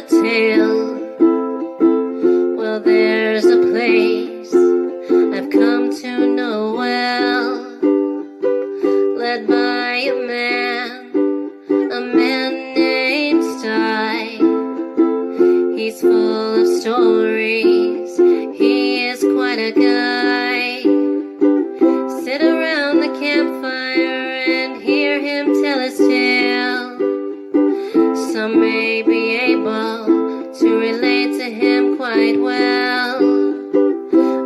a tale. Well, there's a place I've come to know well, led by a man named Sty. He's full of stories, he is quite a guy. Sit around the campfire and hear him tell his tale. Some may be able to relate to him quite well.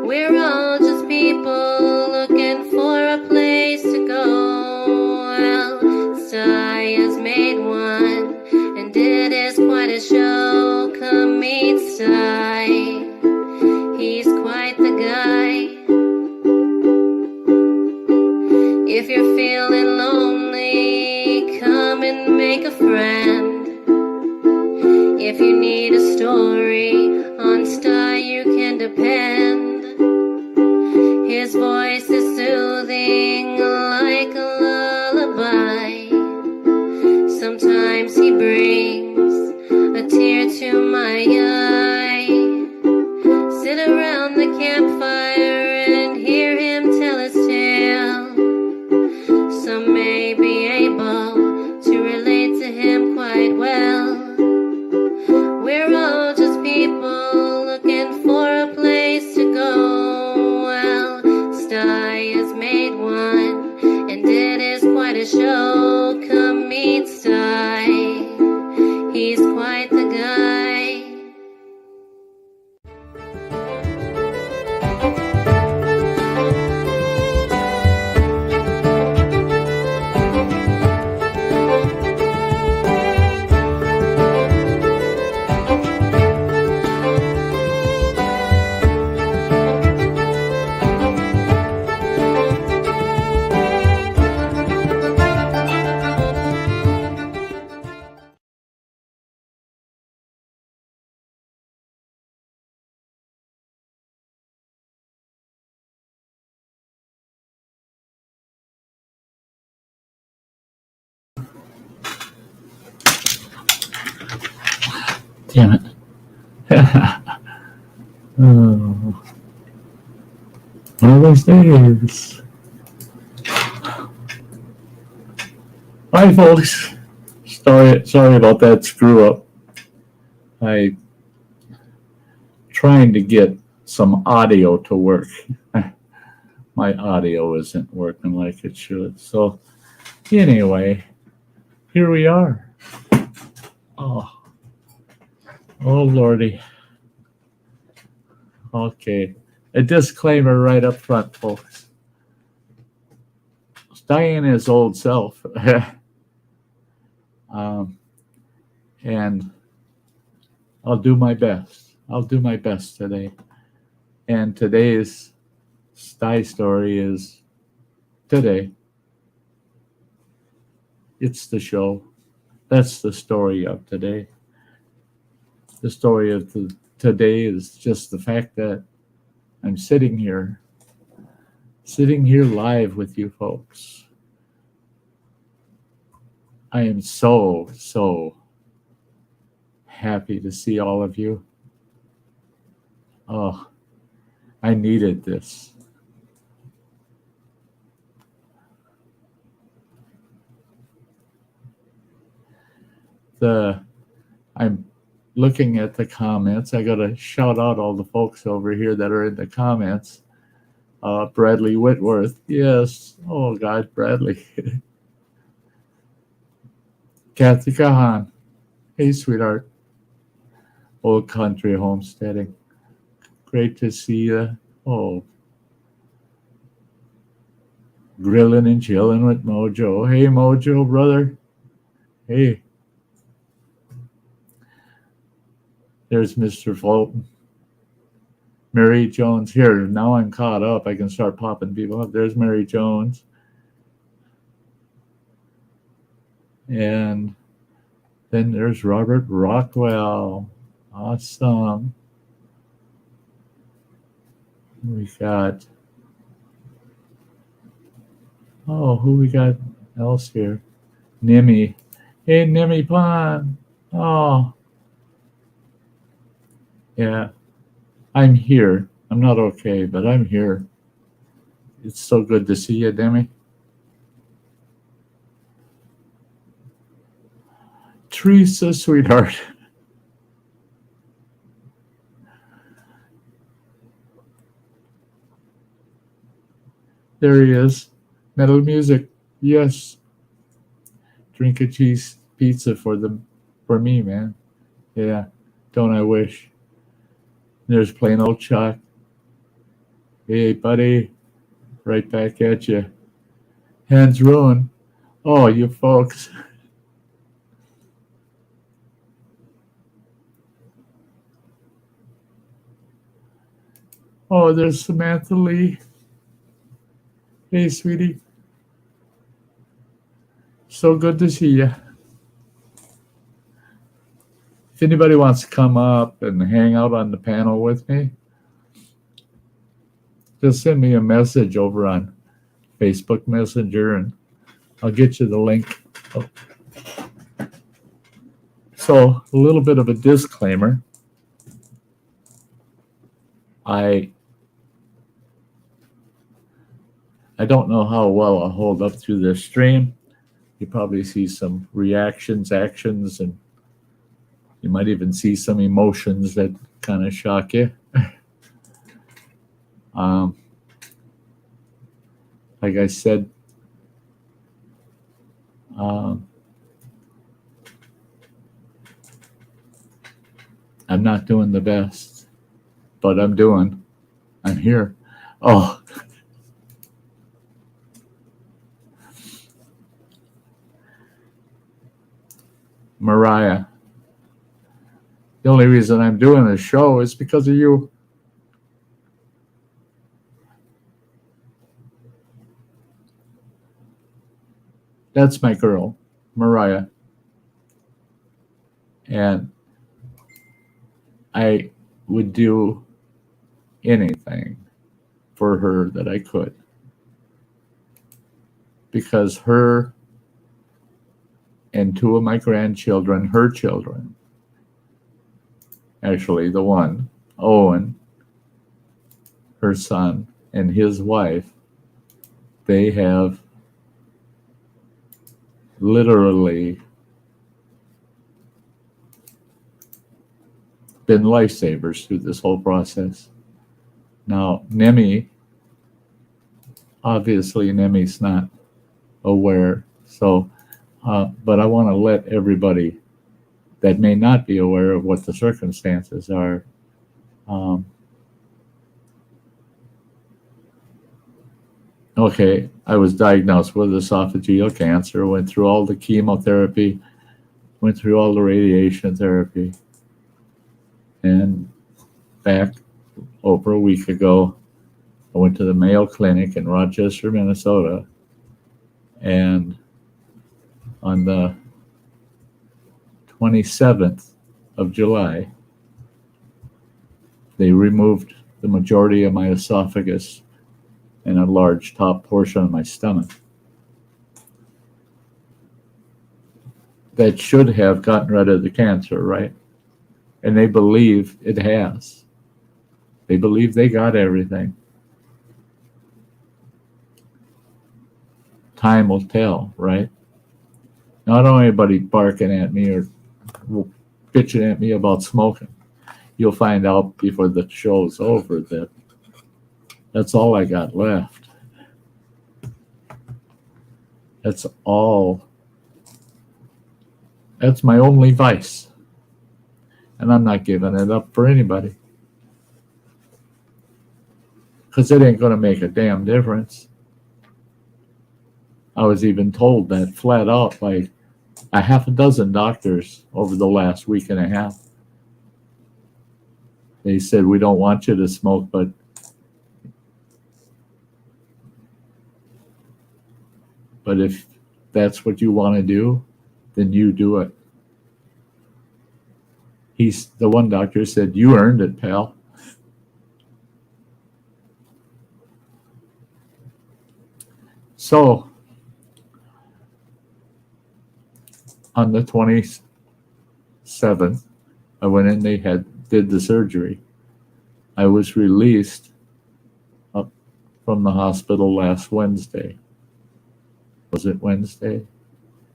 We're all just people looking for a place to go. Well, Sty has made one, and it is quite a show. Come meet Sty, he's quite the guy. If you're feeling lonely, come and make a friend. If you need a story, on Sty you can depend. His voice is soothing like a lullaby. Sometimes he brings a tear to my eye. Sit around the campfire and hear him tell his tale. Some may be able to relate to him quite well. We're all just people looking for a place to go. Well, Sty has made one, and it is quite a show. Come meet Sty, he's quite the guy. Damn it. Oh. One of those days. Hi, folks. Sorry about that screw up. I trying to get some audio to work. My audio isn't working like it should. So anyway, here we are. Oh Lordy. Okay. A disclaimer right up front, folks. Diane is old self. And I'll do my best. I'll do my best today. And today's Sty Story is today. It's the show. That's the story of today. The story of today is just the fact that I'm sitting here live with you folks. I am so happy to see all of you. Oh, I needed this. I'm looking at the comments. I got to shout out all the folks over here that are in the comments. Bradley Whitworth. Yes. Oh, God, Bradley. Kathy Kahan. Hey, sweetheart. Old Country Homesteading. Great to see you. Oh. Grilling and chilling with Mojo. Hey, Mojo, brother. Hey. There's Mr. Fulton. Mary Jones. Here, now I'm caught up. I can start popping people up. There's Mary Jones. And then there's Robert Rockwell. Awesome. We got, who we got else here? Nimmy. Hey, Nimmy Pond. Oh, Yeah, I'm here. I'm not okay, but I'm here. It's so good to see you, Demi. Teresa, sweetheart. There he is. Metal music. Yes. Drink a cheese pizza for me, man. Yeah. Don't I wish? There's plain old Chuck. Hey, buddy. Right back at you. Hands ruined. Oh, you folks. Oh, there's Samantha Lee. Hey, sweetie. So good to see you. If anybody wants to come up and hang out on the panel with me, just send me a message over on Facebook Messenger and I'll get you the link. So, a little bit of a disclaimer. I don't know how well I'll hold up through this stream. You probably see some reactions, actions, and you might even see some emotions that kind of shock you. Like I said, I'm not doing the best, but I'm here. Oh, Mariah. The only reason I'm doing this show is because of you. That's my girl, Mariah. And I would do anything for her that I could. Because her and two of my grandchildren, her children, actually the one, Owen, her son, and his wife, they have literally been lifesavers through this whole process. Now, obviously Nemi's not aware, so, but I want to let everybody that may not be aware of what the circumstances are. Okay, I was diagnosed with esophageal cancer, went through all the chemotherapy, went through all the radiation therapy, and back over a week ago, I went to the Mayo Clinic in Rochester, Minnesota, and on the 27th of July, they removed the majority of my esophagus and a large top portion of my stomach. That should have gotten rid of the cancer, right? And they believe it has. They believe they got everything. Time will tell, right? Not only anybody barking at me or bitching at me about smoking. You'll find out before the show's over that that's all I got left. That's all. That's my only vice. And I'm not giving it up for anybody. Because it ain't going to make a damn difference. I was even told that flat out by a half a dozen doctors over the last week and a half. They said, we don't want you to smoke, but if that's what you want to do, then you do it. The one doctor said, you earned it, pal. So, on the 27th, I went in, they did the surgery. I was released up from the hospital last Wednesday. Was it Wednesday?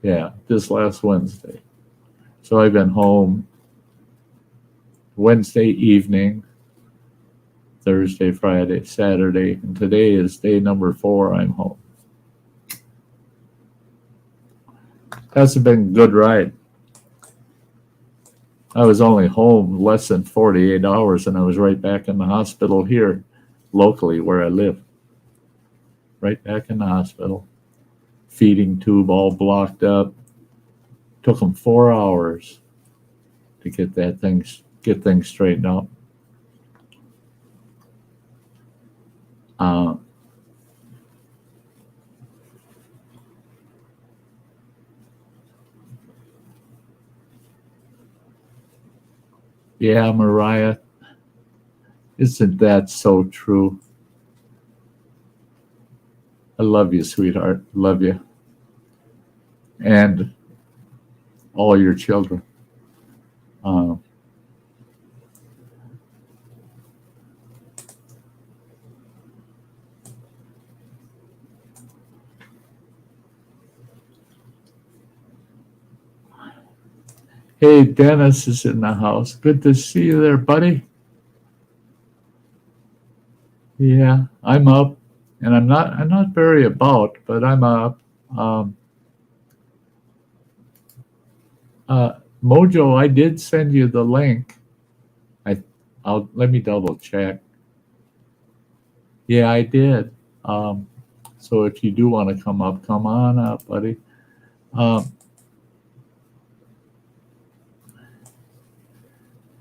Yeah, this last Wednesday. So I've been home Wednesday evening, Thursday, Friday, Saturday, and today is day number 4 I'm home. That's been a good ride. I was only home less than 48 hours and I was right back in the hospital here locally where I live. Right back in the hospital. Feeding tube all blocked up. Took them 4 hours to get things straightened out. Yeah, Mariah, isn't that so true? I love you, sweetheart. Love you. And all your children. Hey, Dennis is in the house. Good to see you there, buddy. Yeah, I'm up, and I'm not very about, but I'm up. Mojo, I did send you the link. I'll let me double check. Yeah, I did. So if you do want to come up, come on up, buddy.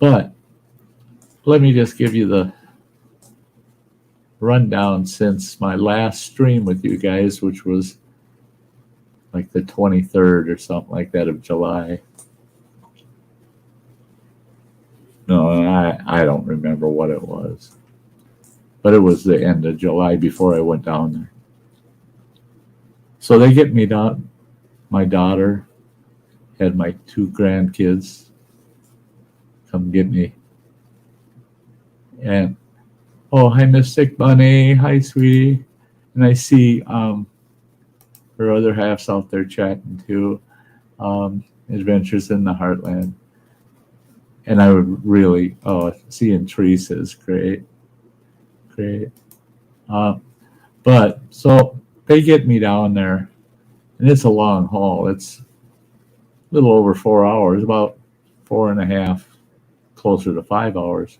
But let me just give you the rundown since my last stream with you guys, which was like the 23rd or something like that of July. No, I don't remember what it was. But it was the end of July before I went down there. So they get me down. My daughter had my 2 grandkids come get me. And, oh, hi, Mystic Bunny. Hi, sweetie. And I see her other half's out there chatting too. Adventures in the Heartland. And I would really, seeing Teresa is great. Great. But so they get me down there, and it's a long haul. It's a little over 4 hours, about 4.5, closer to 5 hours.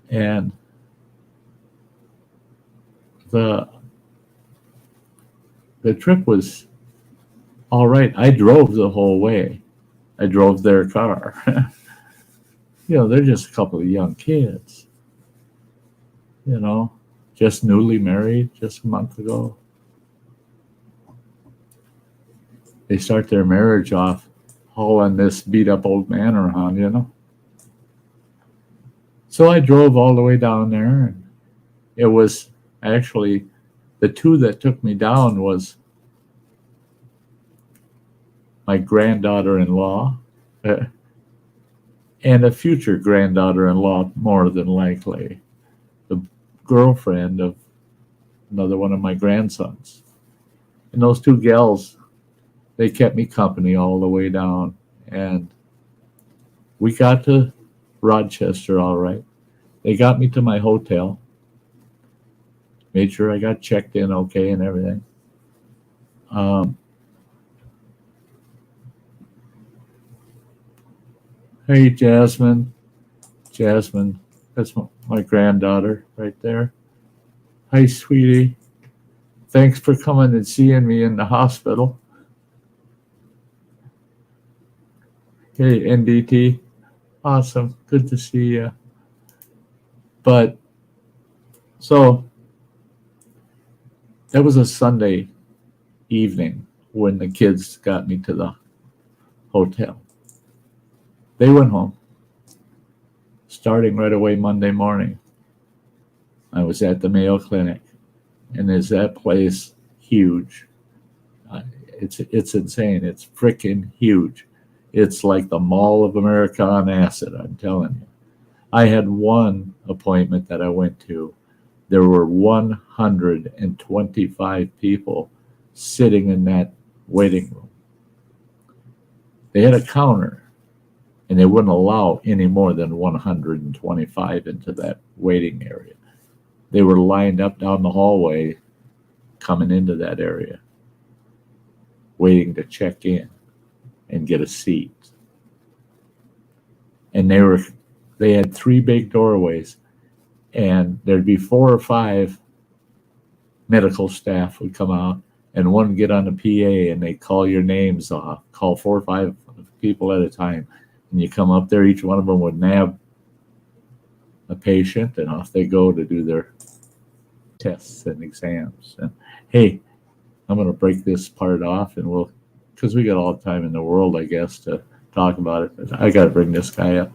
And the trip was all right. I drove the whole way. I drove their car. They're just a couple of young kids. Just newly married just a month ago. They start their marriage off hauling this beat up old man around, So I drove all the way down there, and it was actually the 2 that took me down was my granddaughter-in-law and a future granddaughter-in-law, more than likely, the girlfriend of another one of my grandsons. And those 2 gals, they kept me company all the way down. And we got to Rochester all right. They got me to my hotel. Made sure I got checked in okay and everything. Hey, Jasmine. Jasmine, that's my granddaughter right there. Hi, sweetie. Thanks for coming and seeing me in the hospital. Hey, NDT. Awesome. Good to see you. But, so, that was a Sunday evening when the kids got me to the hotel. They went home. Starting right away Monday morning, I was at the Mayo Clinic. And is that place huge? It's insane. It's freaking huge. It's like the Mall of America on acid, I'm telling you. I had one appointment that I went to. There were 125 people sitting in that waiting room. They had a counter, and they wouldn't allow any more than 125 into that waiting area. They were lined up down the hallway coming into that area, waiting to check in and get a seat. And they had 3 big doorways, and there'd be 4 or 5 medical staff would come out, and one would get on the PA, and they call your names off, call 4 or 5 people at a time. And you come up there, each one of them would nab a patient, and off they go to do their tests and exams. And hey, I'm going to break this part off, and because we got all the time in the world, I guess, to talk about it. But I got to bring this guy up.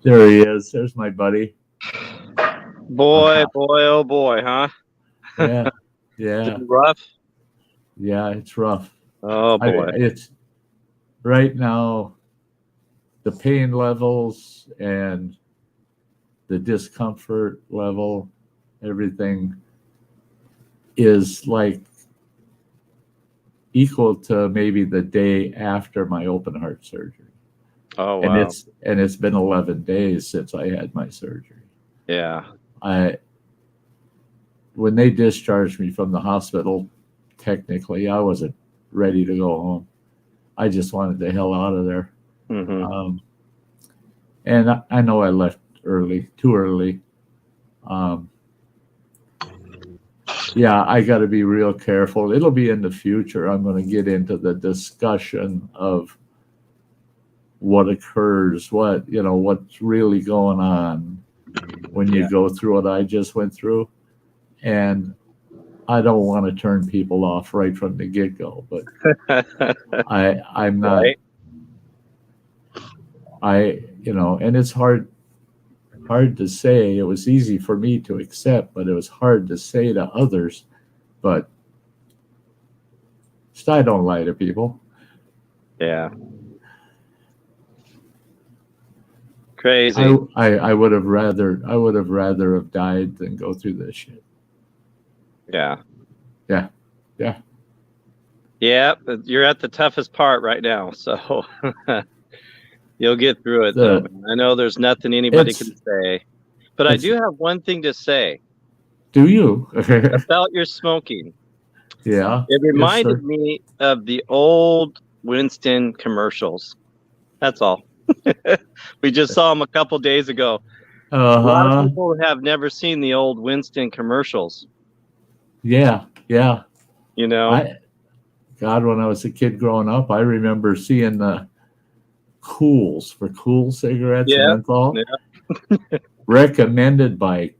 There he is. There's my buddy. Boy, oh boy, huh? Yeah, yeah. Rough? Yeah, it's rough. Oh boy. It's right now, the pain levels and the discomfort level, everything is like equal to maybe the day after my open heart surgery. Oh wow. And it's been 11 days since I had my surgery. Yeah. When they discharged me from the hospital, technically I wasn't ready to go home. I just wanted the hell out of there. Mm-hmm. And I know I left too early. Yeah, I got to be real careful. It'll be in the future. I'm going to get into the discussion of what occurs, what's really going on when you go through what I just went through. And I don't want to turn people off right from the get-go, but I'm not. Right. And it's hard to say. It was easy for me to accept, but it was hard to say to others. But Sty don't lie to people. Yeah. Crazy. I would have rather have died than go through this shit. Yeah. Yeah. Yeah. Yeah, but you're at the toughest part right now, so you'll get through it. Though. I know there's nothing anybody can say, but I do have one thing to say. Do you? About your smoking. Yeah. It reminded me of the old Winston commercials. That's all. We just saw them a couple days ago. A lot of people have never seen the old Winston commercials. Yeah, yeah. You know, when I was a kid growing up, I remember seeing the Cools for Cool cigarettes and menthol. Yeah. Recommended by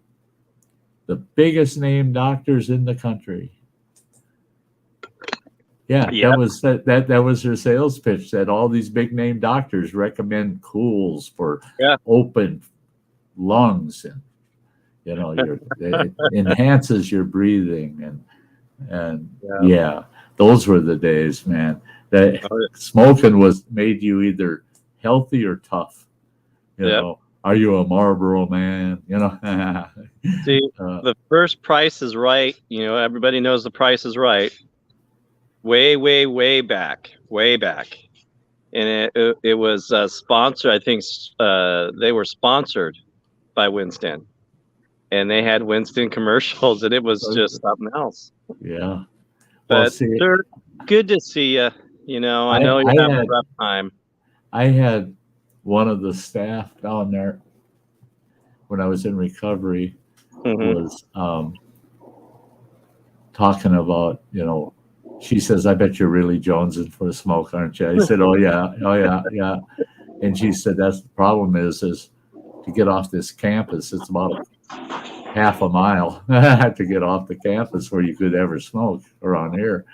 the biggest name doctors in the country. Yeah, that was their sales pitch, that all these big name doctors recommend Cools for open lungs, and it enhances your breathing, and those were the days, man. Smoking made you either healthy or tough. You know, are you a Marlboro man? See, the first Price is Right. Everybody knows the Price is Right. Way back, and it was sponsored. I think they were sponsored by Winston, and they had Winston commercials, and it was just something else. Yeah, but sir, good to see you. I know you have a rough time. I had one of the staff down there when I was in recovery was talking about, she says, "I bet you're really jonesing for a smoke, aren't you?" I said, "Oh yeah." And she said, "That's the problem is to get off this campus, it's about half a mile to get off the campus where you could ever smoke around here."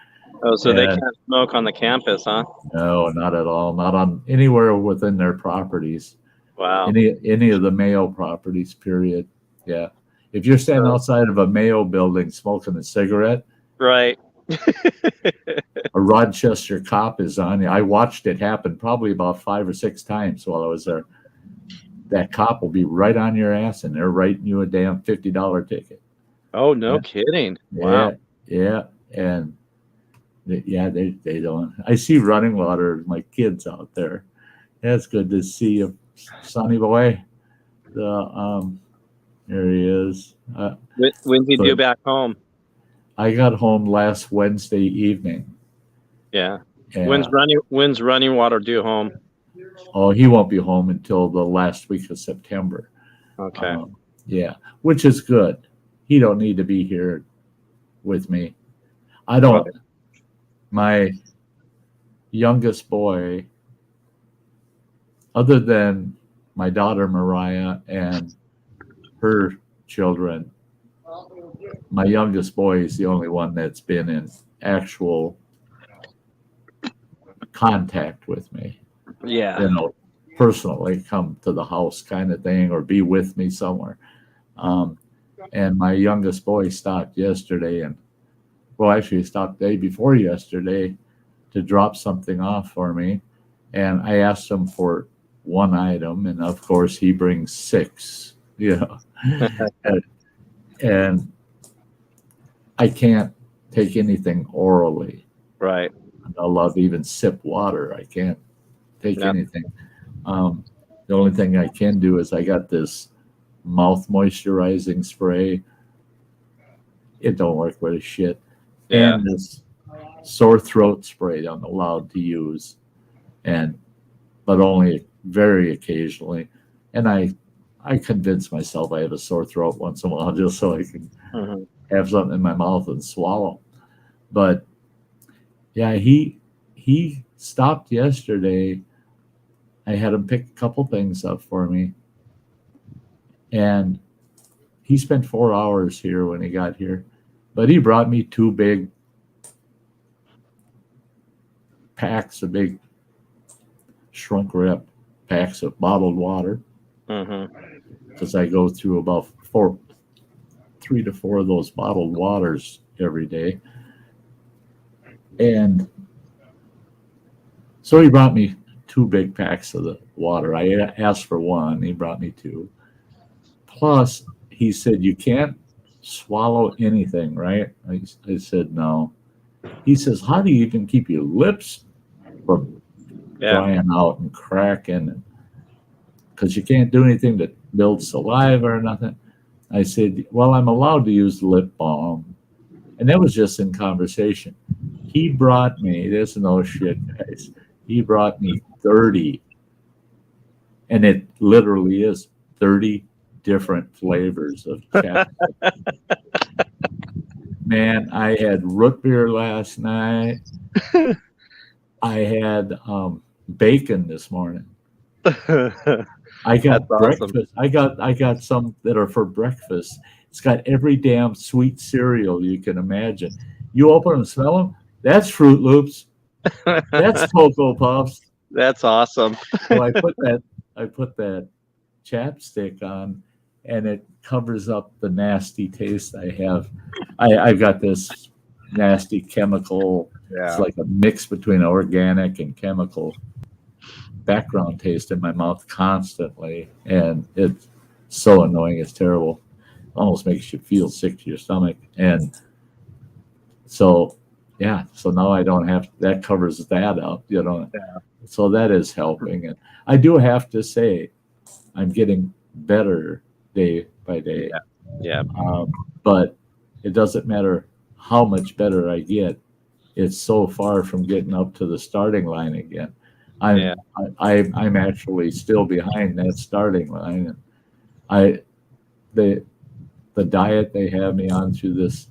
Oh, so they can't smoke on the campus, huh? No, not at all. Not on anywhere within their properties. Wow. Any of the Mayo properties, period. Yeah. If you're standing outside of a Mayo building smoking a cigarette, right. A Rochester cop is on you. I watched it happen probably about 5 or 6 times while I was there. that cop will be right on your ass, and they're writing you a damn $50 ticket. Oh, no kidding! Wow. Yeah, and they don't. I see running water. My kids out there. Yeah, it's good to see you, Sonny boy. There he is. When's he due back home? I got home last Wednesday evening. Yeah. When's running water due home? Oh, he won't be home until the last week of September. Okay. Yeah, which is good. He don't need to be here with me. I don't. Okay. My youngest boy, other than my daughter Mariah and her children, my youngest boy is the only one that's been in actual contact with me. Yeah. You know, personally come to the house kind of thing or be with me somewhere. And my youngest boy stopped yesterday he stopped the day before yesterday to drop something off for me. And I asked him for one item, and of course he brings 6, and I can't take anything orally. Right. I'll love even sip water. I can't take anything. The only thing I can do is I got this mouth moisturizing spray. It don't work with a shit. Yeah. And this sore throat spray I'm allowed to use, but only very occasionally. And I convince myself I have a sore throat once in a while just so I can have something in my mouth and swallow. But yeah, he stopped yesterday. I had him pick a couple things up for me. And he spent 4 hours here when he got here. But he brought me 2 big packs, big shrunk wrap packs of bottled water. Because I go through about 3 to 4 of those bottled waters every day. And so he brought me 2 big packs of the water. I asked for 1. He brought me 2. Plus, he said, you can't swallow anything, right? I said, no. He says, how do you even keep your lips from drying out and cracking? Because you can't do anything to build saliva or nothing. I said, well, I'm allowed to use lip balm. And that was just in conversation. He brought me, this is no shit, guys. He brought me 30. And it literally is 30 different flavors of chapstick. Man, I had root beer last night. I had bacon this morning. I got breakfast. Awesome. I got some that are for breakfast. It's got every damn sweet cereal you can imagine. You open them, smell them. That's Fruit Loops. That's Cocoa Puffs. That's awesome. So I put that chapstick on, and it covers up the nasty taste I have. I've got this nasty chemical. Yeah. It's like a mix between organic and chemical background taste in my mouth constantly, and it's so annoying. It's terrible. Almost makes you feel sick to your stomach. And so now I don't have, that covers that up, so that is helping. And I do have to say I'm getting better day by day. But it doesn't matter how much better I get. It's so far from getting up to the starting line again. I'm actually still behind that starting line. And the diet they have me on through this,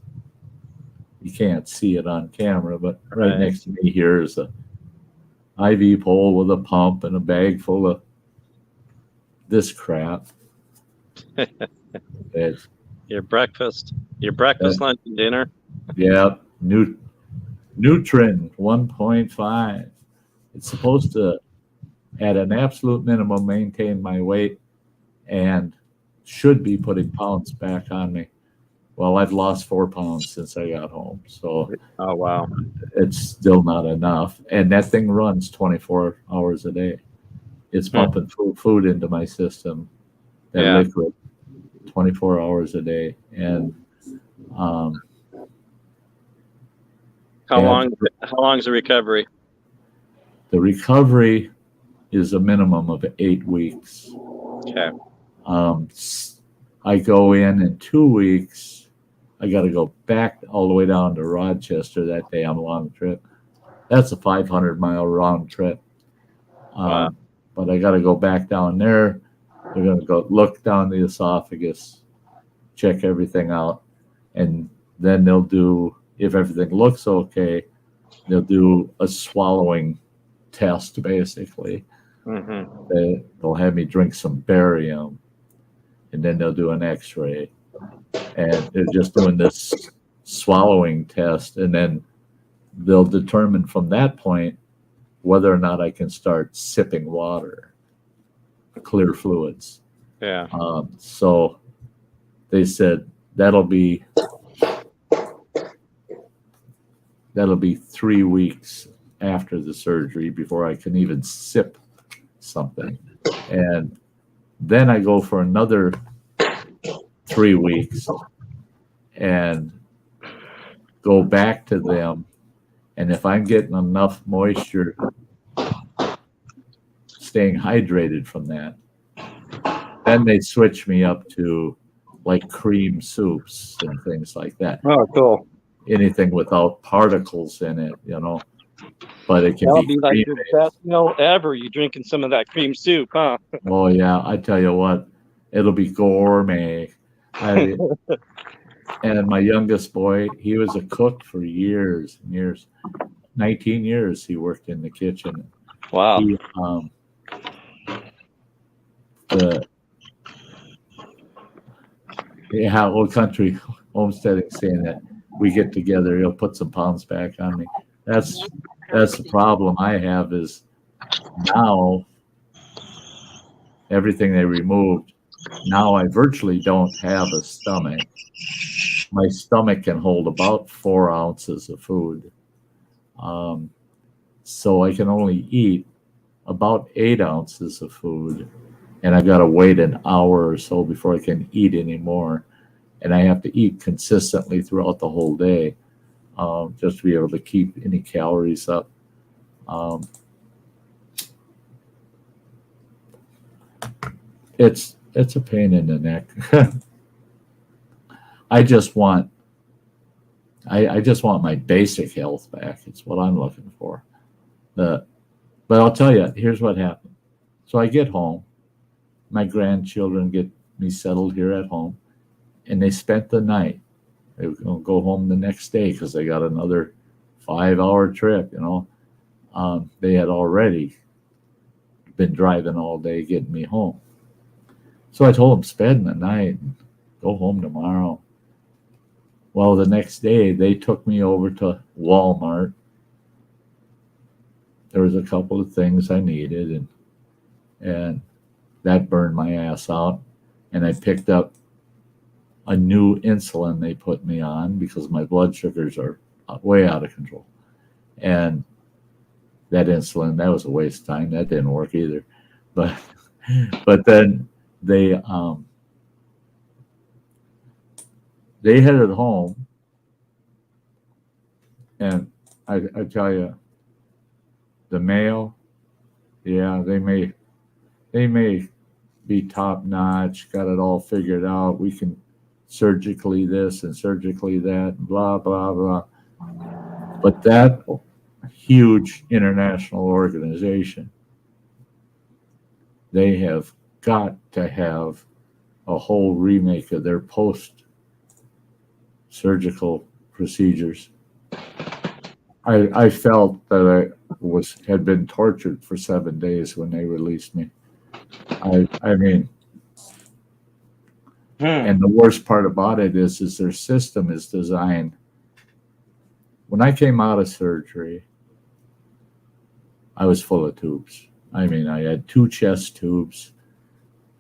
you can't see it on camera, but right next to me here is a IV pole with a pump and a bag full of this crap. Your breakfast, lunch, and dinner. Yeah, Nutrin 1.5. It's supposed to, at an absolute minimum, maintain my weight and should be putting pounds back on me. Well, I've lost 4 pounds since I got home. So, oh, wow. It's still not enough. And that thing runs 24 hours a day. it's pumping food into my system, that liquid, 24 hours a day. And how long is the recovery? The recovery is a minimum of 8 weeks. Okay. I go in 2 weeks. I got to go back all the way down to Rochester that day on a long trip. That's a 500-mile round trip. Wow. But I got to go back down there. They're going to go look down the esophagus, check everything out, and then they'll do, if everything looks okay, they'll do a swallowing test, basically. Mm-hmm. They'll have me drink some barium, and then they'll do an x-ray. And they're just doing this swallowing test, and then they'll determine from that point whether or not I can start sipping water, clear fluids. Yeah. So they said that'll be 3 weeks after the surgery before I can even sip something. And then I go for another 3 weeks and go back to them. And if I'm getting enough moisture, staying hydrated from that, then they switch me up to like cream soups and things like that. Oh, cool. Anything without particles in it, but it can That'll be like the best meal ever. You drinking some of that cream soup, huh? Oh yeah, I tell you what, it'll be gourmet. And my youngest boy, he was a cook for years and years. 19 years he worked in the kitchen. Wow. Old country homesteading saying that we get together, he'll put some pounds back on me. That's the problem I have is now everything they removed. Now I virtually don't have a stomach. My stomach can hold about 4 ounces of food. So I can only eat about 8 ounces of food. And I got to wait an hour or so before I can eat anymore. And I have to eat consistently throughout the whole day just to be able to keep any calories up. It's a pain in the neck. I just want my basic health back. It's what I'm looking for. But I'll tell you, here's what happened. So I get home. My grandchildren get me settled here at home, and they spent the night. They were going to go home the next day because they got another 5-hour trip. They had already been driving all day getting me home. So I told them, spend the night and go home tomorrow. Well, the next day, they took me over to Walmart. There was a couple of things I needed, and that burned my ass out. And I picked up a new insulin they put me on because my blood sugars are way out of control. And that insulin, that was a waste of time. That didn't work either. But then they headed home, and I tell you, the mail, yeah, they may be top notch, got it all figured out. We can surgically this and surgically that, blah blah blah. But that huge international organization, they have got to have a whole remake of their post-surgical procedures. I felt that I had been tortured for 7 days when they released me. I mean, and the worst part about it is their system is designed. When I came out of surgery, I was full of tubes. I mean, I had 2 chest tubes.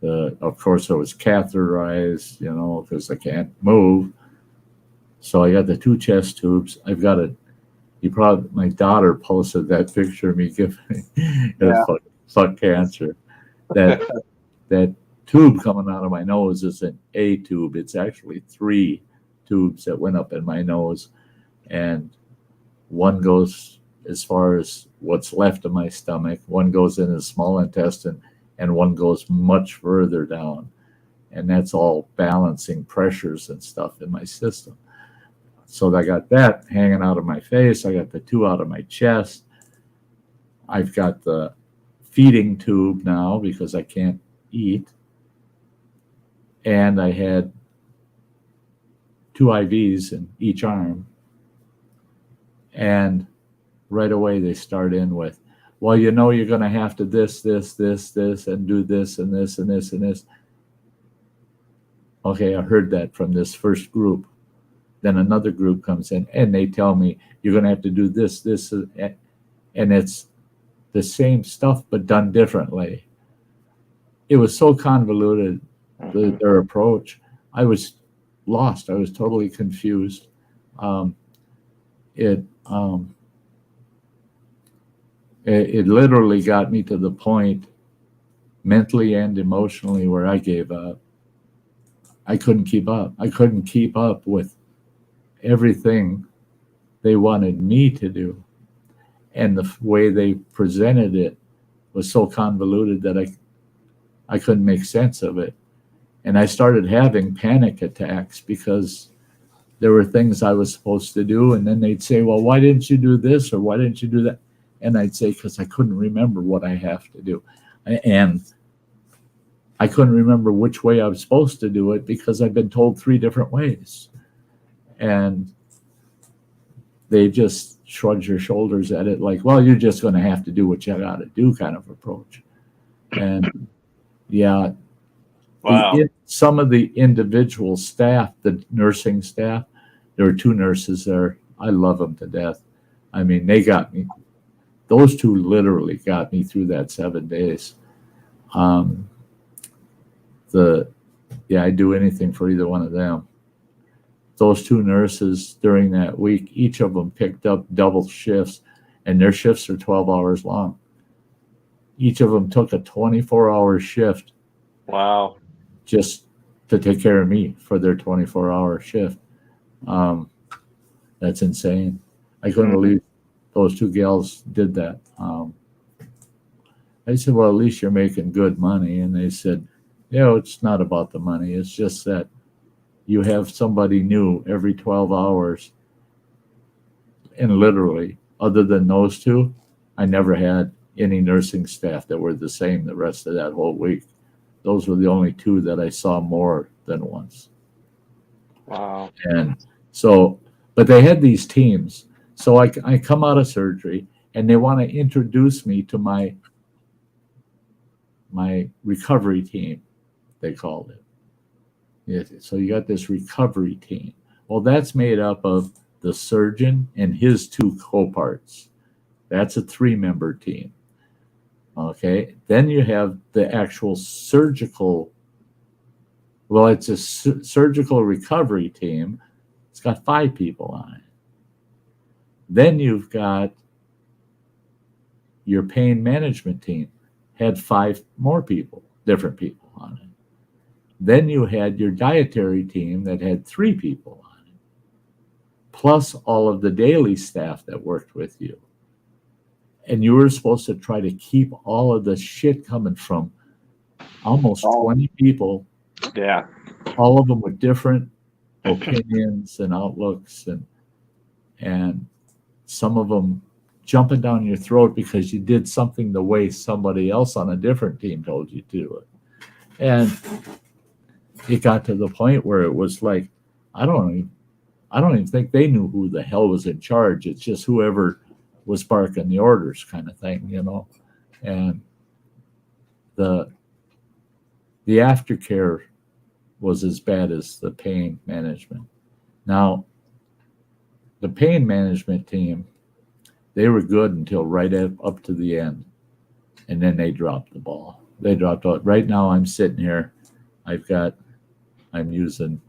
Of course, I was catheterized, because I can't move. So I got the 2 chest tubes. I've got my daughter posted that picture of me giving. It was fuck cancer. That tube coming out of my nose isn't a tube. It's actually 3 tubes that went up in my nose. And one goes as far as what's left of my stomach, one goes in the small intestine, and one goes much further down. And that's all balancing pressures and stuff in my system. So I got that hanging out of my face. I got the 2 out of my chest. I've got the feeding tube now because I can't eat. And I had 2 IVs in each arm. And right away they start in with, well, you're going to have to this, and do this and this and this and this. Okay, I heard that from this first group. Then another group comes in and they tell me, you're going to have to do this, and it's the same stuff but done differently. It was so convoluted, their approach. I was lost. I was totally confused. It literally got me to the point mentally and emotionally where I gave up. I couldn't keep up. I couldn't keep up with everything they wanted me to do. And the way they presented it was so convoluted that I couldn't make sense of it. And I started having panic attacks because there were things I was supposed to do. And then they'd say, well, why didn't you do this? Or why didn't you do that? And I'd say, because I couldn't remember what I have to do. And I couldn't remember which way I was supposed to do it because I've been told 3 different ways. And they just shrugged their shoulders at it like, well, you're just going to have to do what you got to do kind of approach. And yeah, wow. Some of the individual staff, the nursing staff, there were 2 nurses there. I love them to death. I mean, they got me. Those 2 literally got me through that 7 days. I'd do anything for either one of them. Those 2 nurses during that week, each of them picked up double shifts, and their shifts are 12 hours long. Each of them took a 24-hour shift. Wow. Just to take care of me for their 24-hour shift. That's insane. I couldn't believe those 2 gals did that. I said, well, at least you're making good money. And they said, it's not about the money. It's just that you have somebody new every 12 hours. And literally, other than those 2, I never had any nursing staff that were the same the rest of that whole week. Those were the only 2 that I saw more than once. Wow. And so, but they had these teams. So I come out of surgery and they want to introduce me to my recovery team, they called it. So you got this recovery team. Well, that's made up of the surgeon and his 2 co-parts. That's a 3-member team. Okay. Then you have the actual surgical. Well, it's a surgical recovery team. It's got 5 people on it. Then you've got your pain management team, had 5 more people, different people on it. Then you had your dietary team that had 3 people on it, plus all of the daily staff that worked with you. And you were supposed to try to keep all of the shit coming from almost 20 people. Yeah. All of them with different opinions and outlooks, and some of them jumping down your throat because you did something the way somebody else on a different team told you to do it. And it got to the point where it was like, I don't even think they knew who the hell was in charge. It's just whoever was barking the orders kind of thing, And the aftercare was as bad as the pain management. Now, the pain management team, they were good until right up to the end. And then they dropped the ball. They dropped out. Right now I'm sitting here. I'm using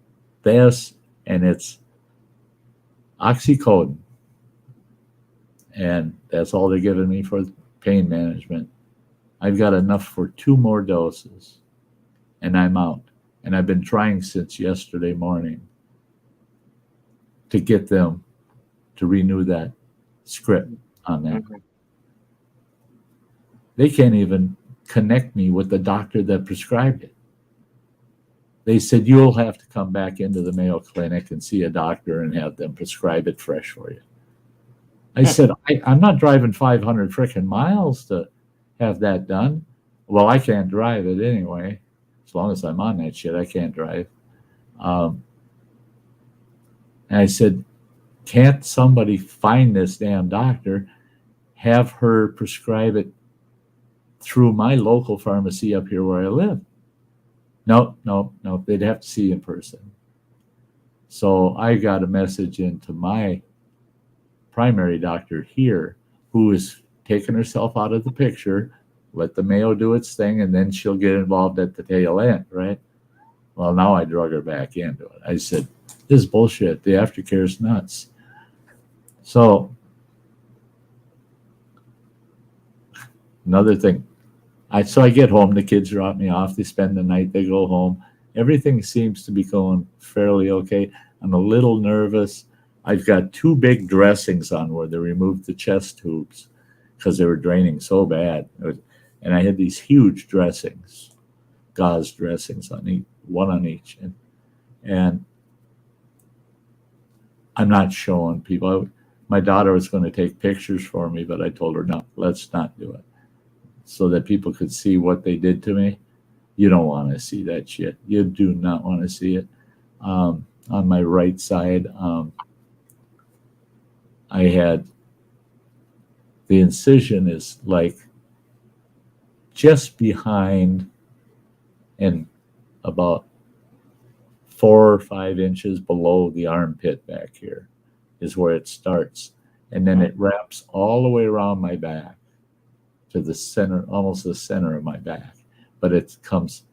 this, and it's oxycodone. And that's all they're giving me for pain management. I've got enough for 2 more doses, and I'm out. And I've been trying since yesterday morning to get them to renew that script on that. Okay. They can't even connect me with the doctor that prescribed it. They said, you'll have to come back into the Mayo Clinic and see a doctor and have them prescribe it fresh for you. I said, I'm not driving 500 frickin' miles to have that done. Well, I can't drive it anyway. As long as I'm on that shit, I can't drive. And I said, can't somebody find this damn doctor, have her prescribe it through my local pharmacy up here where I live? No, they'd have to see you in person. So I got a message into my primary doctor here, who is taking herself out of the picture, let the Mayo do its thing, and then she'll get involved at the tail end, right? Well, now I drug her back into it. I said, this is bullshit. The aftercare is nuts. So another thing, I get home, the kids drop me off, they spend the night, they go home. Everything seems to be going fairly okay. I'm a little nervous. I've got 2 big dressings on where they removed the chest tubes because they were draining so bad. And I had these huge dressings, gauze dressings on each, one on each. And I'm not showing people. My daughter was going to take pictures for me, but I told her, no, let's not do it, so that people could see what they did to me. You don't want to see that shit. You do not want to see it. On my right side, I had, the incision is like just behind and about 4 or 5 inches below the armpit back here is where it starts. And then it wraps all the way around my back to the center, almost the center of my back. But it comes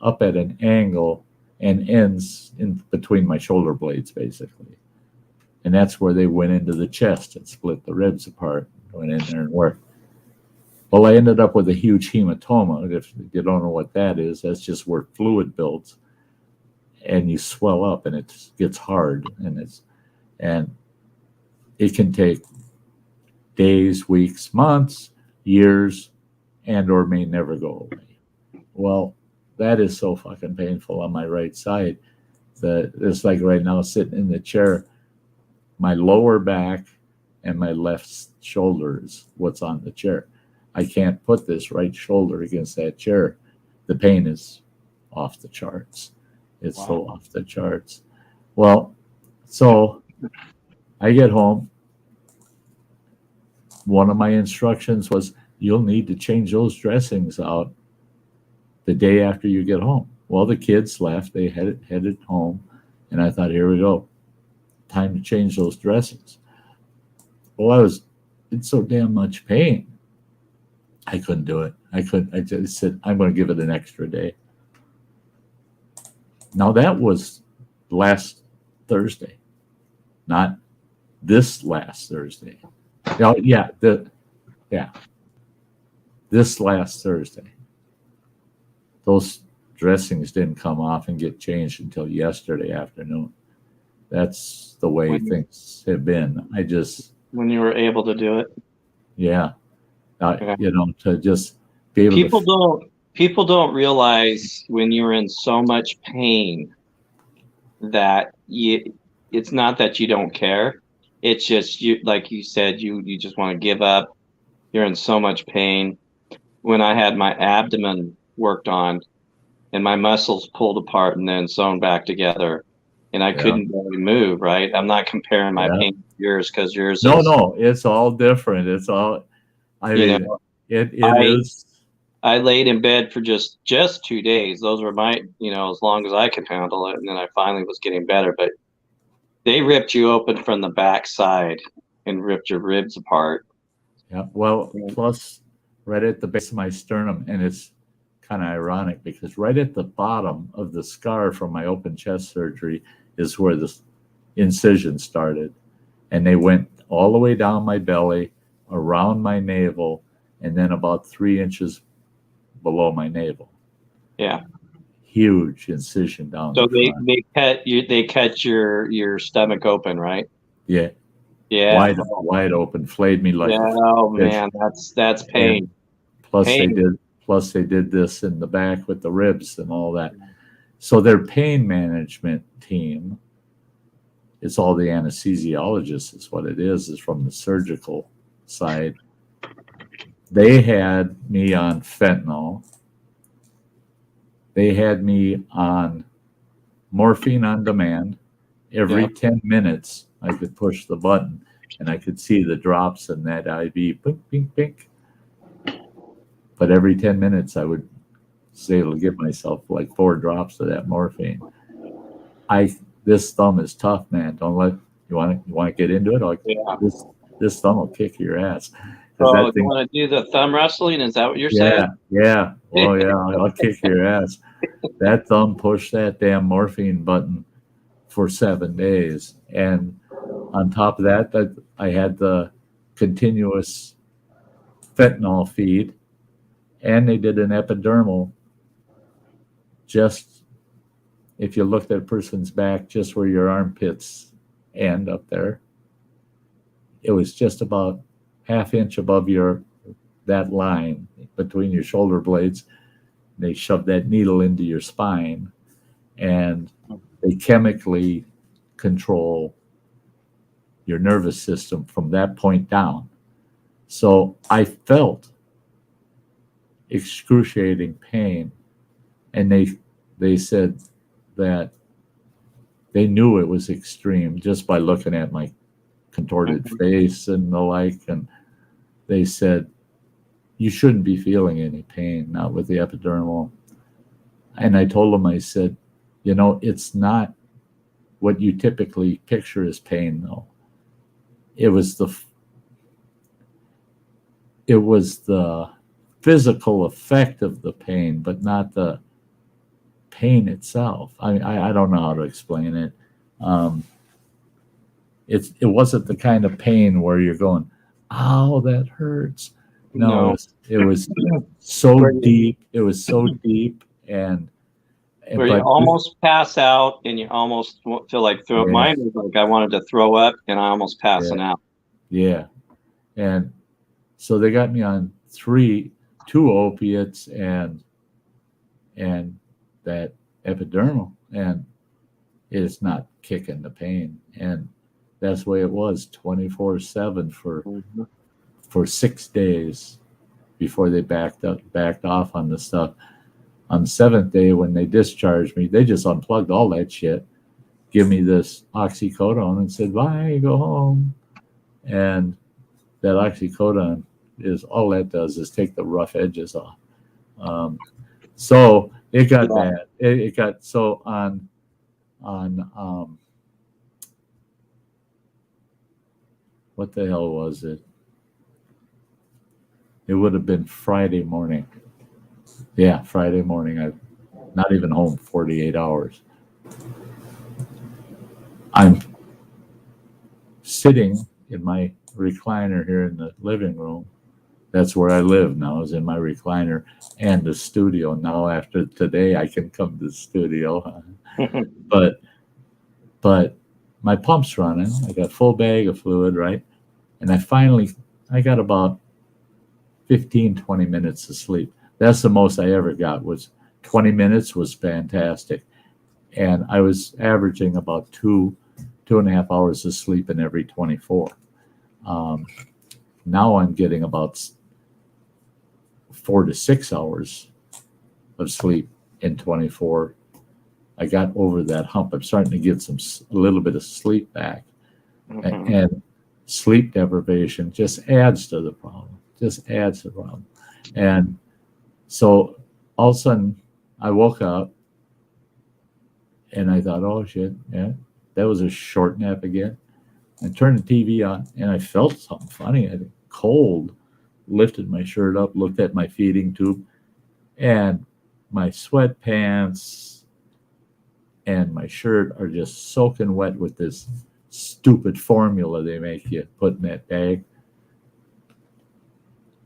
up at an angle and ends in between my shoulder blades, basically. And that's where they went into the chest and split the ribs apart, went in there and worked. Well, I ended up with a huge hematoma. If you don't know what that is, that's just where fluid builds and you swell up and it gets hard, and it can take days, weeks, months, years, and or may never go away. Well, that is so fucking painful on my right side that it's like right now sitting in the chair, my lower back and my left shoulder is what's on the chair. I can't put this right shoulder against that chair. The pain is off the charts. It's so off the charts. Well, so I get home. One of my instructions was, you'll need to change those dressings out the day after you get home. Well, the kids left. They headed home. And I thought, here we go. Time to change those dressings. Well, I was in so damn much pain. I couldn't do it. I just said, I'm going to give it an extra day. Now, that was last Thursday, not this last Thursday. This last Thursday. Those dressings didn't come off and get changed until yesterday afternoon. That's the way things have been. When you were able to do it. Yeah. To just be able People don't realize when you're in so much pain that it's not that you don't care. It's just you, like you said, you just want to give up. You're in so much pain. When I had my abdomen worked on and my muscles pulled apart and then sewn back together, and I couldn't really move, right? I'm not comparing my pain to yours, because yours No, it's all different. It's all, it is. I laid in bed for just 2 days. Those were my, as long as I could handle it. And then I finally was getting better, but they ripped you open from the back side and ripped your ribs apart. Yeah. Well, plus right at the base of my sternum, and it's kind of ironic because right at the bottom of the scar from my open chest surgery is where the incision started. And they went all the way down my belly, around my navel, and then about 3 inches below my navel. Yeah. Huge incision down So the front. they cut your stomach open, right? Yeah. Yeah. Wide open, flayed me like Yeah. a Oh fish. man, that's pain. And plus Pain. they did this in the back with the ribs and all that. So their pain management team, it's all the anesthesiologists is what it is from the surgical side. They had me on fentanyl. They had me on morphine on demand. Every 10 minutes, I could push the button and I could see the drops in that IV. Pink, pink, pink. But every 10 minutes, I would say to give myself like 4 drops of that morphine. This thumb is tough, man. Don't let you want to get into it. This thumb will kick your ass. Oh, you want to do the thumb wrestling? Is that what you're saying? Yeah. Oh yeah, I'll kick your ass. That thumb pushed that damn morphine button for 7 days, and on top of that, I had the continuous fentanyl feed, and they did an epidermal. Just if you looked at a person's back, just where your armpits end up there, it was just about ½ inch above that line between your shoulder blades. They shoved that needle into your spine, and they chemically control your nervous system from that point down. So I felt excruciating pain, and they said that they knew it was extreme just by looking at my contorted face and the like, and they said, you shouldn't be feeling any pain, not with the epidermal. And I told them, I said, it's not what you typically picture as pain, though. It was the physical effect of the pain, but not the pain itself. I don't know how to explain it. It wasn't the kind of pain where you're going, "Oh, that hurts." No. It was so deep. It was so deep, and where you almost pass out, and you almost feel like throw. Yeah. Mine was like I wanted to throw up, and I almost passing out. Yeah, and so they got me on 2 opiates and that epidermal, and it's not kicking the pain, and that's the way it was 24/7 for 6 days before they backed off on the stuff. On the 7th day, when they discharged me, they just unplugged all that shit, give me this oxycodone, and said, "Bye, go home." And that oxycodone is all that does is take the rough edges off. So it got bad. It got so on what the hell was it? It would have been Friday morning. Yeah, Friday morning. I'm not even home 48 hours. I'm sitting in my recliner here in the living room. That's where I live now, is in my recliner and the studio. Now after today, I can come to the studio. But my pump's running. I got full bag of fluid, right? And I got about 15, 20 minutes of sleep. That's the most I ever got. Was 20 minutes was fantastic. And I was averaging about 2.5 hours of sleep in every 24. Now I'm getting about 4 to 6 hours of sleep in 24. I got over that hump. I'm starting to get a little bit of sleep back. Mm-hmm. And sleep deprivation just adds to the problem. And so all of a sudden I woke up and I thought, oh shit, yeah, that was a short nap again. I turned the TV on and I felt something funny. I had cold, lifted my shirt up, looked at my feeding tube, and my sweatpants and my shirt are just soaking wet with this stupid formula they make you put in that bag.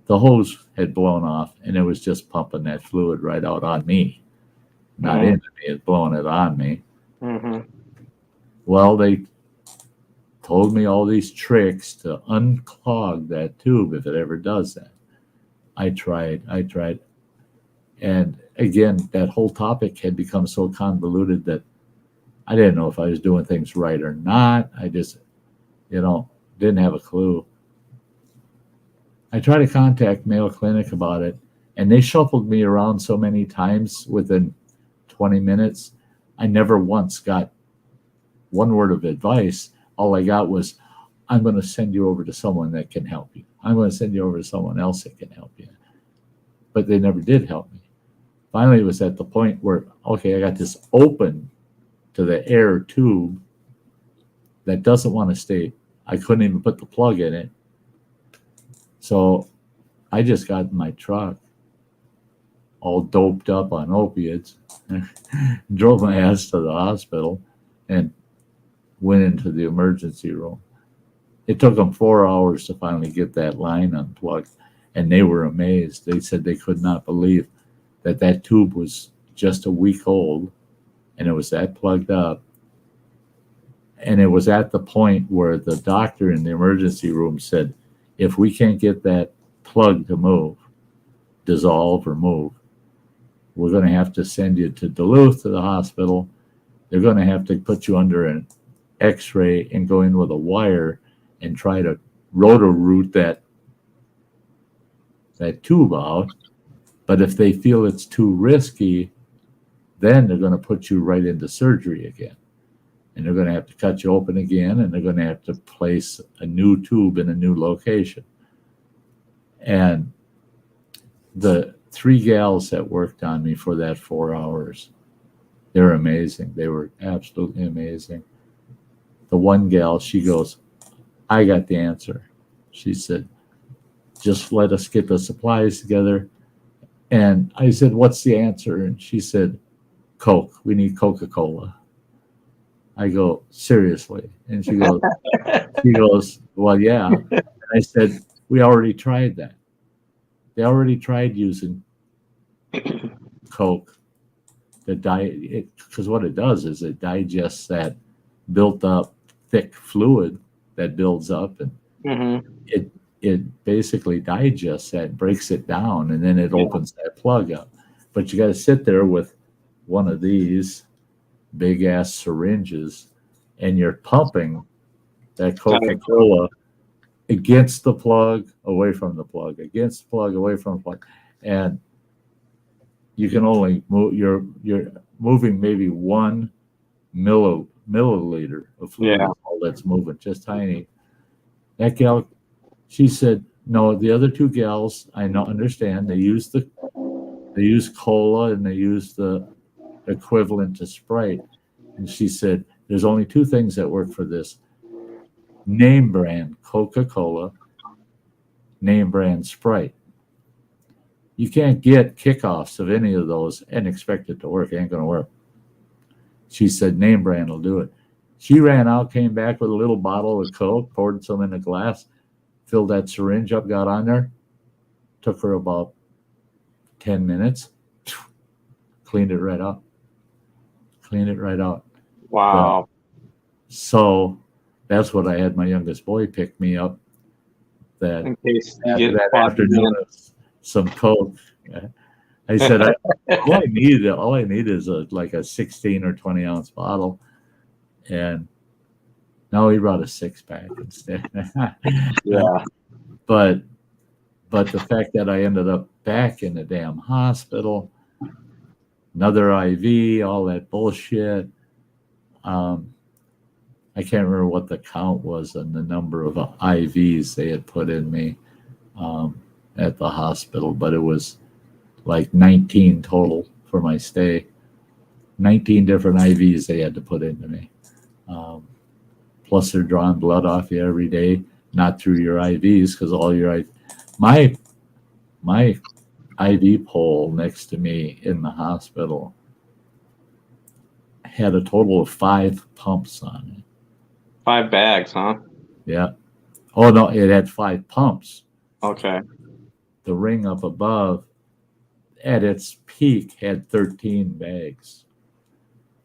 the hose had blown off, and it was just pumping that fluid right out on me, not into me. It's blowing it on me. Well, they told me all these tricks to unclog that tube if it ever does that. I tried. And again, that whole topic had become so convoluted that I didn't know if I was doing things right or not. I just, didn't have a clue. I tried to contact Mayo Clinic about it, and they shuffled me around so many times within 20 minutes. I never once got one word of advice. All I got was, I'm going to send you over to someone that can help you. I'm going to send you over to someone else that can help you. But they never did help me. Finally, it was at the point where, okay, I got this open to the air tube that doesn't want to stay. I couldn't even put the plug in it. So I just got in my truck, all doped up on opiates, drove my ass to the hospital, and went into the emergency room. It took them 4 hours to finally get that line unplugged, and they were amazed. They said they could not believe that tube was just a week old, and it was that plugged up. And it was at the point where the doctor in the emergency room said, if we can't get that plug to move, dissolve or move, we're going to have to send you to Duluth to the hospital. They're going to have to put you under an X-ray and go in with a wire and try to rotor-root that tube out. But if they feel it's too risky, then they're going to put you right into surgery again. And they're going to have to cut you open again, and they're going to have to place a new tube in a new location. And the 3 gals that worked on me for that 4 hours, they're amazing. They were absolutely amazing. The one gal, she goes, I got the answer. She said, just let us get the supplies together. And I said, what's the answer? And she said, Coke. We need Coca-Cola. I go, seriously? And she goes, well, yeah. And I said, we already tried that. They already tried using Coke. Because what it does is it digests that built up thick fluid that builds up, and it basically digests that, breaks it down, and then it opens that plug up. But you got to sit there with one of these big ass syringes, and you're pumping that Coca-Cola against the plug, away from the plug, against the plug, away from the plug, and you can only move. You're moving maybe 1 milliliter of fluid. All that's moving, just tiny. That gal, she said, no. The other 2 gals, I understand. They use cola, and they use the equivalent to Sprite. And she said, there's only 2 things that work for this: name brand Coca-Cola, name brand Sprite. You can't get kickoffs of any of those and expect it to work. It ain't going to work. She said, name brand will do it. She ran out, came back with a little bottle of Coke, poured some in a glass, filled that syringe up, got on there. Took her about 10 minutes. Cleaned it right out. Wow. So that's what I had my youngest boy pick me up that, in case you that afternoon. Some Coke. I said, all I need is like a 16 or 20 ounce bottle. And no, he brought a 6-pack instead. Yeah. But the fact that I ended up back in the damn hospital, another IV, all that bullshit. I can't remember what the count was on the number of IVs they had put in me at the hospital, but it was like 19 total for my stay. 19 different IVs they had to put into me. Plus they're drawing blood off you every day, not through your IVs, because all your my IV pole next to me in the hospital had a total of 5 pumps on it. 5 bags, huh? Yeah. Oh no, it had 5 pumps. Okay. the ring up above at its peak had 13 bags.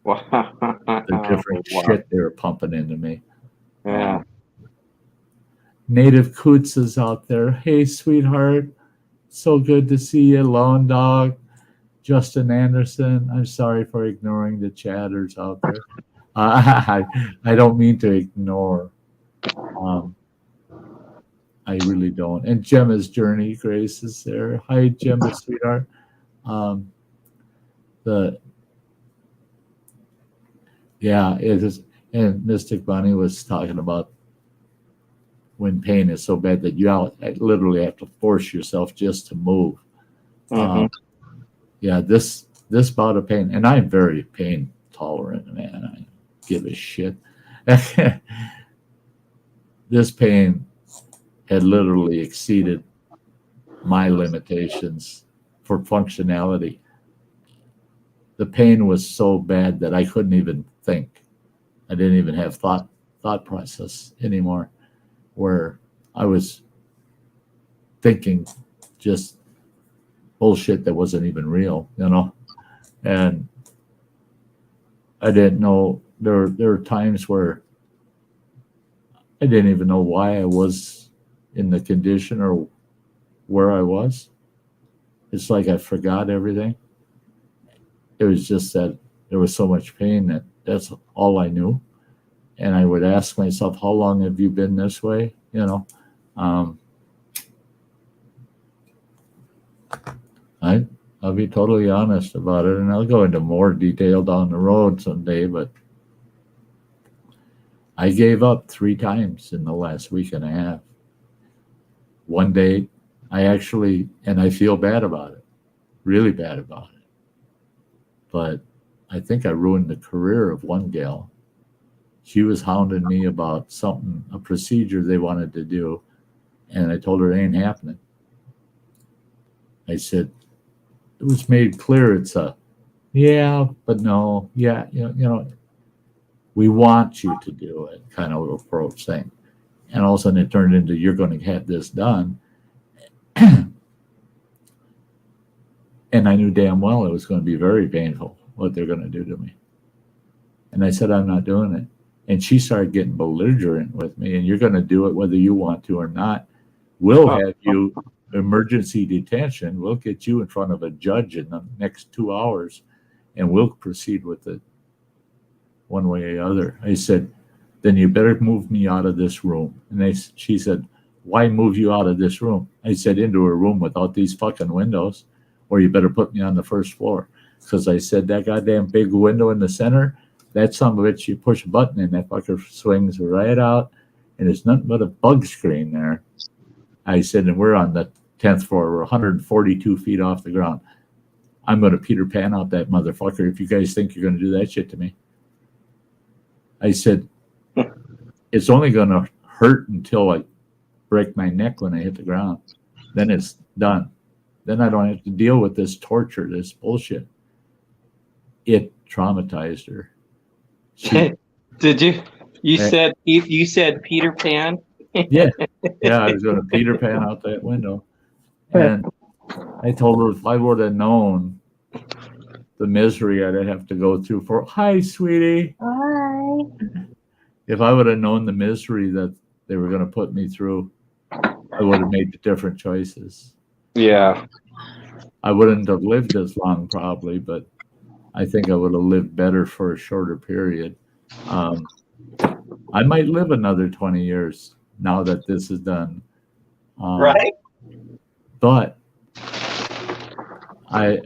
Wow. The different Wow. shit they were pumping into me. Yeah. Native Coots is out there. Hey, sweetheart. So good to see you, Lone Dog. Justin Anderson. I'm sorry for ignoring the chatters out there. I don't mean to ignore. I really don't. And Gemma's Journey Grace is there. Hi, Gemma, sweetheart. It is. And Mystic Bunny was talking about when pain is so bad that you literally have to force yourself just to move. Mhm. This bout of pain, and I'm very pain tolerant, man. I give a shit. This pain had literally exceeded my limitations for functionality. The pain was so bad that I couldn't even think. I didn't even have thought process anymore, where I was thinking just bullshit that wasn't even real, and I didn't know. There were times where I didn't even know why I was in the condition or where I was. It's like I forgot everything. It was just that there was so much pain that's all I knew. And I would ask myself, how long have you been this way? I'll be totally honest about it, and I'll go into more detail down the road someday, but I gave up 3 times in the last week and a half. One day, and I feel bad about it, really bad about it. But I think I ruined the career of one gal. She was hounding me about a procedure they wanted to do, and I told her it ain't happening. I said, it was made clear it's yeah, but no, yeah, we want you to do it kind of approach thing. And all of a sudden it turned into, you're going to have this done. And I knew damn well it was going to be very painful what they're going to do to me. And I said, I'm not doing it. And she started getting belligerent with me, and you're going to do it whether you want to or not. We'll have you emergency detention. We'll get you in front of a judge in the next 2 hours, and we'll proceed with it one way or the other. I said, then you better move me out of this room. And she said, why move you out of this room? I said, into a room without these fucking windows, or you better put me on the first floor. Because I said, that goddamn big window in the center, that son of a bitch, you push a button and that fucker swings right out, and there's nothing but a bug screen there. I said, and we're on the 10th floor. We're 142 feet off the ground. I'm going to Peter Pan out that motherfucker if you guys think you're going to do that shit to me. I said, it's only going to hurt until I break my neck when I hit the ground. Then it's done. Then I don't have to deal with this torture, this bullshit. It traumatized her. Did you? You said Peter Pan? Yeah, I was going to Peter Pan out that window. And I told her if I would have known the misery I'd have to go through hi, sweetie. Hi. If I would have known the misery that they were going to put me through, I would have made different choices. Yeah. I wouldn't have lived as long probably, but I think I would have lived better for a shorter period. I might live another 20 years now that this is done. Right. But I'm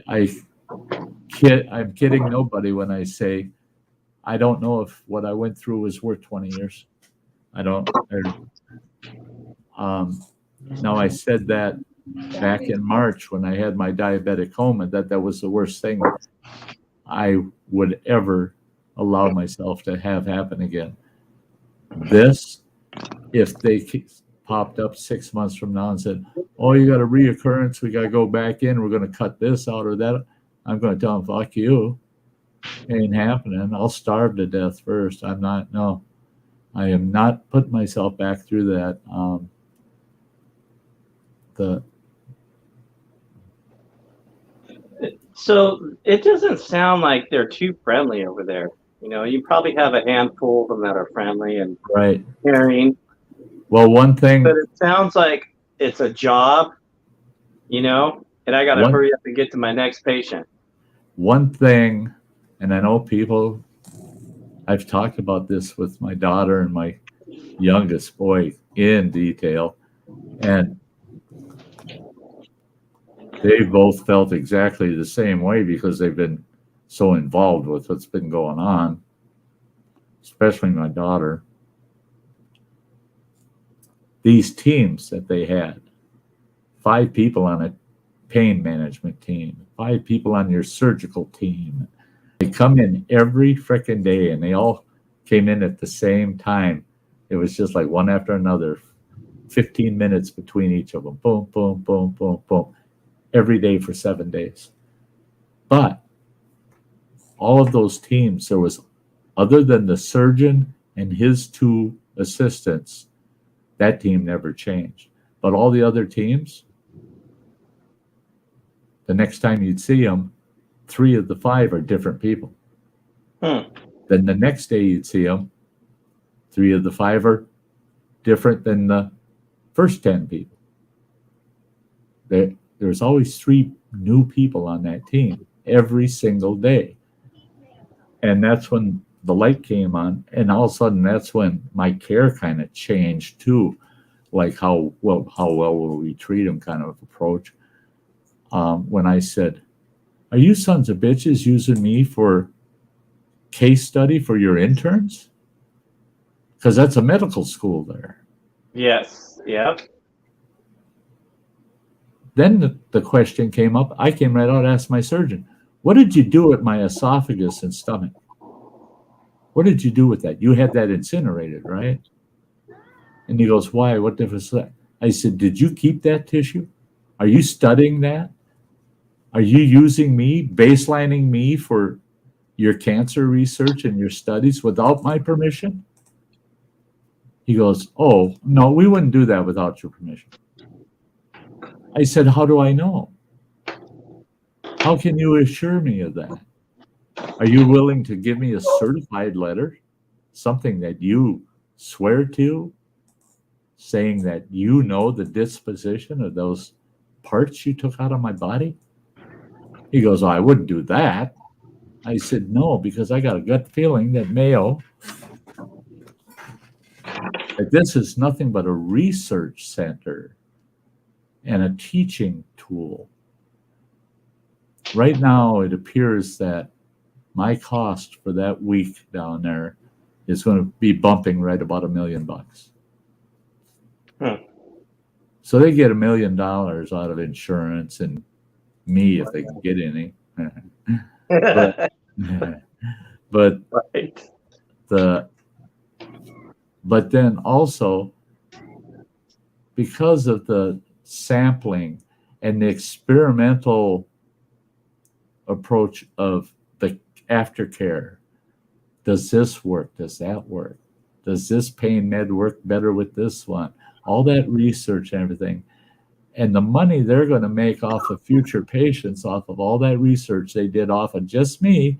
kidding nobody when I say I don't know if what I went through was worth 20 years. I don't. Now I said that back in March when I had my diabetic coma, that was the worst thing I would ever allow myself to have happen again. This, if they popped up 6 months from now and said, oh, you got a reoccurrence, we got to go back in, we're going to cut this out or that, I'm going to tell them, fuck you. Ain't happening. I'll starve to death first. I am not putting myself back through that. So it doesn't sound like they're too friendly over there. You know, you probably have a handful of them that are friendly and Right. caring. Well, one thing. But it sounds like it's a job, you know, and I got to hurry up and get to my next patient. One thing, and I know people, I've talked about this with my daughter and my youngest boy in detail, and they both felt exactly the same way because they've been so involved with what's been going on, especially my daughter. These teams that they had, 5 people on a pain management team, 5 people on your surgical team. They come in every frickin' day, and they all came in at the same time. It was just like one after another, 15 minutes between each of them. Boom, boom, boom, boom, boom. Every day for 7 days. But all of those teams, there was, other than the surgeon and his 2 assistants, that team never changed. But all the other teams, the next time you'd see them, 3 of the 5 are different people. Then the next day you'd see them, 3 of the 5 are different than the first 10 people. There's always 3 new people on that team every single day. And that's when the light came on, and all of a sudden that's when my care kind of changed too, like how well will we treat them kind of approach. When I said, are you sons of bitches using me for case study for your interns? Because that's a medical school there. Yes. Yep. Then the question came up. I came right out and asked my surgeon, what did you do with my esophagus and stomach? What did you do with that? You had that incinerated, right? And he goes, why? What difference is that? I said, did you keep that tissue? Are you studying that? Are you using me, baselining me for your cancer research and your studies without my permission? He goes, oh, no, we wouldn't do that without your permission. I said, how do I know? How can you assure me of that? Are you willing to give me a certified letter, something that you swear to, saying that you know the disposition of those parts you took out of my body? He goes, oh, I wouldn't do that. I said, no, because I got a gut feeling that Mayo, that this is nothing but a research center and a teaching tool. Right now, it appears that my cost for that week down there is going to be bumping right about $1 million. So they get $1 million out of insurance and me if they can get any. but right. But then also, because of the sampling and the experimental approach of the aftercare, does this work? Does that work? Does this pain med work better with this one? All that research and everything. And the money they're going to make off of future patients, off of all that research they did off of just me,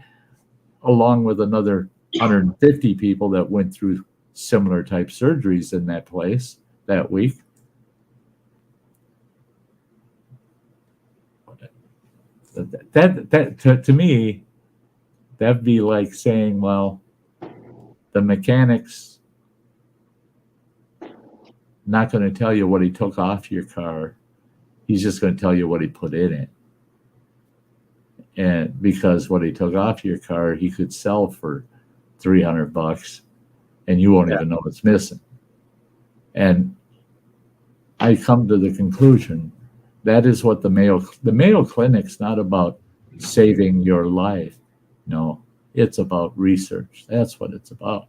along with another 150 people that went through similar type surgeries in that place that week. That to me, that'd be like saying, well, the mechanic's not going to tell you what he took off your car. He's just going to tell you what he put in it. And because what he took off your car, he could sell for $300 and you won't even know it's missing. And I come to the conclusion that is what the Mayo Clinic's not about saving your life. No, it's about research. That's what it's about.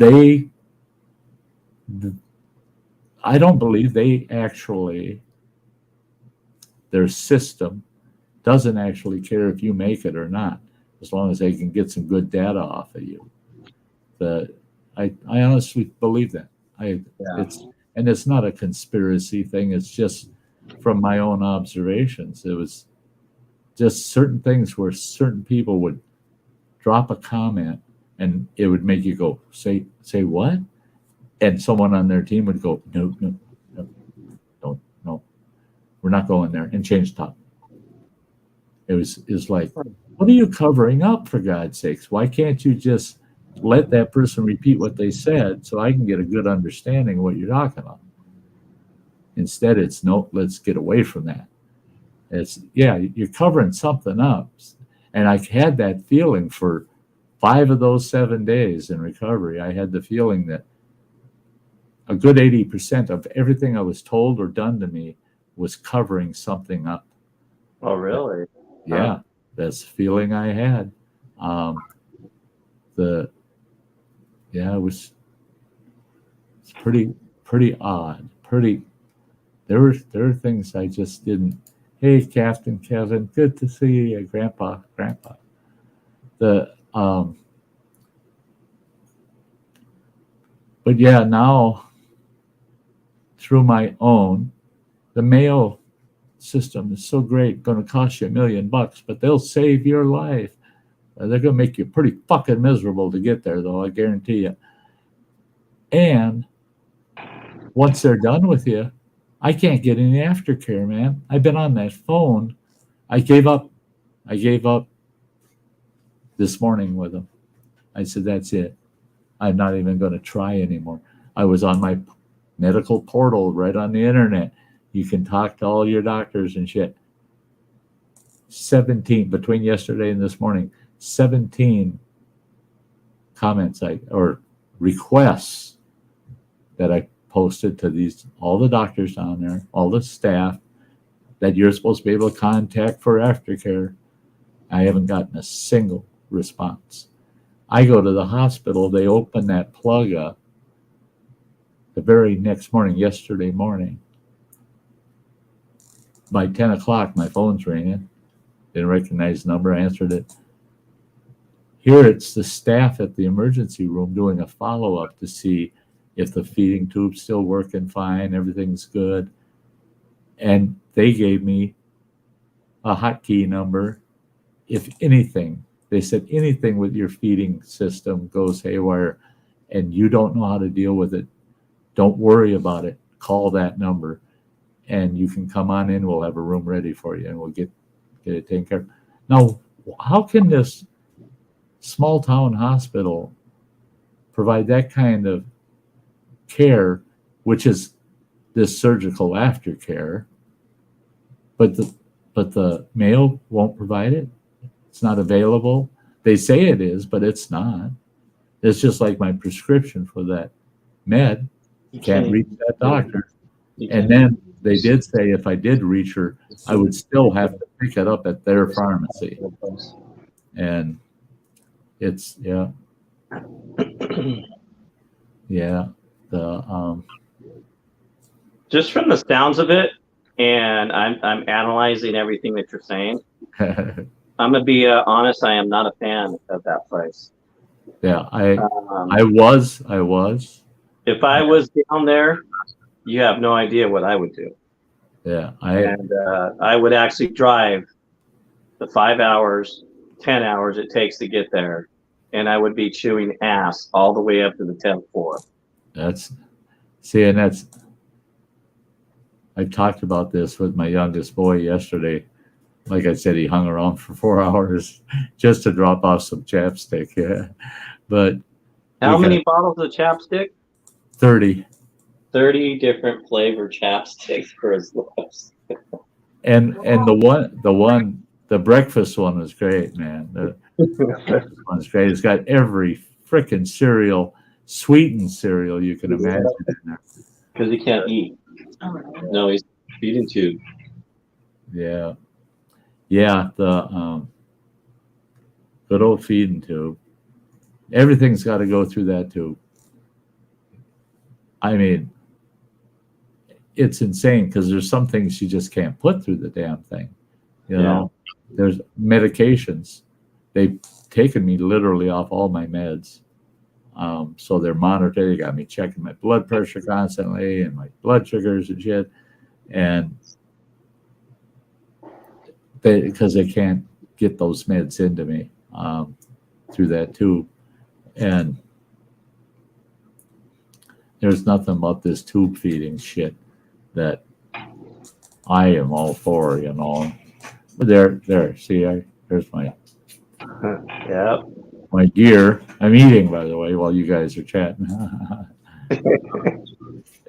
I don't believe their system doesn't actually care if you make it or not, as long as they can get some good data off of you. I honestly believe that. It's not a conspiracy thing. It's just from my own observations. just certain things where certain people would drop a comment and it would make you go, say what? And someone on their team would go, no, we're not going there, and change the topic. It was like, what are you covering up, for God's sakes? Why can't you just let that person repeat what they said so I can get a good understanding of what you're talking about? Instead, it's no, let's get away from that. It's, yeah, you're covering something up. And I had that feeling for 5 of those 7 days in recovery. I had the feeling that a good 80% of everything I was told or done to me was covering something up. Oh, really? Yeah, that's the feeling I had. It was pretty odd. There were things I just didn't. Hey, Captain Kevin, good to see you, Grandpa. But yeah, now through my own, the Mayo system is so great, going to cost you $1 million, but they'll save your life. They're going to make you pretty fucking miserable to get there, though, I guarantee you. And once they're done with you, I can't get any aftercare, man. I've been on that phone. I gave up this morning with them. I said, that's it. I'm not even going to try anymore. I was on my medical portal right on the internet. You can talk to all your doctors and shit. 17 between yesterday and this morning, 17 comments or requests that I posted to all the doctors down there, all the staff that you're supposed to be able to contact for aftercare. I haven't gotten a single response. I go to the hospital, they open that plug up the very next morning, yesterday morning. By 10 o'clock, my phone's ringing. Didn't recognize the number, answered it. Here it's the staff at the emergency room doing a follow-up to see if the feeding tube's still working fine, everything's good. And they gave me a hotkey number. If anything, they said anything with your feeding system goes haywire and you don't know how to deal with it, don't worry about it. Call that number and you can come on in. We'll have a room ready for you and we'll get it taken care of. Now, how can this small town hospital provide that kind of care, which is this surgical aftercare, but the Mayo won't provide it? It's not available. They say it is, but it's not. It's just like my prescription for that med. You can't reach that doctor. And then they did say if I did reach her, I would still have to pick it up at their pharmacy. And it's, yeah. Just from the sounds of it, and I'm analyzing everything that you're saying. I'm gonna be honest. I am not a fan of that place. Yeah, I was. If I was down there, you have no idea what I would do. Yeah, I would actually drive the 5 hours, 10 hours it takes to get there, and I would be chewing ass all the way up to the 10th floor. I've talked about this with my youngest boy yesterday. Like I said, he hung around for 4 hours just to drop off some chapstick. Yeah, but how many bottles of chapstick? 30. 30 different flavor chapsticks for his lips. and the breakfast one was great, man. The breakfast one's great. It's got every frickin' cereal, sweetened cereal you can imagine in there. Because he can't eat. No, he's feeding tube. Yeah, the good old feeding tube. Everything's got to go through that tube. I mean, it's insane because there's some things you just can't put through the damn thing. You know, there's medications. They've taken me literally off all my meds. So they're monitored. They got me checking my blood pressure constantly and my blood sugars and shit. And because they can't get those meds into me through that tube. And there's nothing about this tube feeding shit that I am all for, you know. But there. See, there's my Yep. my gear. I'm eating, by the way, while you guys are chatting.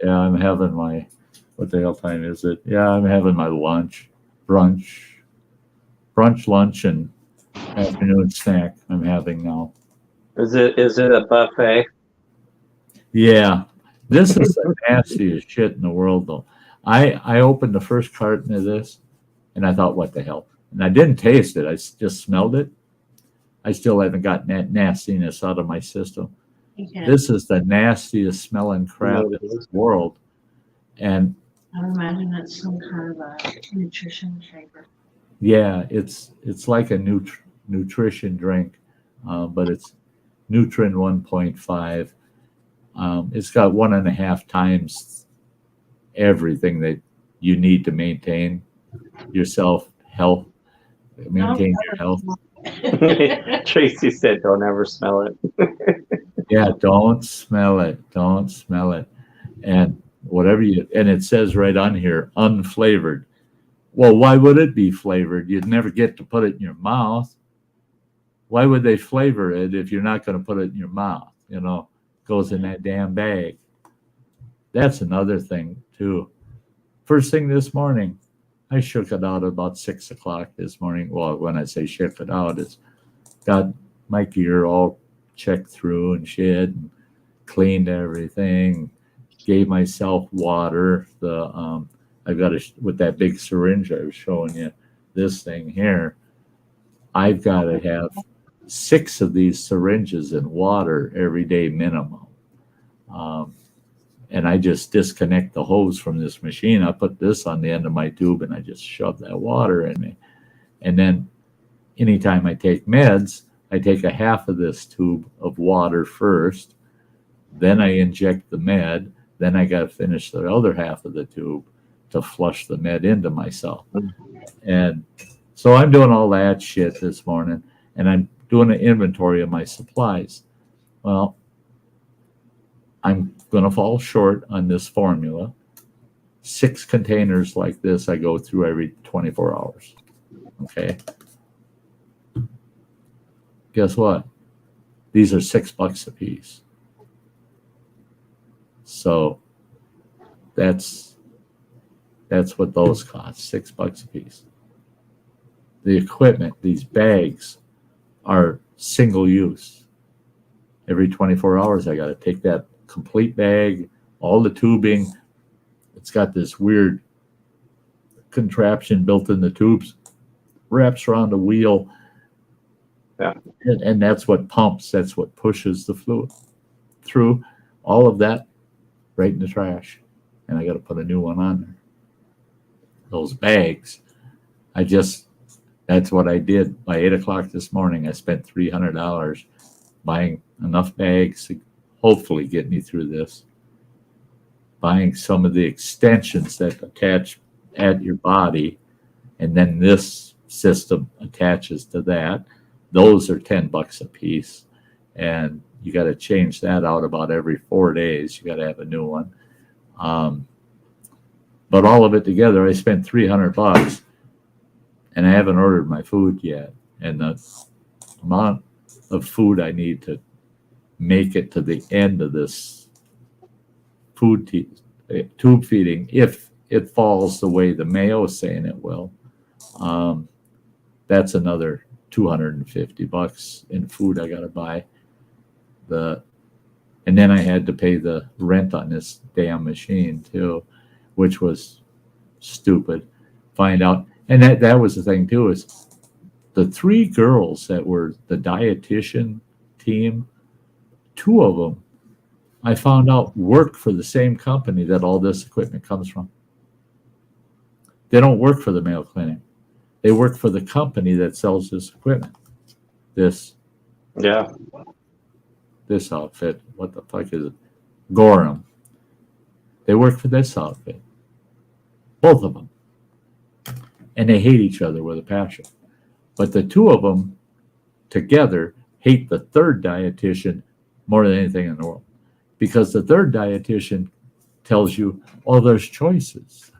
Yeah, I'm having my, what the hell time is it? Yeah, I'm having my brunch, lunch, and afternoon snack I'm having now. Is it a buffet? Yeah, this is the nastiest shit in the world, though. I opened the first carton of this, and I thought, what the hell? And I didn't taste it. I just smelled it. I still haven't gotten that nastiness out of my system. Okay. This is the nastiest smelling crap in the world. And I imagine it's some kind of a nutrition shaker. yeah, it's like a nutrition drink, but it's Nutrin 1.5. It's got 1.5 times everything that you need to maintain your health. Maintain your health. Tracy said, "Don't ever smell it." Yeah, don't smell it. Don't smell it. And whatever and it says right on here, unflavored. Well, why would it be flavored? You'd never get to put it in your mouth. Why would they flavor it if you're not going to put it in your mouth? You know, it goes in that damn bag. That's another thing too. First thing this morning, I shook it out about 6 o'clock this morning. Well, when I say shook it out, it's got my gear all checked through and shit, and cleaned everything. Gave myself water. I've got with that big syringe I was showing you. This thing here, I've got to have 6 of these syringes in water every day minimum. And I just disconnect the hose from this machine. I put this on the end of my tube and I just shove that water in me. And then anytime I take meds, I take a half of this tube of water first. Then I inject the med. Then I got to finish the other half of the tube to flush the med into myself. And so I'm doing all that shit this morning, and I'm doing an inventory of my supplies. Well, I'm going to fall short on this formula. 6 containers like this I go through every 24 hours. Okay. Guess what? These are $6 a piece. So that's what those cost, $6 a piece. The equipment, these bags, are single use. Every 24 hours, I got to take that complete bag, all the tubing. It's got this weird contraption built in the tubes, wraps around a wheel. Yeah. And that's what pumps, that's what pushes the fluid through. All of that right in the trash. And I got to put a new one on there. Those bags, that's what I did. By 8 o'clock this morning, I spent $300 buying enough bags to hopefully get me through this. Buying some of the extensions that attach at your body, and then this system attaches to that. Those are $10 a piece, and you got to change that out about every 4 days. You got to have a new one. But all of it together, I spent $300, and I haven't ordered my food yet. And the amount of food I need to make it to the end of this tube feeding, if it falls the way the Mayo is saying it will, that's another $250 in food I got to buy. And then I had to pay the rent on this damn machine too, which was stupid. Find out, and that was the thing too, is the 3 girls that were the dietitian team, 2 of them I found out work for the same company that all this equipment comes from. They don't work for the Mayo Clinic. They work for the company that sells this equipment. This outfit, what the fuck is it? Gorham. They work for this outfit. Both of them. and they hate each other with a passion. But the two of them together hate the third dietitian more than anything in the world, because the third dietitian tells you, oh, there's choices.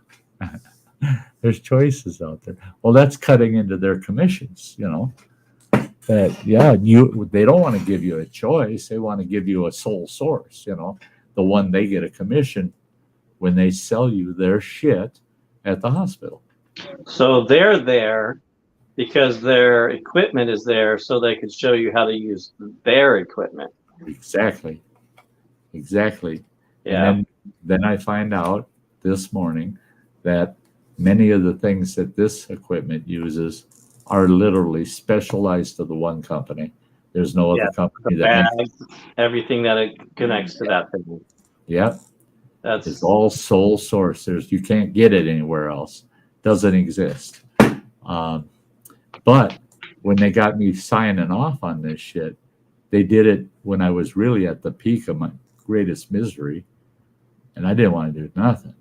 There's choices out there. Well, that's cutting into their commissions, you know. That they don't want to give you a choice. They want to give you a sole source, you know, the one they get a commission when they sell you their shit at the hospital. So they're there because their equipment is there so they can show you how to use their equipment. Exactly. Yeah. And then I find out this morning that many of the things that this equipment uses are literally specialized to the one company. There's no other company that makes everything that it connects to that thing. Yep. That's It's all sole source. You can't get it anywhere else. Doesn't exist. But when they got me signing off on this shit, they did it when I was really at the peak of my greatest misery, and I didn't want to do nothing.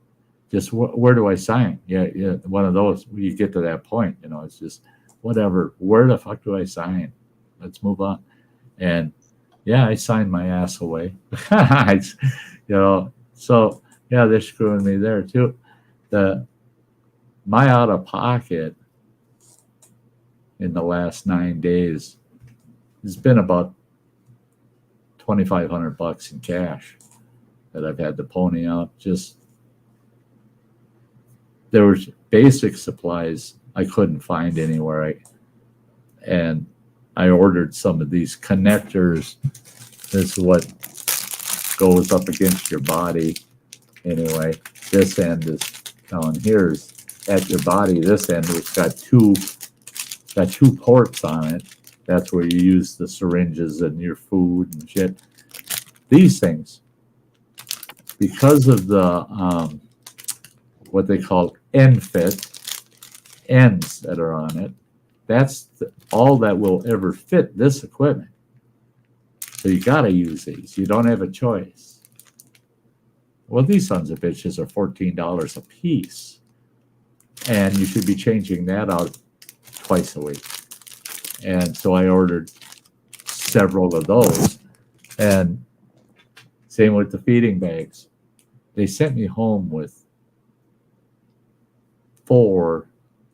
Just where do I sign? Yeah, one of those. You get to that point, you know, it's just whatever. Where the fuck do I sign? Let's move on. And yeah, I signed my ass away. You know, so yeah, they're screwing me there too. My out of pocket in the last 9 days has been about $2,500 in cash that I've had to pony out. Just there was basic supplies I couldn't find anywhere. And I ordered some of these connectors. This is what goes up against your body. Anyway, this end is down here is at your body. This end has got two ports on it. That's where you use the syringes and your food and shit. These things, because of the what they call end-fit ends that are on it, that's all that will ever fit this equipment. So you got to use these. You don't have a choice. Well, these sons of bitches are $14 a piece, and you should be changing that out twice a week. And so I ordered several of those, and same with the feeding bags. They sent me home with 4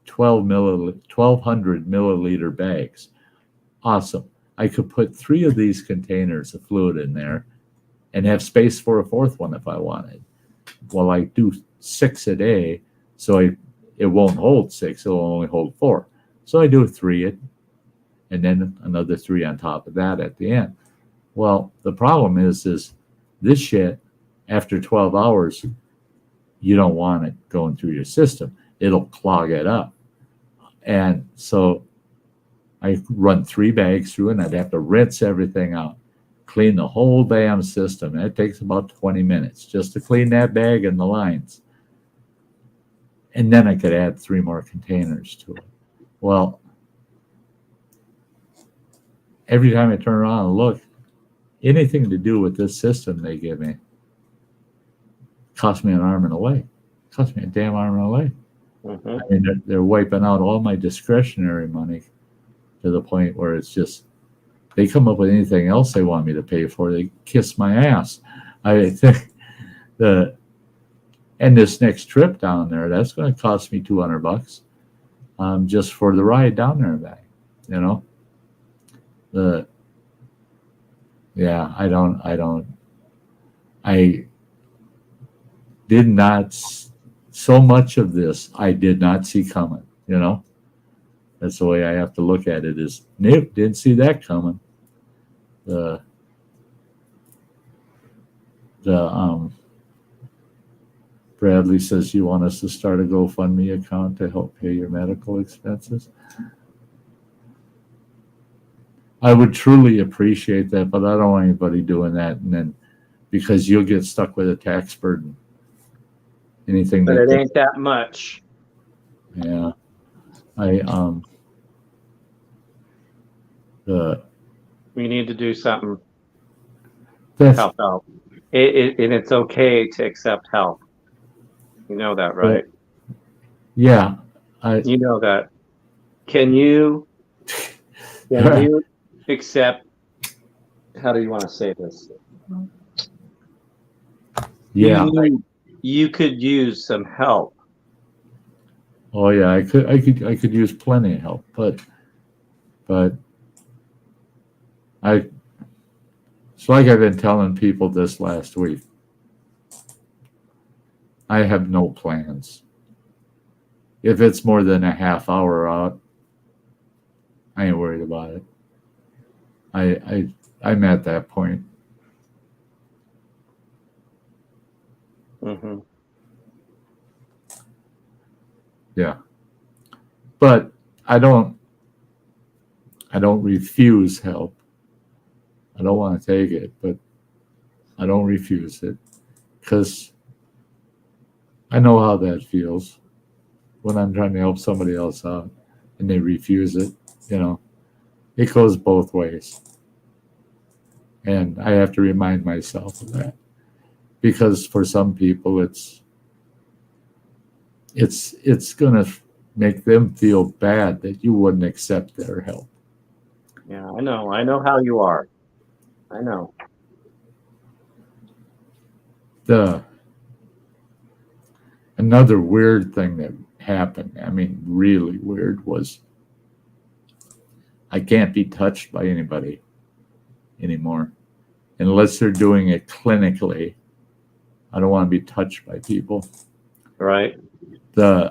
1,200 milliliter bags. Awesome. I could put 3 of these containers of fluid in there and have space for a 4th one if I wanted. Well, I do 6 a day, so it won't hold 6. It'll only hold 4. So I do 3 and then another 3 on top of that at the end. Well, the problem is this shit, after 12 hours, you don't want it going through your system. It'll clog it up. And so I run 3 bags through, and I'd have to rinse everything out, clean the whole damn system. And it takes about 20 minutes just to clean that bag and the lines. And then I could add 3 more containers to it. Well, every time I turn around and look, anything to do with this system they give me cost me an arm and a leg. Cost me a damn arm and a leg. Mm-hmm. I mean, they're wiping out all my discretionary money to the point where it's just, they come up with anything else they want me to pay for. They kiss my ass. I think and this next trip down there, that's going to cost me $200 just for the ride down there and back. You know, I did not. So much of this I did not see coming, you know. That's the way I have to look at it, is nope, didn't see that coming. Bradley says, you want us to start a GoFundMe account to help pay your medical expenses? I would truly appreciate that, but I don't want anybody doing that, and then because you'll get stuck with a tax burden. Anything but it ain't that much. Yeah. We need to do something to help out. And it's okay to accept help. You know that, right? Yeah. You know that. Can you accept, how do you want to say this? Yeah. You could use some help. Oh yeah, I could use plenty of help, but it's like I've been telling people this last week. I have no plans. If it's more than a half hour out, I ain't worried about it. I'm at that point. Mm-hmm. Yeah. But I don't refuse help. I don't want to take it, but I don't refuse it because I know how that feels when I'm trying to help somebody else out and they refuse it. You know, it goes both ways. And I have to remind myself of that because for some people it's going to make them feel bad that you wouldn't accept their help. Yeah, I know how you are. I know. Another weird thing that happened, I mean, really weird, was I can't be touched by anybody anymore unless they're doing it clinically. I don't want to be touched by people. Right. The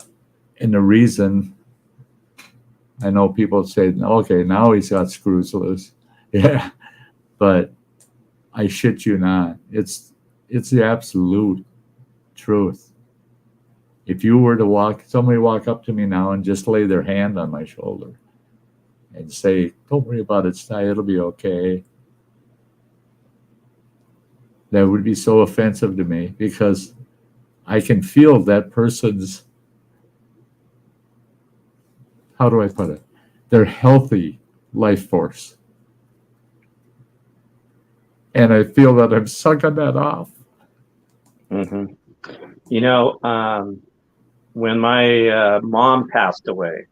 reason, I know people say, okay, now he's got screws loose. Yeah, but I shit you not. It's the absolute truth. If you were to somebody walk up to me now and just lay their hand on my shoulder and say, don't worry about it, Sty, it'll be okay. That would be so offensive to me because I can feel that person's, how do I put it? Their healthy life force. And I feel that I'm sucking that off. Mm-hmm. You know, when my mom passed away,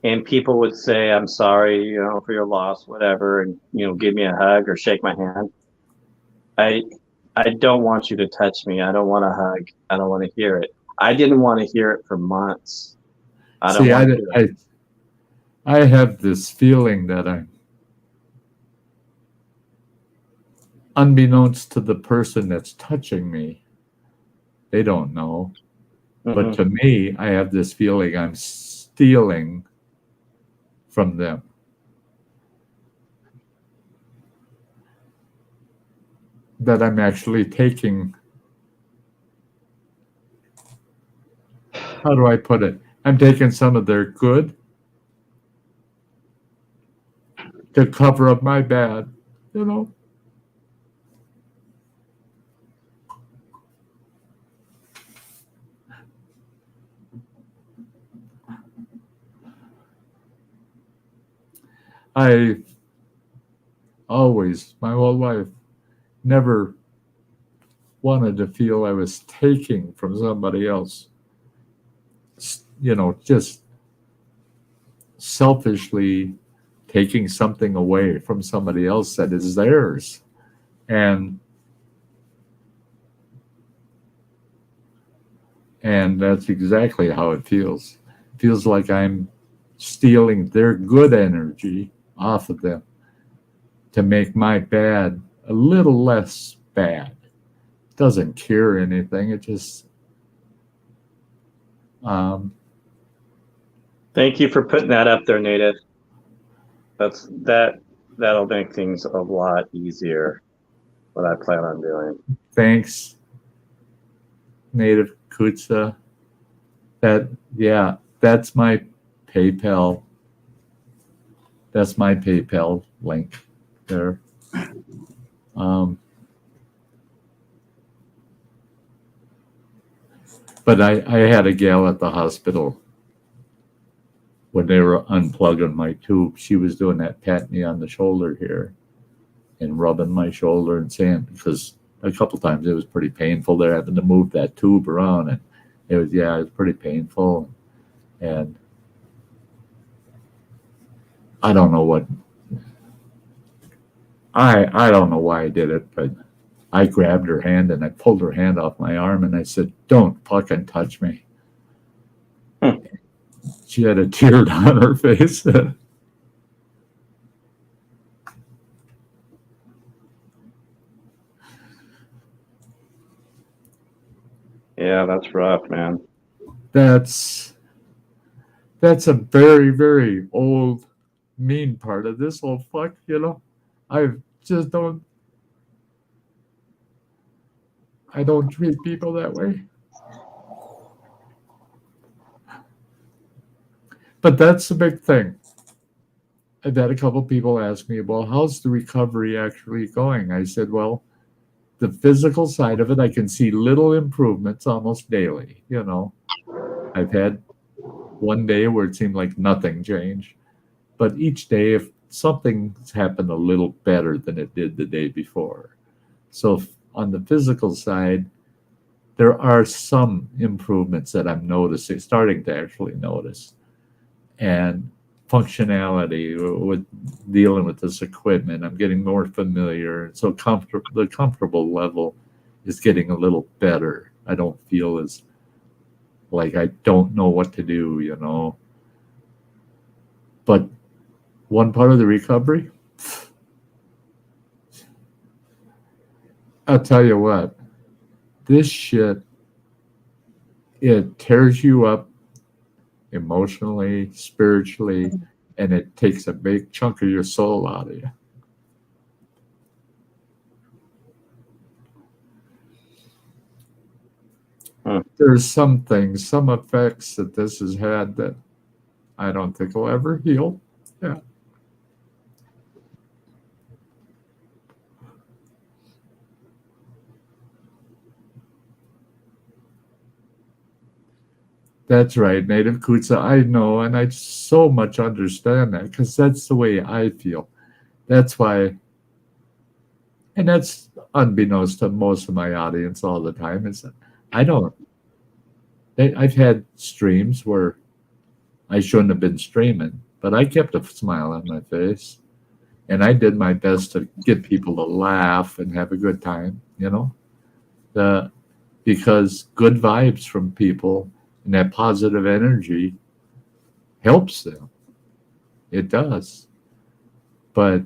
and people would say, I'm sorry, you know, for your loss, whatever, and, you know, give me a hug or shake my hand. I don't want you to touch me. I don't want a hug. I don't want to hear it. I didn't want to hear it for months. I have this feeling that I'm, unbeknownst to the person that's touching me, they don't know. Mm-hmm. But to me, I have this feeling I'm stealing from them. That I'm actually taking, how do I put it? I'm taking some of their good to cover up my bad, you know? I always, my whole life, never wanted to feel I was taking from somebody else. You know, just selfishly taking something away from somebody else that is theirs. And that's exactly how it feels. It feels like I'm stealing their good energy off of them to make my bad a little less bad. It doesn't cure anything. It just thank you for putting that up there, Native. That'll make things a lot easier. What I plan on doing. Thanks, Native Kutsa. That's my PayPal. That's my PayPal link there. But I had a gal at the hospital when they were unplugging my tube. She was doing that, patting me on the shoulder here and rubbing my shoulder and saying, because a couple times it was pretty painful. They're having to move that tube around, and it was pretty painful. And I don't know what I don't know why I did it, but I grabbed her hand and I pulled her hand off my arm and I said, "Don't fucking touch me." She had a tear down her face. Yeah, that's rough, man. That's a very, very old, mean part of this whole fuck, you know. I just don't I don't treat people that way. But that's the big thing. I've had a couple people ask me, well, how's the recovery actually going? I said, well, the physical side of it, I can see little improvements almost daily. You know, I've had one day where it seemed like nothing changed. But each day, if something's happened a little better than it did the day before. So on the physical side, there are some improvements that I'm noticing, starting to actually notice. And functionality with dealing with this equipment, I'm getting more familiar. So the comfortable level is getting a little better. I don't feel as like I don't know what to do, you know. But one part of the recovery, I'll tell you what, this shit, it tears you up emotionally, spiritually, and it takes a big chunk of your soul out of you. There's some things, some effects that this has had that I don't think will ever heal. Yeah. That's right, Native Kutsa. I know, and I so much understand that because that's the way I feel. That's why, and that's unbeknownst to most of my audience all the time, is that I don't. I've had streams where I shouldn't have been streaming, but I kept a smile on my face, and I did my best to get people to laugh and have a good time. You know, because good vibes from people and that positive energy helps them. It does. But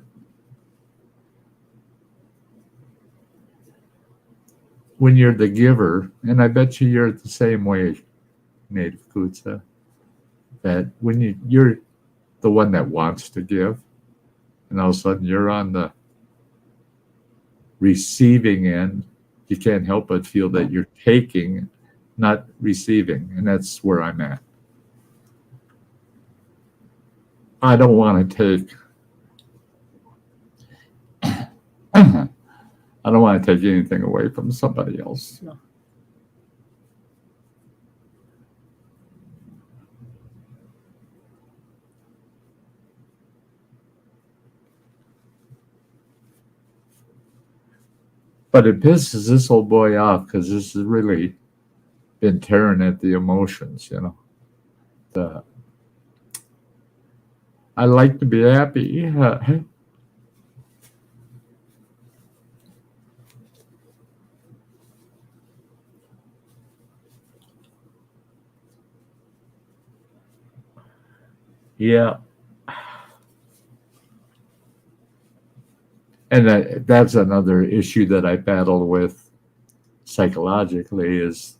when you're the giver, and I bet you're the same way, Native Kutsa, that when you're the one that wants to give, and all of a sudden you're on the receiving end, you can't help but feel that you're taking, not receiving, and that's where I'm at. I don't want to take I don't want to take anything away from somebody else. Yeah. But it pisses this old boy off because this has really been tearing at the emotions, you know. I like to be happy. Yeah. And that's another issue that I battle with psychologically is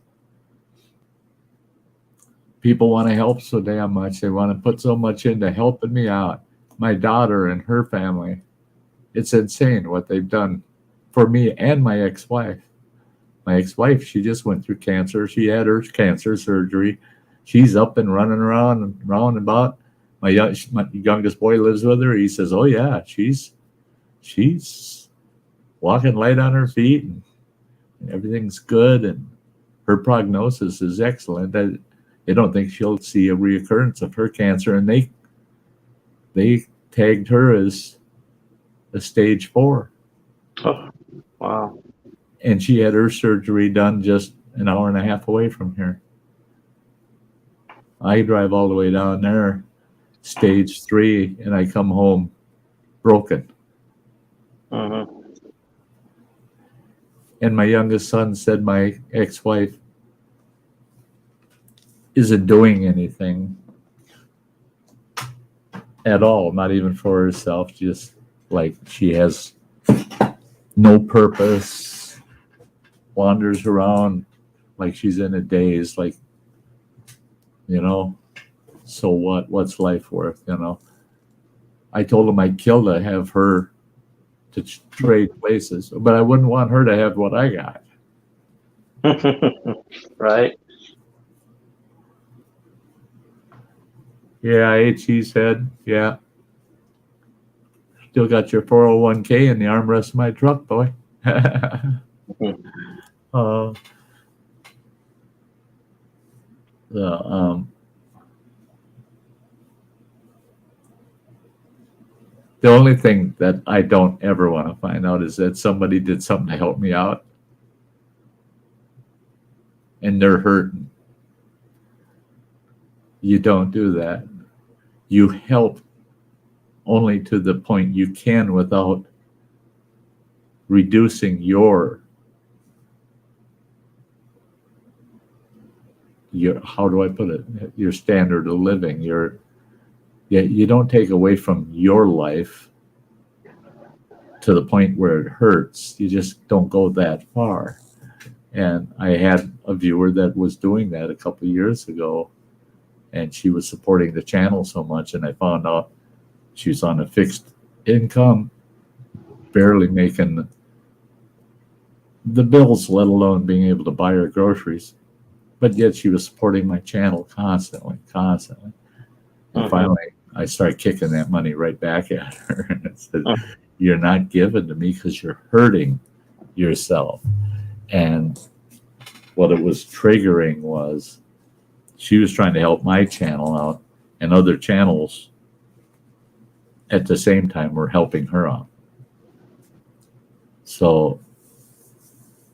people want to help so damn much. They want to put so much into helping me out. My daughter and her family, it's insane what they've done for me and my ex-wife. My ex-wife, she just went through cancer. She had her cancer surgery. She's up and running around and round about. My youngest boy lives with her. He says, "Oh yeah, she's walking light on her feet and everything's good, and her prognosis is excellent. They don't think she'll see a reoccurrence of her cancer, and they tagged her as a stage 4. Oh, wow. And she had her surgery done just an hour and a half away from here. I drive all the way down there, stage 3, and I come home broken. Mm-hmm. And my youngest son said my ex-wife isn't doing anything at all, not even for herself, just like she has no purpose, wanders around like she's in a daze, like, so what's life worth, I told him I'd kill to have her to trade places, but I wouldn't want her to have what I got. Right. Yeah, I ate cheesehead. Yeah. Still got your 401k in the armrest of my truck, boy. The only thing that I don't ever want to find out is that somebody did something to help me out and they're hurting. You don't do that. You help only to the point you can without reducing your how do I put it? Your standard of living. You don't take away from your life to the point where it hurts. You just don't go that far. And I had a viewer that was doing that a couple of years ago, and she was supporting the channel so much, and I found out she was on a fixed income, barely making the bills, let alone being able to buy her groceries. But yet she was supporting my channel constantly. And finally, I started kicking that money right back at her. And I said, you're not giving to me because you're hurting yourself. And what it was triggering was she was trying to help my channel out, and other channels at the same time were helping her out. So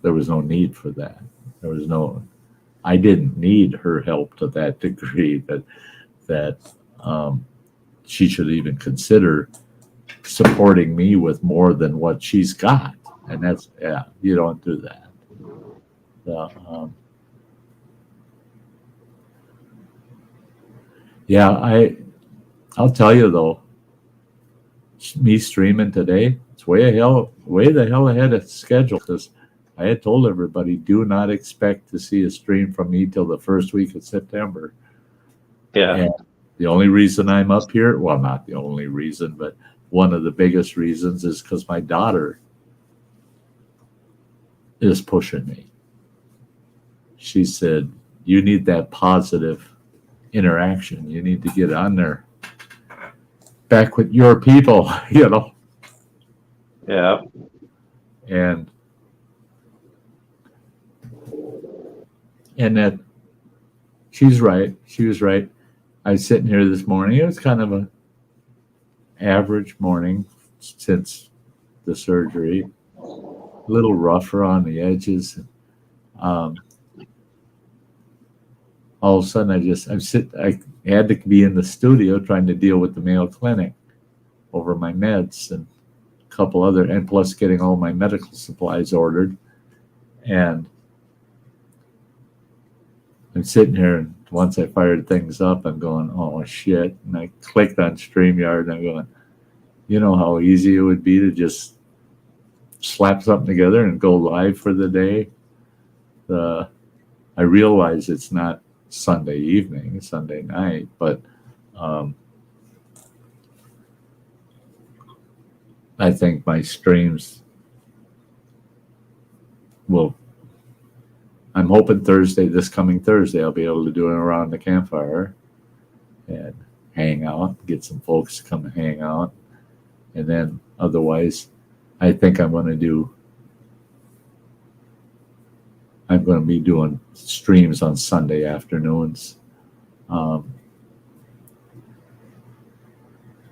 there was no need for that. I didn't need her help to that degree that she should even consider supporting me with more than what she's got. And that's, you don't do that. I'll tell you though, me streaming today, it's way the hell ahead of schedule, because I had told everybody, do not expect to see a stream from me till the first week of September. Yeah. And the only reason I'm up here, well, not the only reason, but one of the biggest reasons is because my daughter is pushing me. She said, you need that positive interaction. You need to get on there back with your people, Yeah. And that she's right. She was right. I was sitting here this morning. It was kind of an average morning since the surgery. A little rougher on the edges. All of a sudden, I had to be in the studio trying to deal with the Mayo Clinic over my meds and a couple other, and plus getting all my medical supplies ordered. And I'm sitting here, and once I fired things up, I'm going, oh shit. And I clicked on StreamYard, and I'm going, you know how easy it would be to just slap something together and go live for the day. I realize it's not Sunday evening, Sunday night, but I think my streams I'm hoping this coming Thursday, I'll be able to do it around the campfire and hang out, get some folks to come and hang out. And then otherwise, I think I'm going to be doing streams on Sunday afternoons.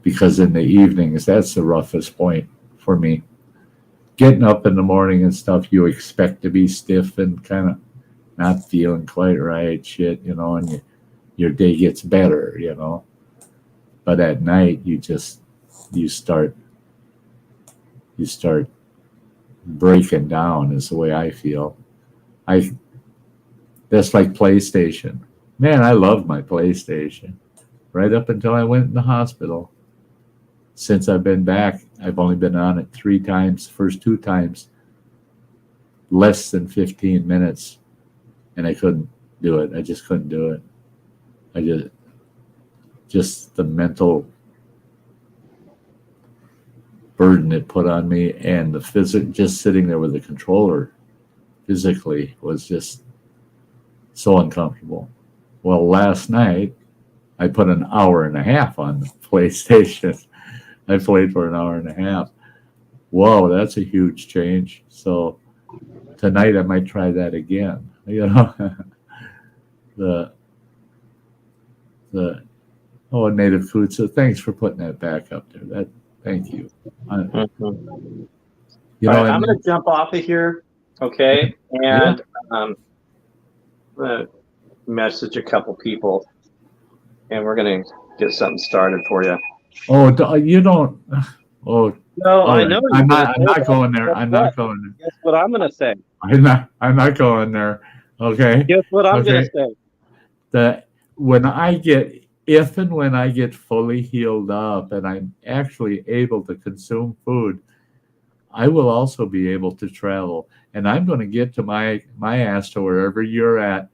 Because in the evenings, that's the roughest point for me. Getting up in the morning and stuff, you expect to be stiff and kind of not feeling quite right, and your day gets better, you know. But at night, you start breaking down. Is the way I feel. That's like PlayStation. Man, I love my PlayStation. Right up until I went in the hospital. Since I've been back, I've only been on it 3 times. First 2 times, less than 15 minutes, and I couldn't do it. I just couldn't do it. I just the mental burden it put on me, and the just sitting there with the controller physically was just so uncomfortable. Well, last night I put an hour and a half on the PlayStation. I played for an hour and a half. Whoa, that's a huge change. So tonight I might try that again. You know, native food. So thanks for putting that back up there. Thank you. You know, I'm going to jump off of here, okay? And I'm going to message a couple people, and we're going to get something started for you. Oh, you don't. Oh no, I know. I'm not going there. I'm not going there. Guess what I'm going to say. I'm not going there. Okay. Guess what I'm going to say. If and when I get fully healed up and I'm actually able to consume food, I will also be able to travel. And I'm going to get to my ass to wherever you're at,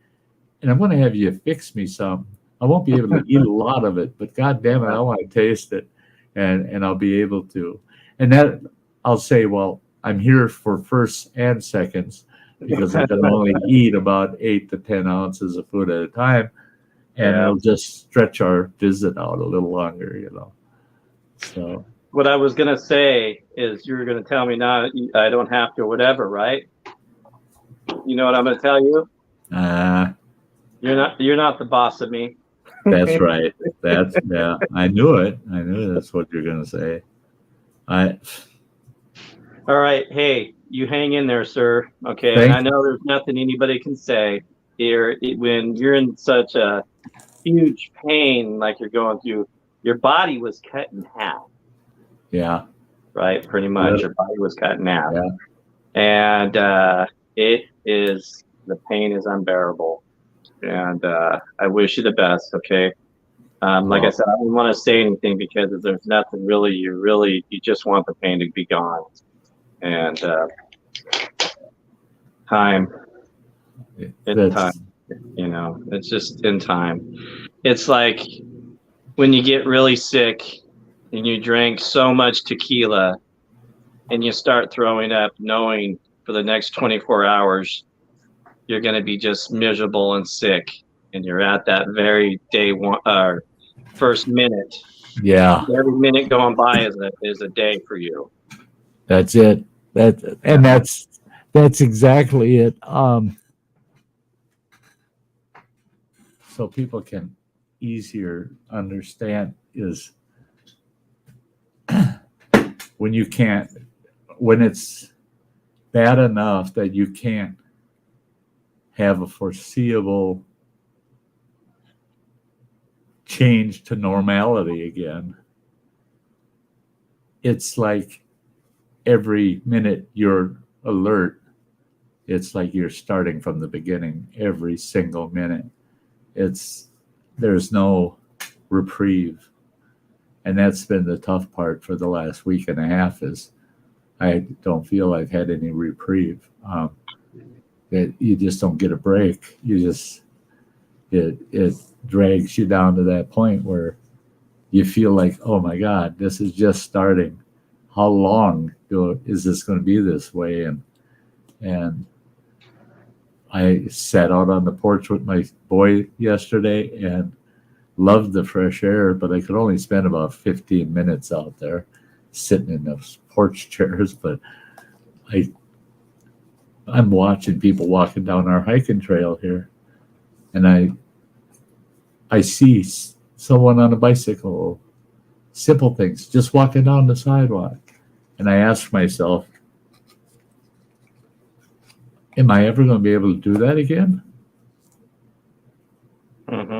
and I'm going to have you fix me some. I won't be able to eat a lot of it, but God damn it, I want to taste it, and I'll be able to. And that I'll say, well, I'm here for firsts and seconds because I can only eat about 8 to 10 ounces of food at a time. And it'll just stretch our visit out a little longer, you know. So what I was gonna say is you were gonna tell me now I don't have to, whatever, right? You know what I'm gonna tell you? You're not the boss of me. That's right. I knew it. I knew that's what you're gonna say. All right. Hey, you hang in there, sir. Okay. And I know there's nothing anybody can say here when you're in such a huge pain like you're going through. Your body was cut in half. Yeah. Right. Pretty much. Your body was cut in half. Yeah. And the pain is unbearable. And I wish you the best. Okay. Like I said, I don't want to say anything because there's nothing really. You just want the pain to be gone. And time. It's time. You know, it's just in time. It's like when you get really sick and you drink so much tequila and you start throwing up, knowing for the next 24 hours you're going to be just miserable and sick, and you're at that very day one first minute. Yeah. Every minute going by is a day for you. That's it. That's exactly it. So people can easier understand is when it's bad enough that you can't have a foreseeable change to normality again. It's like every minute you're alert, it's like you're starting from the beginning every single minute. There's no reprieve. And that's been the tough part for the last week and a half is I don't feel I've had any reprieve. That you just don't get a break. It drags you down to that point where you feel like, oh my God, this is just starting. How long is this going to be this way? And I sat out on the porch with my boy yesterday and loved the fresh air, but I could only spend about 15 minutes out there sitting in those porch chairs. But I'm watching people walking down our hiking trail here, and I see someone on a bicycle, simple things, just walking down the sidewalk. And I ask myself, am I ever going to be able to do that again?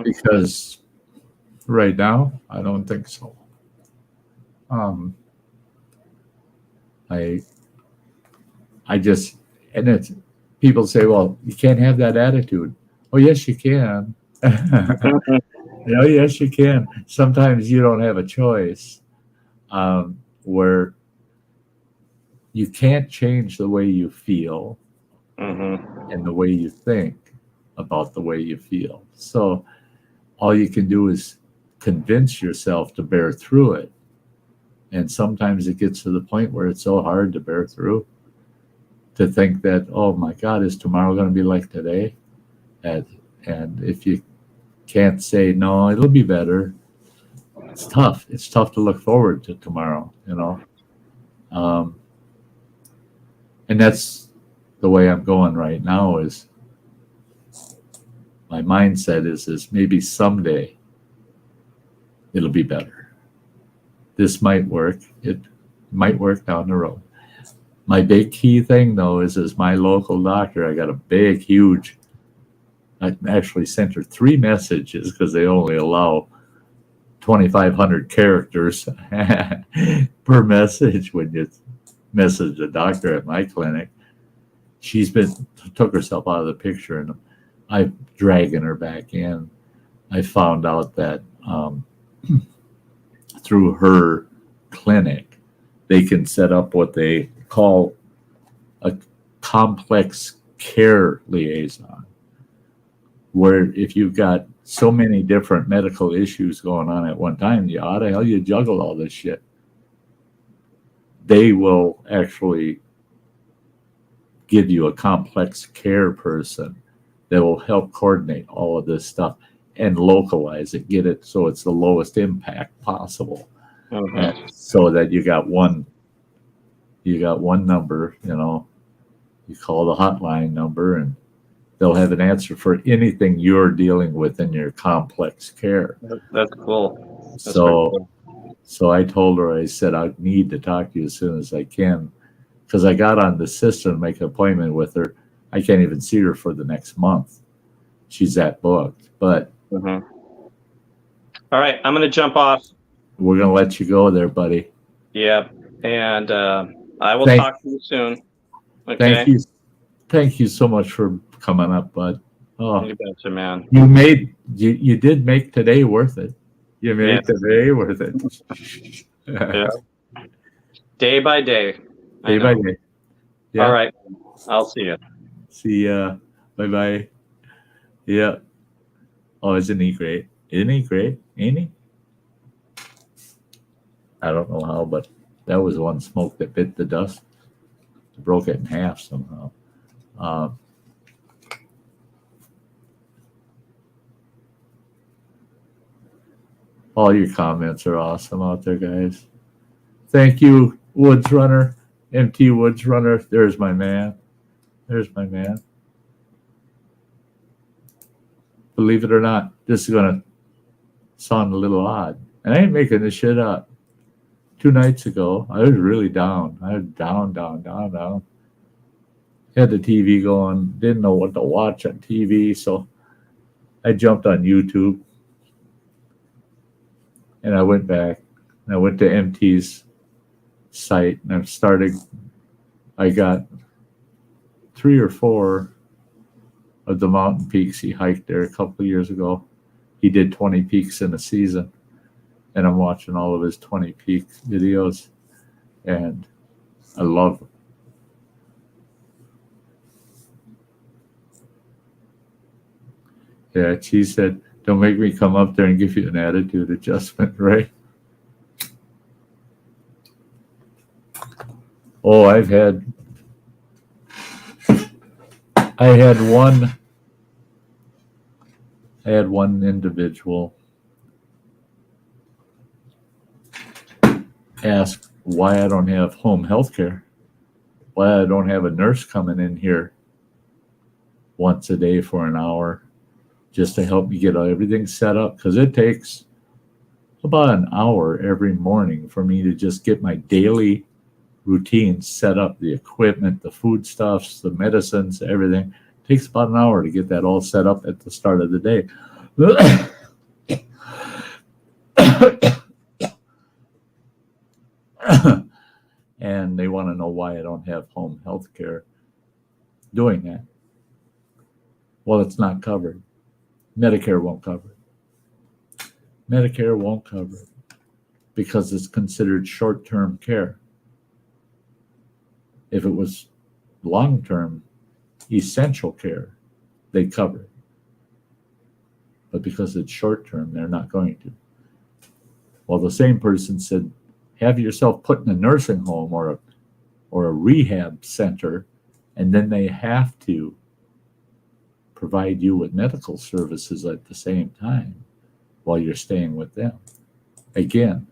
Because right now, I don't think so. I just, and it's, people say, well, you can't have that attitude. Oh, yes, you can. Yes, you can. Sometimes you don't have a choice, where you can't change the way you feel and the way you think about the way you feel. So all you can do is convince yourself to bear through it. And sometimes it gets to the point where it's so hard to bear through, to think that, oh my God, is tomorrow going to be like today? And if you can't say, no, it'll be better, it's tough. It's tough to look forward to tomorrow, and that's the way I'm going right now. Is my mindset is maybe someday it'll be better. This might work. It might work down the road. My big key thing, though, is my local doctor. I got a big, huge, I actually sent her 3 messages because they only allow 2,500 characters per message when you message a doctor at my clinic. She's took herself out of the picture, and I'm dragging her back in. I found out that through her clinic, they can set up what they call a complex care liaison, where if you've got so many different medical issues going on at one time, how the hell you juggle all this shit? They will actually give you a complex care person that will help coordinate all of this stuff and localize it, get it so it's the lowest impact possible. So that you got one number, you call the hotline number, and they'll have an answer for anything you're dealing with in your complex care. That's cool. That's cool. So I told her, I said, I need to talk to you as soon as I can, because I got on the system to make an appointment with her. I can't even see her for the next month. She's that booked. But all right, I'm going to jump off. We're going to let you go there, buddy. Yeah, and I will talk to you soon. Okay. Thank you so much for coming up, bud. Oh, you betcha, man. You did make today worth it. You made today worth it. Yeah. Day by day. Day by day. Yeah. All right. I'll see you. See ya. Bye-bye. Yeah. Oh, isn't he great? Isn't he great? Ain't he? I don't know how, but that was one smoke that bit the dust. Broke it in half somehow. All your comments are awesome out there, guys. Thank you, Woods Runner, MT Woods Runner. There's my man. Believe it or not, this is going to sound a little odd. And I ain't making this shit up. 2 nights ago, I was really down. I was down. Had the TV going, didn't know what to watch on TV, so I jumped on YouTube. And I went back, and I went to MT's site, and I got 3 or 4 of the mountain peaks he hiked there a couple of years ago. He did 20 peaks in a season, and I'm watching all of his 20 peak videos, and I love them. Yeah, she said, don't make me come up there and give you an attitude adjustment, right? Oh, I had one individual ask why I don't have home health care, why I don't have a nurse coming in here once a day for an hour just to help me get everything set up, because it takes about an hour every morning for me to just get my daily routine set up, the equipment, the foodstuffs, the medicines, everything. It takes about an hour to get that all set up at the start of the day. And they want to know why I don't have home health care doing that. Well, it's not covered. Medicare won't cover it. Medicare won't cover it because it's considered short-term care. If it was long-term essential care, they cover it. But because it's short-term, they're not going to. Well, the same person said, have yourself put in a nursing home or a rehab center, and then they have to provide you with medical services at the same time while you're staying with them. Again,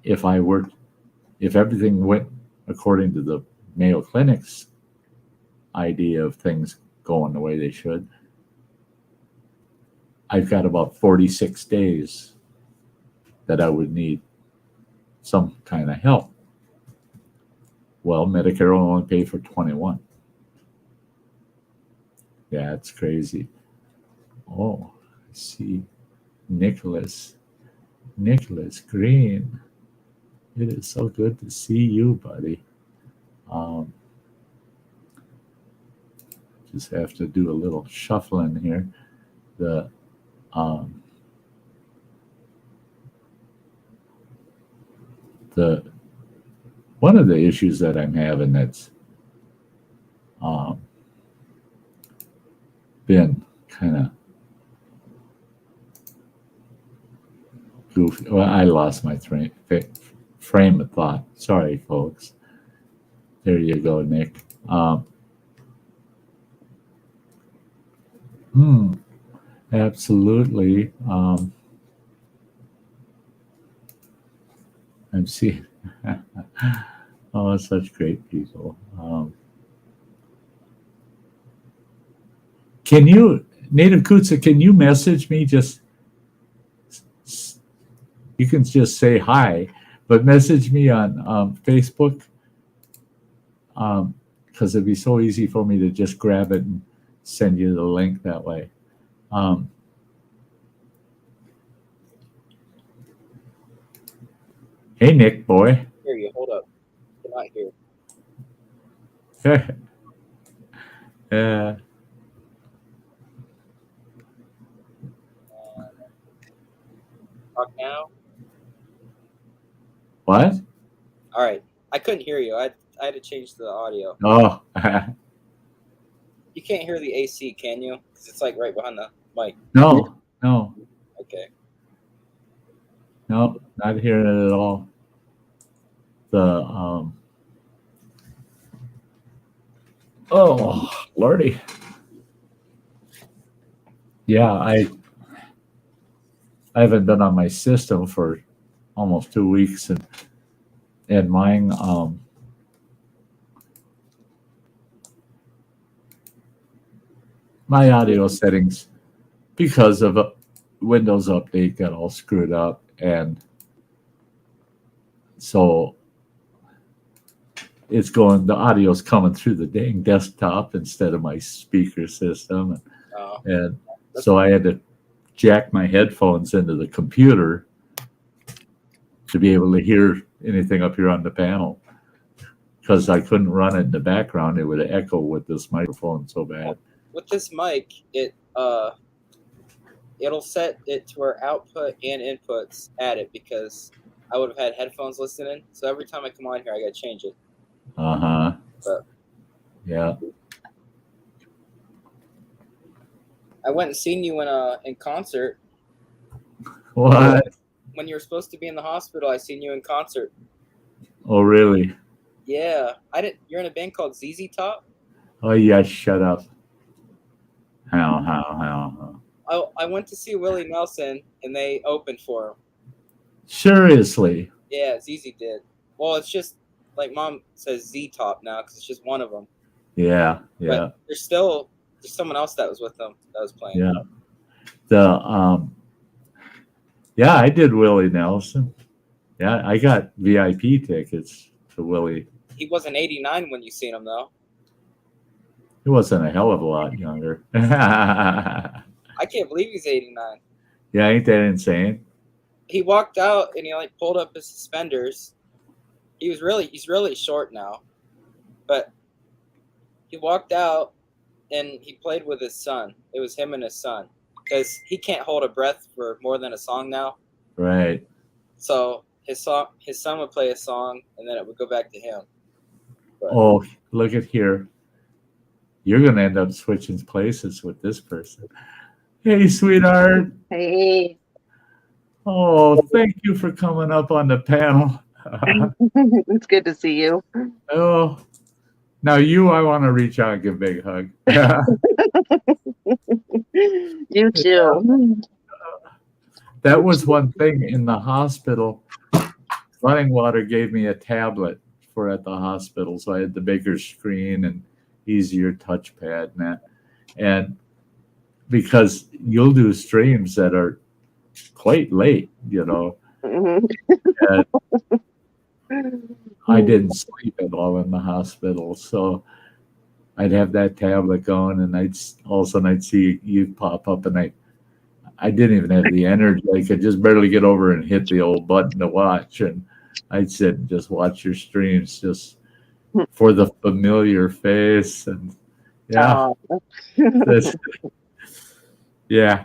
if everything went according to the Mayo Clinic's idea of things going the way they should, I've got about 46 days that I would need some kind of help. Well, Medicare will only pay for 21. Yeah, it's crazy. Oh, I see. Nicholas Green. It is so good to see you, buddy. Just have to do a little shuffling here. One of the issues that I'm having that's been kind of goofy. Well, I lost my frame of thought. Sorry, folks. There you go, Nick. Absolutely. I'm seeing. Oh, such great people. Can you, Native Kutsa, can you message me? You can just say hi, but message me on Facebook, because it'd be so easy for me to just grab it and send you the link that way. Hey, Nick, boy. Hear you. Hold up. You're not here. Talk now. What? All right. I couldn't hear you. I had to change the audio. Oh. You can't hear the AC, can you? Because it's like right behind the mic. No. Okay. No, not hearing it at all. Oh, Lordy. Yeah, I haven't been on my system for almost 2 weeks, and mine my audio settings, because of a Windows update, got all screwed up, and so the audio's coming through the dang desktop instead of my speaker system, and so I had to jack my headphones into the computer to be able to hear anything up here on the panel, because I couldn't run it in the background. It would echo with this microphone so bad. With this mic, it'll set it to where output and inputs at it, because I would have had headphones listening. So every time I come on here, I got to change it. But yeah. I went and seen you in concert. What? When you were supposed to be in the hospital, I seen you in concert. Oh, really? Yeah. You're in a band called ZZ Top? Oh, yeah, shut up. How? I went to see Willie Nelson, and they opened for him. Seriously? Yeah, ZZ did. Well, it's just, like Mom says, Z-Top now, because it's just one of them. Yeah. But there's someone else that was with them that was playing. Yeah. Yeah, I did Willie Nelson. Yeah, I got VIP tickets to Willie. He wasn't 89 when you seen him, though. He wasn't a hell of a lot younger. I I can't believe he's 89. Yeah, ain't that insane? He walked out and he like pulled up his suspenders. He's really short now, but he walked out and he played with his son. It was him and his son because he can't hold a breath for more than a song now. Right. So his son would play a song and then it would go back to him. But, oh, look at here. You're going to end up switching places with this person. Hey, sweetheart. Hey. Oh, thank you for coming up on the panel. It's good to see you. Oh, now I want to reach out and give a big hug. You too. That was one thing in the hospital. Running Water gave me a tablet for at the hospital, so I had the bigger screen and easier touchpad and that. And because you'll do streams that are quite late, Mhm. and I didn't sleep at all in the hospital, so I'd have that tablet going, and all of a sudden I'd see you pop up, and I didn't even have the energy. I could just barely get over and hit the old button to watch, and I'd sit and just watch your streams just for the familiar face, and yeah, yeah,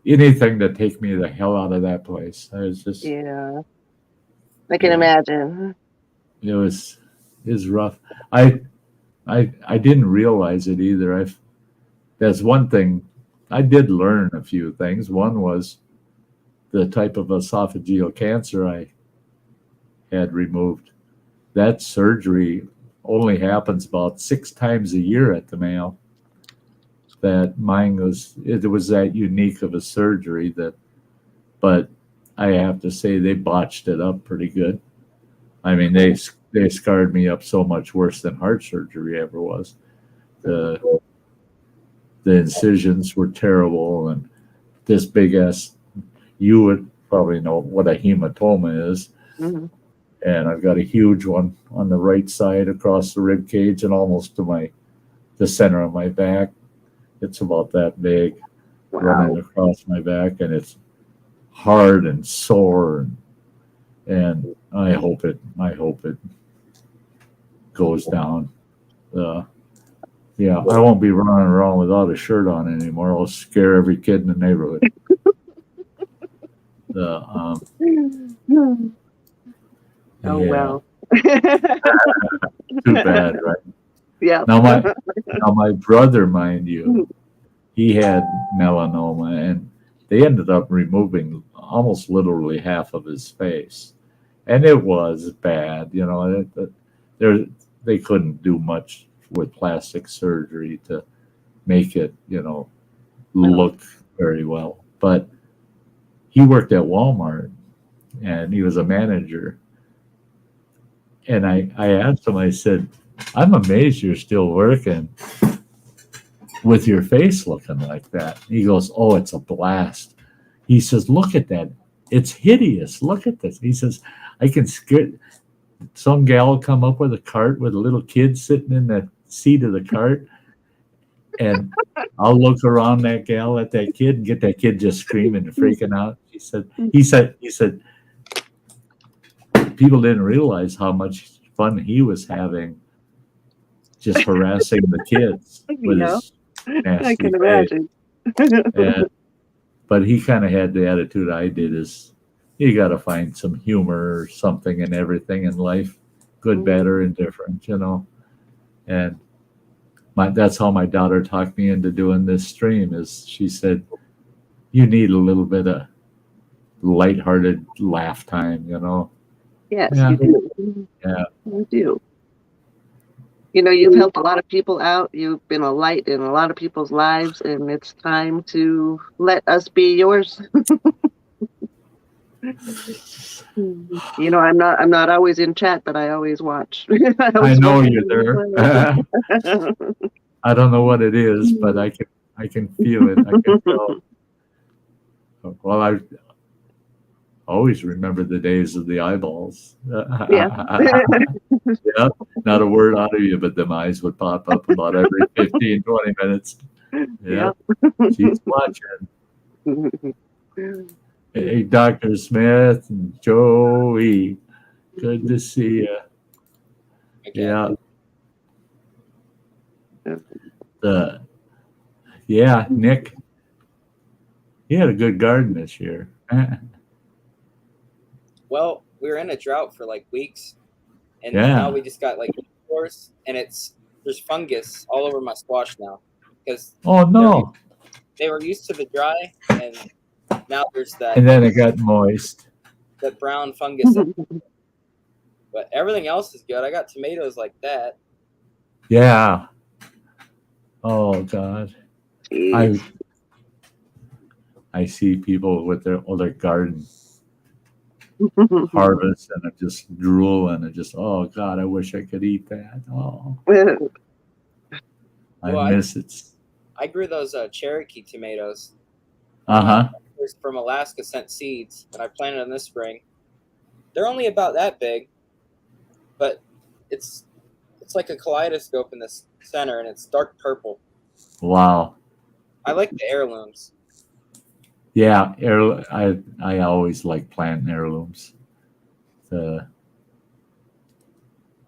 anything to take me the hell out of that place. I was just Yeah. I can imagine. it was rough. I didn't realize it either. That's one thing. I did learn a few things. One was the type of esophageal cancer I had removed. That surgery only happens about 6 times a year at the Mayo. That mine was that unique of a surgery but I have to say they botched it up pretty good. I mean, they scarred me up so much worse than heart surgery ever was. The incisions were terrible, and this big ass. You would probably know what a hematoma is, Mhm. and I've got a huge one on the right side across the rib cage and almost to the center of my back. It's about that big, running across my back, and it's hard and sore, and I hope it goes down. Yeah, I won't be running around without a shirt on anymore. I'll scare every kid in the neighborhood. Oh, Yeah. well. Too bad, right? Yeah. Now my brother, mind you, he had melanoma, and they ended up removing almost literally half of his face, and it was bad. They couldn't do much with plastic surgery to make it, look very well. But he worked at Walmart, and he was a manager. And I asked him, I said, I'm amazed you're still working with your face looking like that. He goes, oh, it's a blast. He says, look at that. It's hideous. Look at this. He says, I can scare. Some gal will come up with a cart with a little kid sitting in the seat of the cart, and I'll look around that gal at that kid and get that kid just screaming and freaking out. He said, people didn't realize how much fun he was having just harassing the kids with his nasty I can face. imagine. But he kind of had the attitude I did, is you got to find some humor or something in everything in life, good, bad, or indifferent, And that's how my daughter talked me into doing this stream. Is she said, you need a little bit of lighthearted laugh time, Yes, Yeah. you do. Yeah. You do. You've helped a lot of people out. You've been a light in a lot of people's lives, and it's time to let us be yours. I'm not always in chat, but I always watch. I know you're there. I don't know what it is, but I can feel it. I can tell. Well, I always remember the days of the eyeballs. Yeah. Yeah, not a word out of you, but them eyes would pop up about every 15, 20 minutes. Yeah, she's watching. Hey, Dr. Smith and Joey. Good to see you. Again. Yeah. Nick. He had a good garden this year. Well, we were in a drought for like weeks, and Yeah. now we just got like force, and there's fungus all over my squash now because Oh no. they were used to the dry, and now there's that. And then it got moist. That brown fungus. But everything else is good. I got tomatoes like that. Yeah. Oh God. I see people with their other garden harvest and it just drooling and just, oh God, I wish I could eat that. Oh, I miss it. I grew those Cherokee tomatoes. From Alaska, sent seeds, and I planted them this spring. They're only about that big, but it's like a kaleidoscope in the center, and it's dark purple. Wow. I like the heirlooms. Yeah, I always like planting heirlooms. But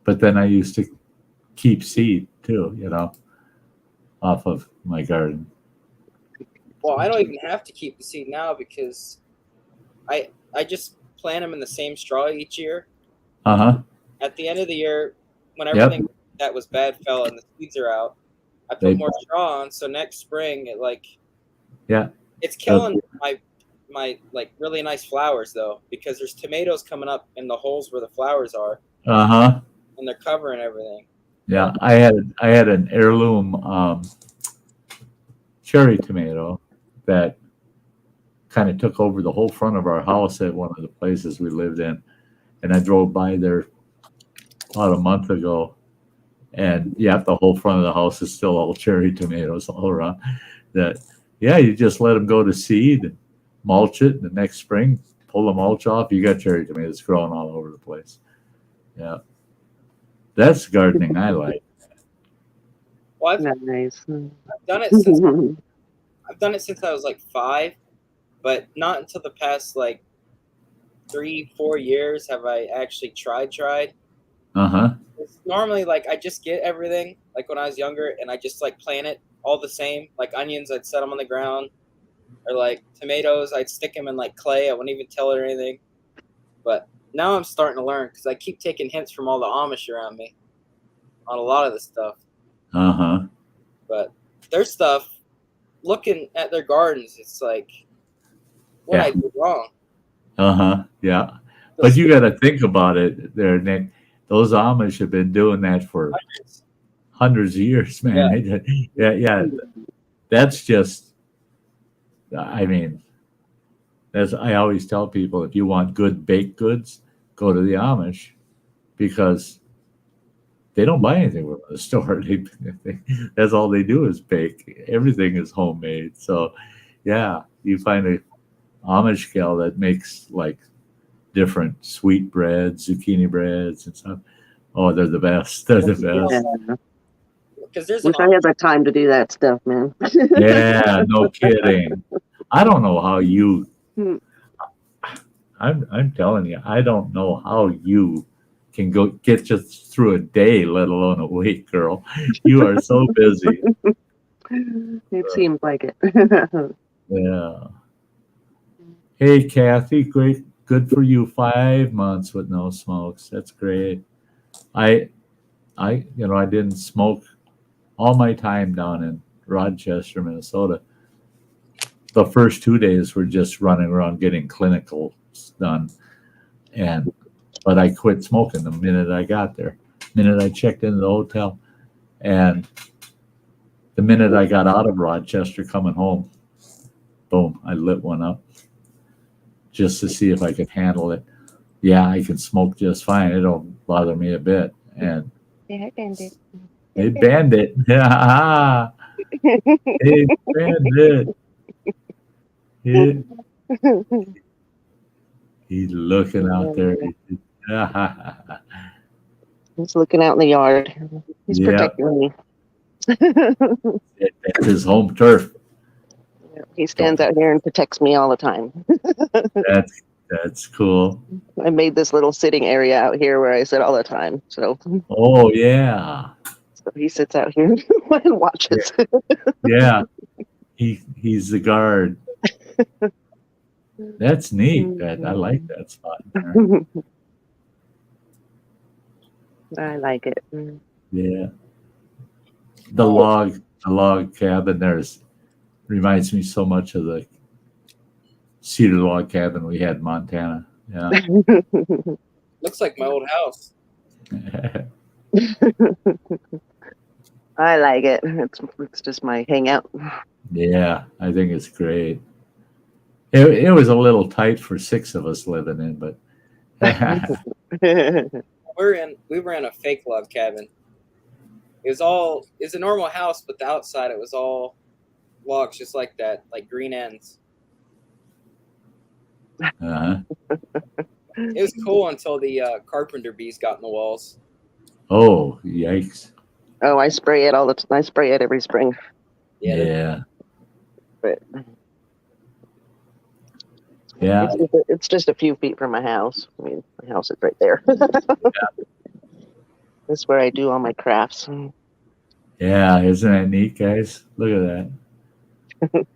then I used to keep seed too, off of my garden. Well, I don't even have to keep the seed now because I just plant them in the same straw each year. At the end of the year, when everything that was bad fell and the seeds are out, I put more straw on. So next spring, it's killing my like really nice flowers though, because there's tomatoes coming up in the holes where the flowers are. And they're covering everything. Yeah, I had an heirloom cherry tomato that kind of took over the whole front of our house at one of the places we lived in, and I drove by there about a month ago, and the whole front of the house is still all cherry tomatoes all around. You just let them go to seed and mulch it, and the next spring pull the mulch off, you got cherry tomatoes growing all over the place. Yeah, that's gardening I like. Well, nice. I've done it since I was like 5, but not until the past like 3-4 years have I actually tried. It's normally like I just get everything like when I was younger, and I just like plant it all the same. Like onions, I'd set them on the ground, or like tomatoes, I'd stick them in like clay. I wouldn't even tell it or anything. But now I'm starting to learn because I keep taking hints from all the Amish around me on a lot of this stuff. But their stuff, looking at their gardens, it's like, what I did wrong. Yeah. But you got to think about it there, Nick. Those Amish have been doing that for hundreds of years, man. Yeah. That's just, I mean, as I always tell people, if you want good baked goods, go to the Amish, because they don't buy anything from the store. That's all they do is bake. Everything is homemade. So, you find a Amish gal that makes like different sweet breads, zucchini breads, and stuff. Oh, they're the best. They're the best. Because wish I had the time to do that stuff, man. Yeah, no kidding. I don't know how you. I'm telling you, I don't know how you can get just through a day, let alone a week, girl. You are so busy. It seems like it. Yeah. Hey, Kathy, great. Good for you. 5 months with no smokes. That's great. I didn't smoke all my time down in Rochester, Minnesota. The first 2 days were just running around getting clinicals done. But I quit smoking the minute I got there. The minute I checked into the hotel. And the minute I got out of Rochester coming home, boom, I lit one up just to see if I could handle it. Yeah, I can smoke just fine. It don't bother me a bit. And I banned it. They banned it. Yeah. They banned it. He's looking out there. He's looking out in the yard. He's protecting me. It's his home turf. He stands out here and protects me all the time. That's cool. I made this little sitting area out here where I sit all the time. So Yeah. so he sits out here and watches. Yeah. He's the guard. That's neat. I like that spot there. I like it. Yeah. The log cabin there's reminds me so much of the cedar log cabin we had in Montana. Yeah. Looks like my old house. I like it. It's just my hangout. Yeah, I think it's great. It was a little tight for 6 of us living in, but We were in a fake log cabin. It was a normal house, but the outside it was all logs, just like that, like green ends. It was cool until the carpenter bees got in the walls. Oh, yikes! Oh, I spray it all the time. I spray it every spring. Yeah. But Yeah. it's just a few feet from my house. I mean, my house is right there. That's where I do all my crafts. Yeah, isn't that neat, guys? Look at that.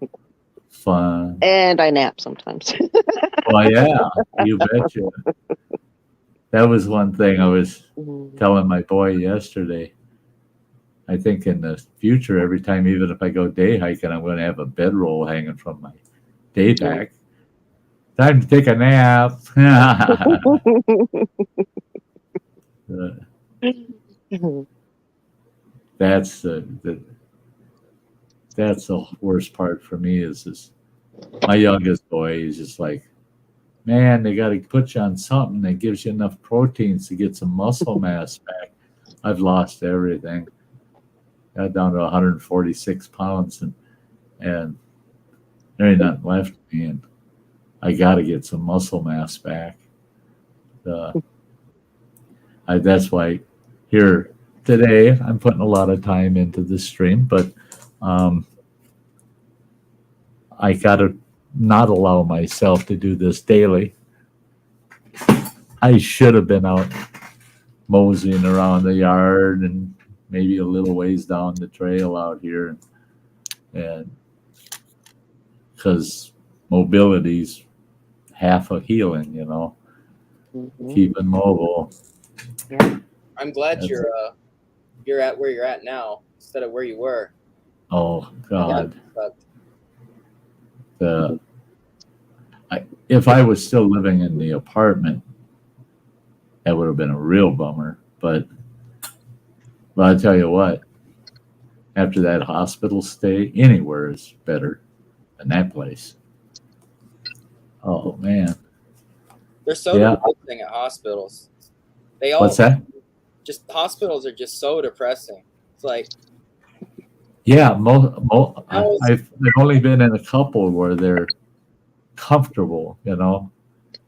Fun. And I nap sometimes. Well, yeah, you betcha. That was one thing I was telling my boy yesterday. I think in the future, every time, even if I go day hiking, I'm going to have a bedroll hanging from my day pack. Time to take a nap. That's the worst part for me is my youngest boy. He's just like, man, they got to put you on something that gives you enough proteins to get some muscle mass back. I've lost everything. Got down to 146 pounds, and there ain't nothing left of me, and I got to get some muscle mass back. That's why here today I'm putting a lot of time into this stream, but I got to not allow myself to do this daily. I should have been out moseying around the yard and maybe a little ways down the trail out here, and because mobility's half of healing, keeping mobile. Yeah. I'm glad you're at where you're at now instead of where you were. Oh God. If I was still living in the apartment, that would have been a real bummer. But I'll tell you what, after that hospital stay, anywhere is better than that place. Oh man. They're so depressing at hospitals. What's that? Just hospitals are just so depressing. It's like, yeah, I've only been in a couple where they're comfortable,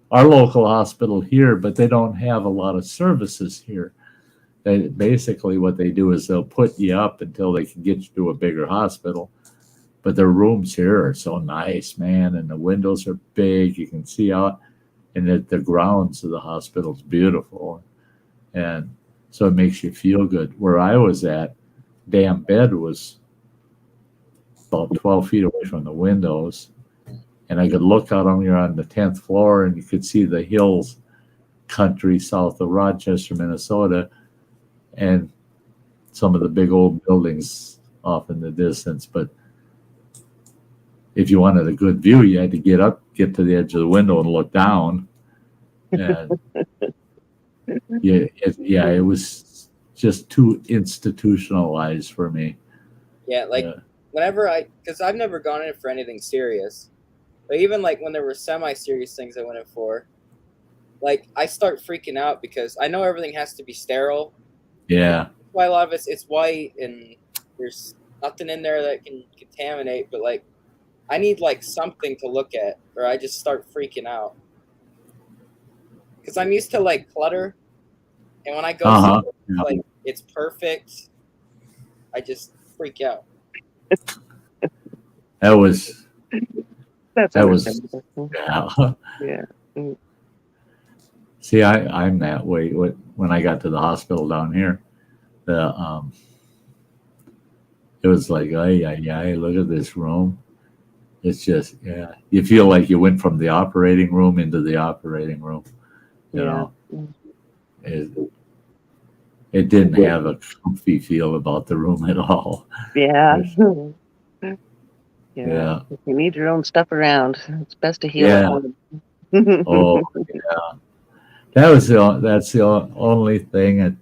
Our local hospital here, but they don't have a lot of services here. They basically what they do is they'll put you up until they can get you to a bigger hospital. But their rooms here are so nice, man, and the windows are big. You can see out, and the grounds of the hospital is beautiful, and so it makes you feel good. Where I was at, damn bed was about 12 feet away from the windows, and I could look out on you're on the 10th floor, and you could see the hills country south of Rochester, Minnesota, and some of the big old buildings off in the distance. But if you wanted a good view, you had to get to the edge of the window and look down. And it was just too institutionalized for me. Yeah, because I've never gone in for anything serious. But even like when there were semi-serious things I went in for, like I start freaking out because I know everything has to be sterile. Yeah. That's why a lot of it's white and there's nothing in there that can contaminate. But like, I need like something to look at, or I just start freaking out. Because I'm used to like clutter, and when I go like it's perfect, I just freak out. That was That's That was, understandable. yeah. Yeah. Mm. See, I'm that way. When I got to the hospital down here, the it was like, ay, look at this room. It's just, yeah. You feel like you went from the operating room into the operating room. You Yeah. know, Mm. it didn't have a comfy feel about the room at all. Yeah. Yeah. Yeah. If you need your own stuff around, it's best to heal at Yeah. home. Oh, yeah. That's the only thing,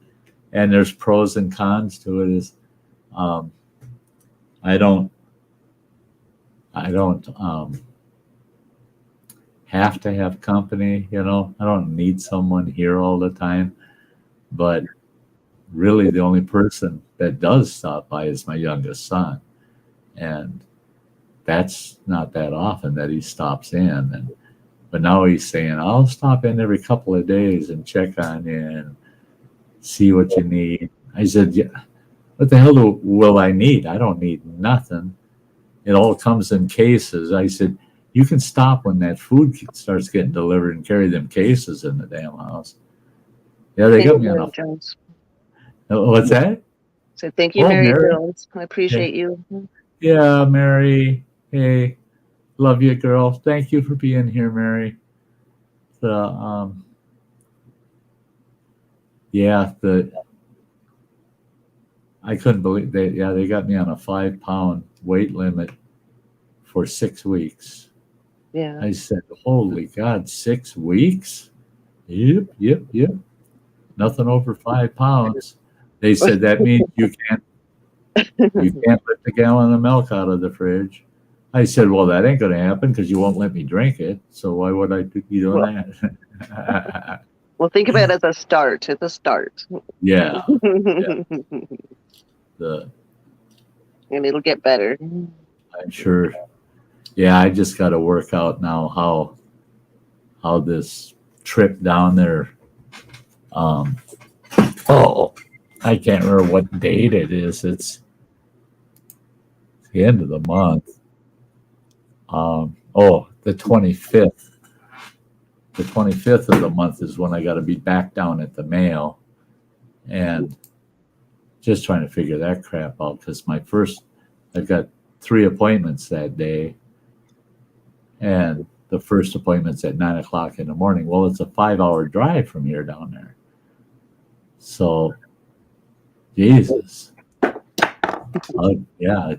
and there's pros and cons to it. Is um, I don't have to have company. You know, I don't need someone here all the time. But really, the only person that does stop by is my youngest son, and that's not that often that he stops in. But now he's saying, I'll stop in every couple of days and check on you and see what you need. I said, yeah, what the hell will I need? I don't need nothing. It all comes in cases. I said, you can stop when that food starts getting delivered and carry them cases in the damn house. Yeah, they Thank got you, me on Mary a. Jones. What's that? So thank you, Oh, Mary Mary. Jones. I appreciate you. Yeah, Mary. Hey, love you, girl. Thank you for being here, Mary. The I couldn't believe they. Yeah, they got me on a 5-pound weight limit for 6 weeks. Yeah. I said, "Holy God, 6 weeks? Yep. Nothing over 5 pounds." They said that means you can't lift a gallon of milk out of the fridge. I said, "Well, that ain't going to happen because you won't let me drink it. So why would I be doing Well, that?" well, think of it as a start. It's a start. Yeah. And it'll get better. I'm sure. Yeah, I just got to work out now how this trip down there. I can't remember what date it is. It's the end of the month. The 25th. The 25th of the month is when I got to be back down at the mail, and just trying to figure that crap out because I've got 3 appointments that day, and the first appointment's at 9 o'clock in the morning. Well, it's a 5-hour drive from here down there. So, Jesus. Yeah,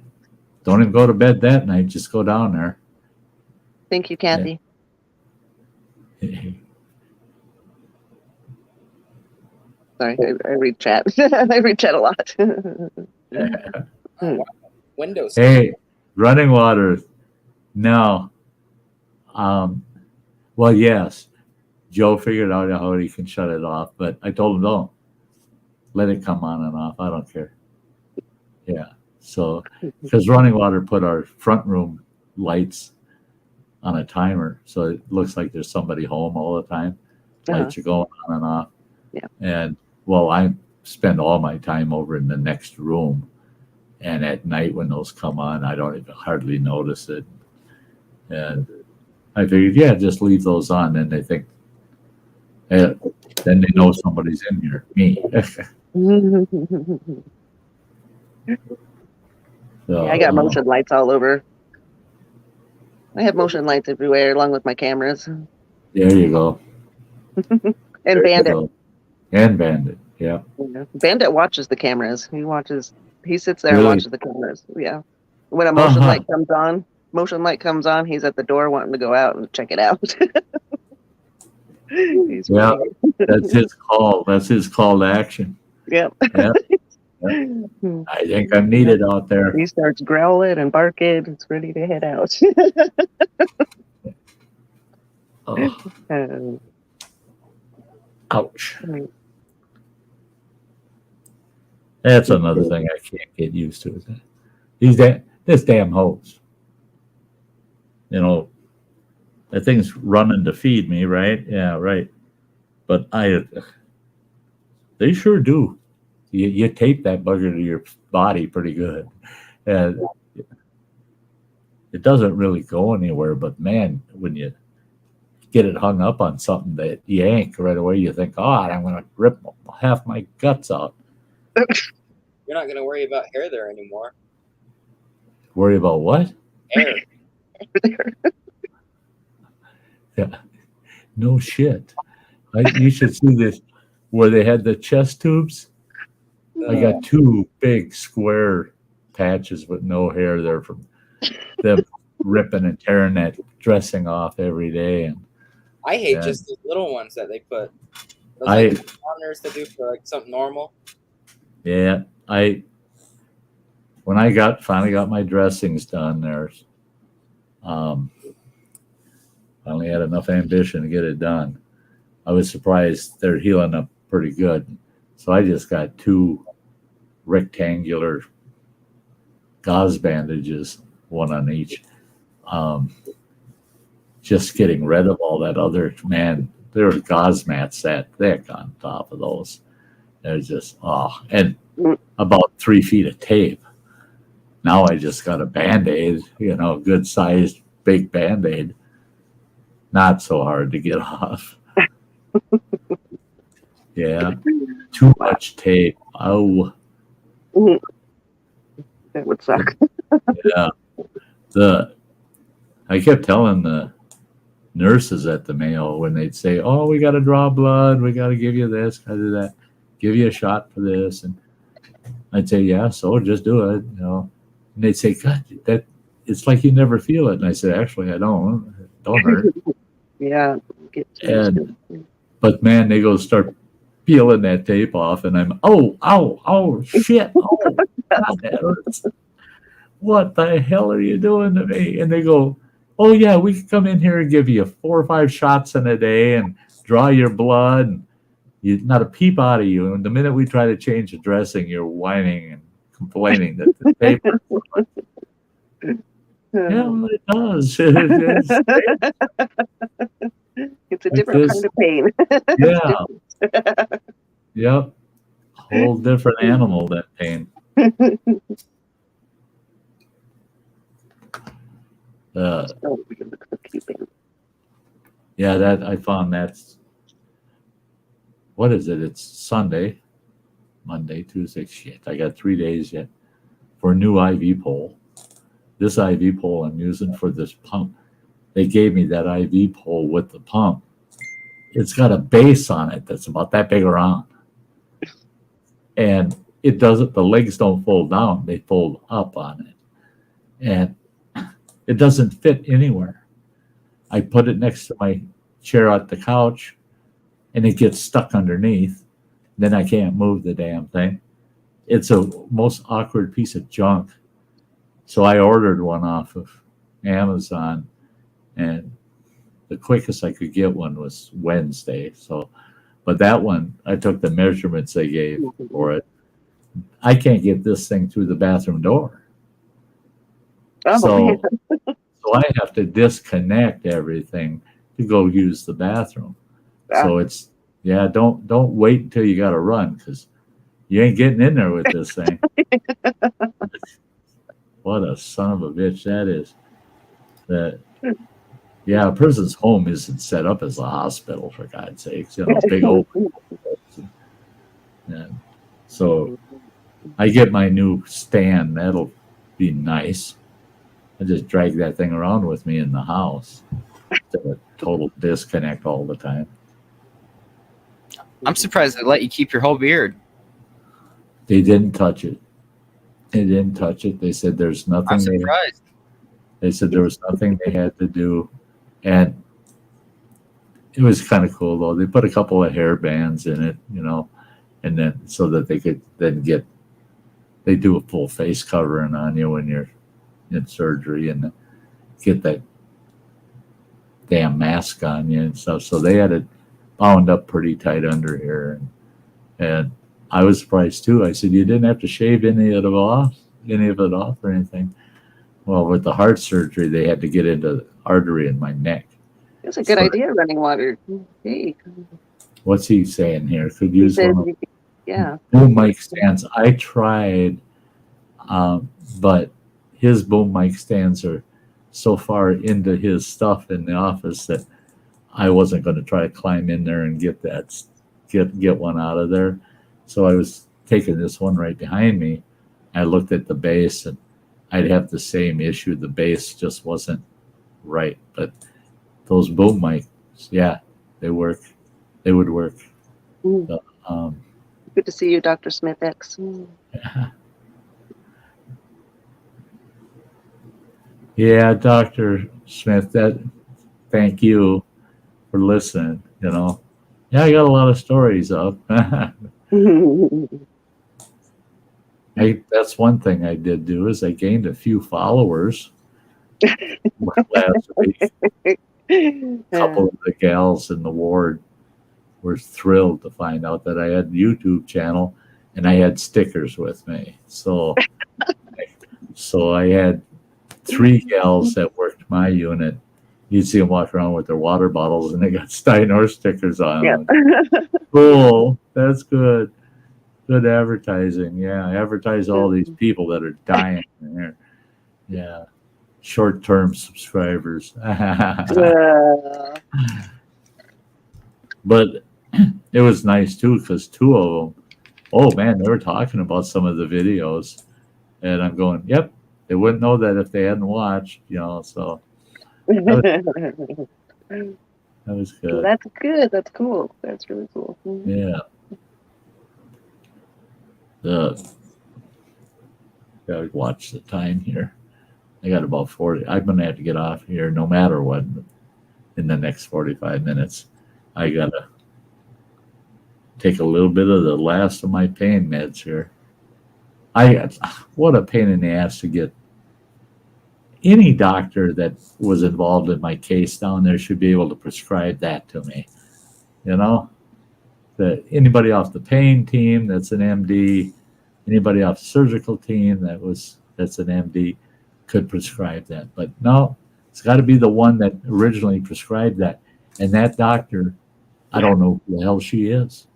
don't even go to bed that night. Just go down there. Thank you, Kathy. Sorry, I read chat. I read chat a lot. Windows. Hey, running water. No. Well, yes. Joe figured out how he can shut it off, but I told him don't. Let it come on and off. I don't care. Yeah. So, because running water put our front room lights on a timer, so it looks like there's somebody home all the time. Lights are going on and off. Yeah. And well, I spend all my time over in the next room, and at night when those come on, I don't even hardly notice it. And I figured, yeah, just leave those on, and they think, then they know somebody's in here. Me. So, yeah, I got motion lights all over. I have motion lights everywhere, along with my cameras. There you go. And Bandit. And Bandit, yeah. Bandit watches the cameras. He sits there Really? and watches the cameras. Yeah. When a motion light comes on, he's at the door wanting to go out and check it out. Yeah, that's his call. That's his call to action. Yep. Yeah. I think I'm needed out there. He starts growling and barking. It's ready to head out. Ouch. That's another thing I can't get used to. Is this damn hose. You know, that thing's running to feed me, right? Yeah, right. But they sure do. You tape that bugger to your body pretty good. And it doesn't really go anywhere. But man, when you get it hung up on something that yank right away, you think, God, I'm going to rip half my guts out. You're not going to worry about hair there anymore. Worry about what? Hair. Yeah. No shit. You should see this where they had the chest tubes. I got 2 big square patches with no hair there from them ripping and tearing that dressing off every day. And I hate just the little ones that they put. Those honors to do for like something normal. Yeah, when I finally got my dressings done, finally had enough ambition to get it done. I was surprised they're healing up pretty good. So I just got 2 rectangular gauze bandages, 1 on each. Just getting rid of all that other, man, there were gauze mats that thick on top of those. They're just, and about 3 feet of tape. Now I just got a Band-Aid, good sized, big Band-Aid. Not so hard to get off. Yeah. Too much tape. Oh. That would suck. Yeah. I kept telling the nurses at the Mayo when they'd say, "Oh, we got to draw blood. We got to give you this, got to do that, give you a shot for this," and I'd say, "Yeah, so just do it," And they'd say, "God, that it's like you never feel it," and I said, "Actually, I don't. It don't hurt." Yeah. But man, they go start peeling that tape off, and I'm oh shit, God, that hurts. What the hell are you doing to me? And they go, "Oh yeah, we can come in here and give you 4 or 5 shots in a day and draw your blood. And not a peep out of you. And the minute we try to change the dressing, you're whining and complaining that the paper." Yeah, well, it does. It's a different kind of pain. Yeah. Yep. Whole different animal, that pain. Yeah, that I found that's what is it? It's Sunday, Monday, Tuesday. Shit, I got 3 days yet for a new IV pole. This IV pole I'm using for this pump. They gave me that IV pole with the pump. It's got a base on it that's about that big around. And it doesn't, the legs don't fold down, they fold up on it. And it doesn't fit anywhere. I put it next to my chair at the couch and it gets stuck underneath. Then I can't move the damn thing. It's a most awkward piece of junk. So I ordered one off of Amazon, and the quickest I could get one was Wednesday. So, but that one, I took the measurements they gave for it. I can't get this thing through the bathroom door. So I have to disconnect everything to go use the bathroom. So it's, don't wait until you got to run, because you ain't getting in there with this thing. What a son of a bitch that is. A person's home isn't set up as a hospital, for God's sakes. Big open. And so I get my new stand. That'll be nice. I just drag that thing around with me in the house. It's a total disconnect all the time. I'm surprised they let you keep your whole beard. They didn't touch it. They said there's nothing. I'm surprised. They said there was nothing they had to do. And it was kind of cool, though. They put a couple of hair bands in it, and then so that they could then they do a full face covering on you when you're in surgery and get that damn mask on you and stuff. So they had it bound up pretty tight under here. And I was surprised too. I said, "You didn't have to shave any of it off or anything." Well, with the heart surgery, they had to get into the artery in my neck. It's a good idea, running water. Hey. What's he saying here? Could use one of boom mic stands. I tried, but his boom mic stands so far into his stuff in the office that I wasn't going to try to climb in there and get one out of there. So I was taking this one right behind me. I looked at the base, and I'd have the same issue. The base just wasn't right. But those boom mics, yeah, they work. They would work. Mm. Good to see you, Dr. Smith X. Yeah, Dr. Smith, thank you for listening, Yeah, I got a lot of stories up. That's one thing I did do is I gained a few followers last week. A couple of the gals in the ward were thrilled to find out that I had a YouTube channel and I had stickers with me. So I had 3 gals that worked my unit. You'd see them walk around with their water bottles and they got Sty North stickers on them. Cool. That's good. Good advertising. Yeah. Advertise all these people that are dying in there. Yeah. Short-term subscribers. But it was nice too, because 2 of them, oh man, they were talking about some of the videos. And I'm going, yep, they wouldn't know that if they hadn't watched, so that was good. Well, that's good. That's cool. That's really cool. Yeah. Gotta watch the time here. I got about 40. I'm going to have to get off here no matter what in the next 45 minutes. I got to take a little bit of the last of my pain meds here. What a pain in the ass to get. Any doctor that was involved in my case down there should be able to prescribe that to me. That anybody off the pain team that's an MD, anybody off the surgical team that's an MD could prescribe that. But no, it's got to be the one that originally prescribed that. And that doctor, I don't know who the hell she is.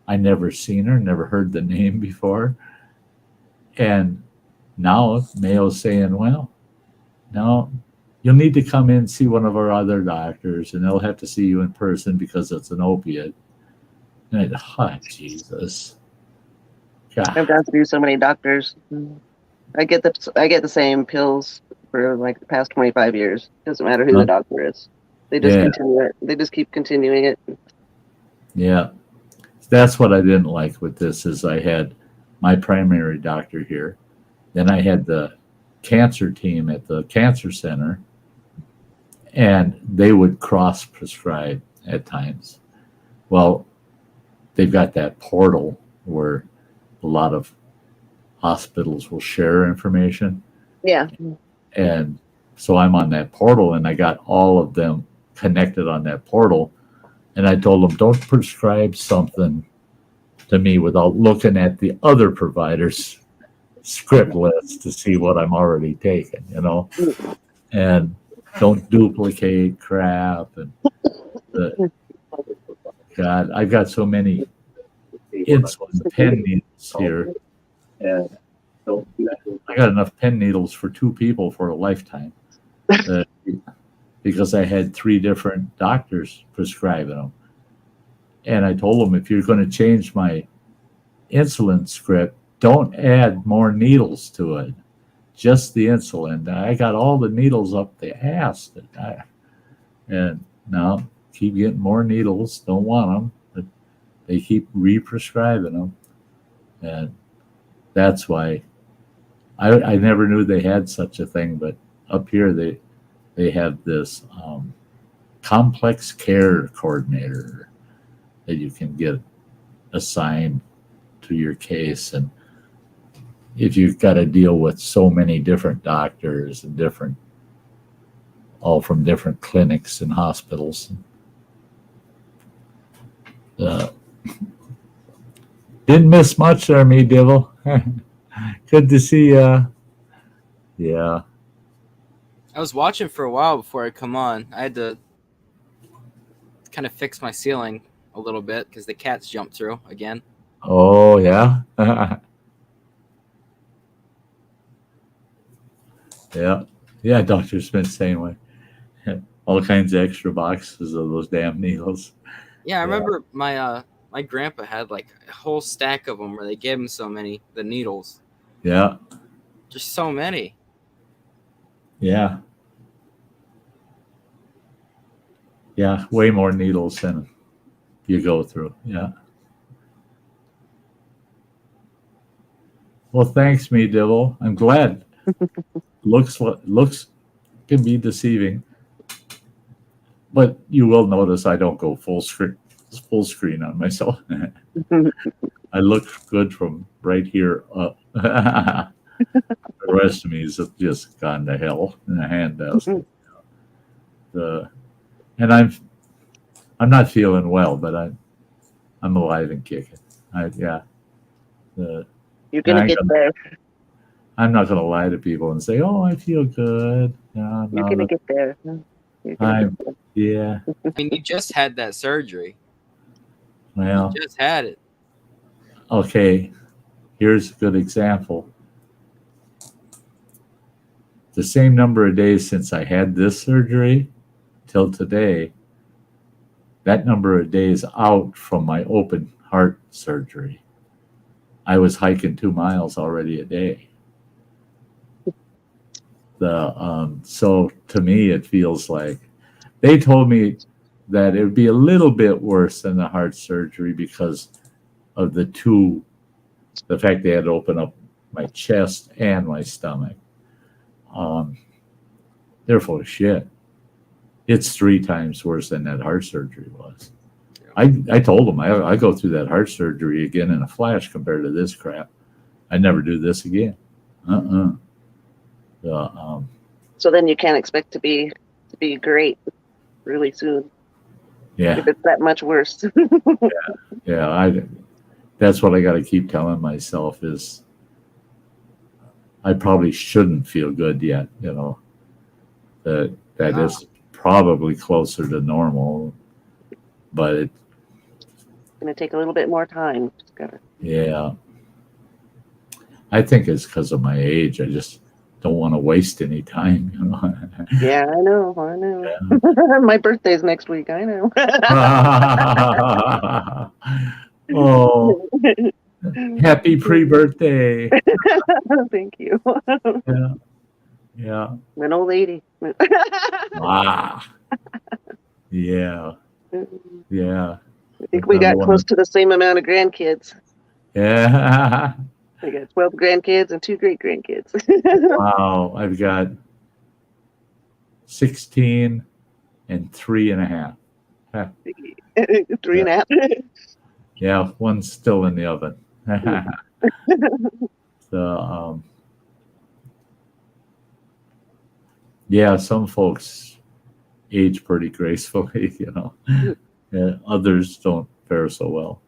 I never seen her, never heard the name before. And now Mayo's saying, well, no, you'll need to come in and see one of our other doctors, and they'll have to see you in person because it's an opiate. And Jesus. God. I've gone through so many doctors. I get the same pills for like the past 25 years. Doesn't matter who the doctor is. They just continue it. They just keep continuing it. Yeah. That's what I didn't like with this is I had my primary doctor here. Then I had the cancer team at the cancer center, and they would cross prescribe at times. Well, they've got that portal where a lot of hospitals will share information. Yeah. And so I'm on that portal, and I got all of them connected on that portal. And I told them, don't prescribe something to me without looking at the other providers' script list to see what I'm already taking, and don't duplicate crap. And God, I've got so many insulin pen needles here. And I got enough pen needles for 2 people for a lifetime because I had 3 different doctors prescribing them. And I told them, if you're going to change my insulin script, don't add more needles to it. Just the insulin. I got all the needles up the ass. And now keep getting more needles. Don't want them. But they keep re-prescribing them. And that's why I never knew they had such a thing. But up here, they have this complex care coordinator that you can get assigned to your case. And if you've got to deal with so many different doctors and all from different clinics and hospitals. Didn't miss much there, me devil. Good to see you. Yeah. I was watching for a while before I come on. I had to kind of fix my ceiling a little bit because the cats jumped through again. Oh, yeah. Yeah. Yeah, doctor's been saying way. All kinds of extra boxes of those damn needles. Yeah, I remember my my grandpa had like a whole stack of them where they gave him so many the needles, Yeah, just so many. yeah, yeah. Way more needles than you go through. Yeah. Well, thanks, me Dibble. I'm glad. Looks can be deceiving, but you will notice I don't go full screen on myself. I look good from right here up. The rest of me is just gone to hell in a handbasket. And I'm not feeling well, but I'm alive and kicking. You're gonna get there. I'm not going to lie to people and say, "Oh, I feel good." No, You're gonna get there. Yeah. I mean, you just had that surgery. Well, You just had it. okay. Here's a good example. The same number of days since I had this surgery till today, that number of days out from my open heart surgery, I was hiking 2 miles already a day. So to me, it feels like they told me that it would be a little bit worse than the heart surgery because of the fact they had to open up my chest and my stomach. They're full of shit. It's 3 times worse than that heart surgery was. I told them I go through that heart surgery again in a flash compared to this crap. I never do this again. So then you can't expect to be great really soon. Yeah. If it's that much worse. Yeah. That's what I got to keep telling myself is I probably shouldn't feel good yet. That is probably closer to normal, but it's gonna take a little bit more time. Yeah. I think it's because of my age. I just don't want to waste any time. Yeah, I know. Yeah. My birthday's next week. I know. Oh, happy pre-birthday. Thank you. Yeah. I'm an old lady. Yeah. I think we got close to the same amount of grandkids. Yeah. I got 12 grandkids and 2 great-grandkids. Wow. I've got 16 and 3.5. 3.5. Yeah, one's still in the oven. Yeah, some folks age pretty gracefully, Yeah, others don't fare so well.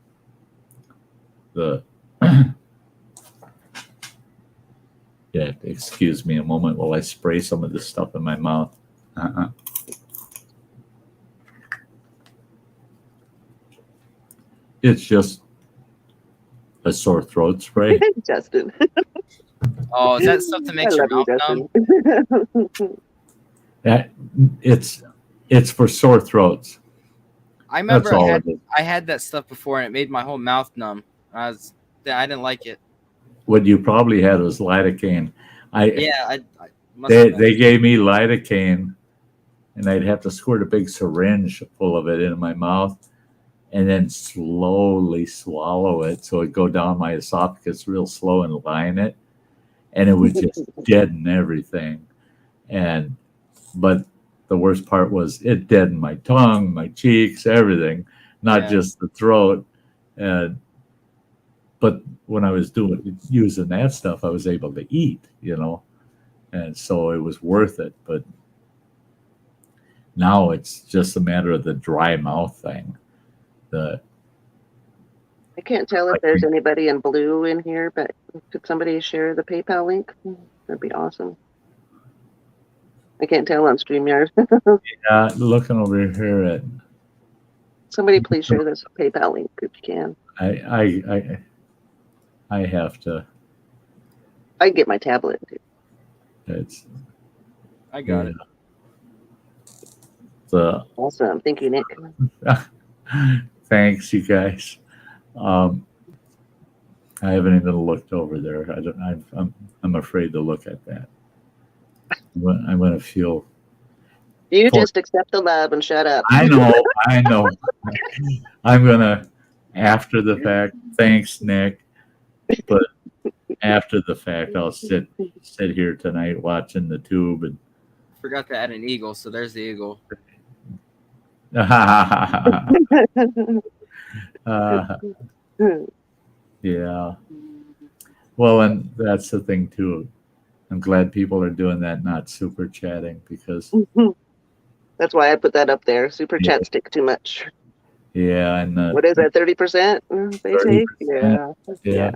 Yeah, excuse me a moment while I spray some of this stuff in my mouth. It's just a sore throat spray. Justin. Oh, is that stuff that makes your mouth numb? It's for sore throats. I remember I had that stuff before and it made my whole mouth numb. I didn't like it. What you probably had was lidocaine. They gave me lidocaine, and I'd have to squirt a big syringe full of it into my mouth, and then slowly swallow it, so it'd go down my esophagus real slow and line it, and it would just deaden everything. But the worst part was it deadened my tongue, my cheeks, everything, not just the throat. But when I was using that stuff, I was able to eat, and so it was worth it. But now it's just a matter of the dry mouth thing. I can't tell if there's anybody in blue in here, but could somebody share the PayPal link? That'd be awesome. I can't tell on StreamYard. Yeah, looking over here at. Somebody please share this PayPal link if you can. I have to. I can get my tablet. I got it. The Awesome. Thank you, Nick. thanks, you guys. I haven't even looked over there. I'm afraid to look at that. I'm going to feel. You just accept the love and shut up. I know. I'm going to, after the fact, thanks, Nick. But after the fact, I'll sit here tonight watching the tube and. Forgot to add an eagle, so there's the eagle. Yeah. Well, and that's the thing too. I'm glad people are doing that, not super chatting, because that's why I put that up there. Super chat stick too much. Yeah, and what is that? 30%? They say. Yeah.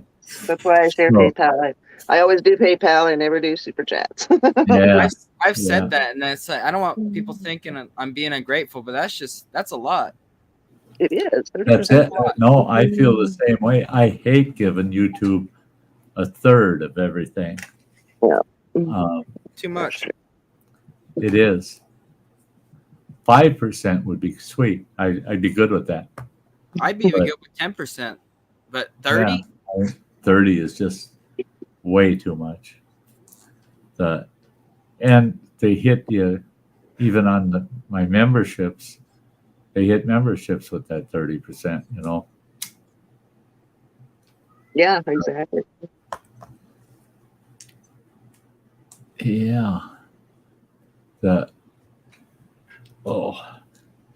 That's why I share PayPal. I always do PayPal. I never do super chats. Yeah. I've said that, and it's like I don't want people thinking I'm being ungrateful, but that's a lot. It is. That's it. No, I feel the same way. I hate giving YouTube a third of everything. Yeah. Too much. It is. 5% would be sweet. I'd be good with that. I'd be even good with 10%, but 30. Yeah, 30 is just way too much. And they hit you even on my memberships. They hit memberships with that 30%. Yeah, exactly. Yeah.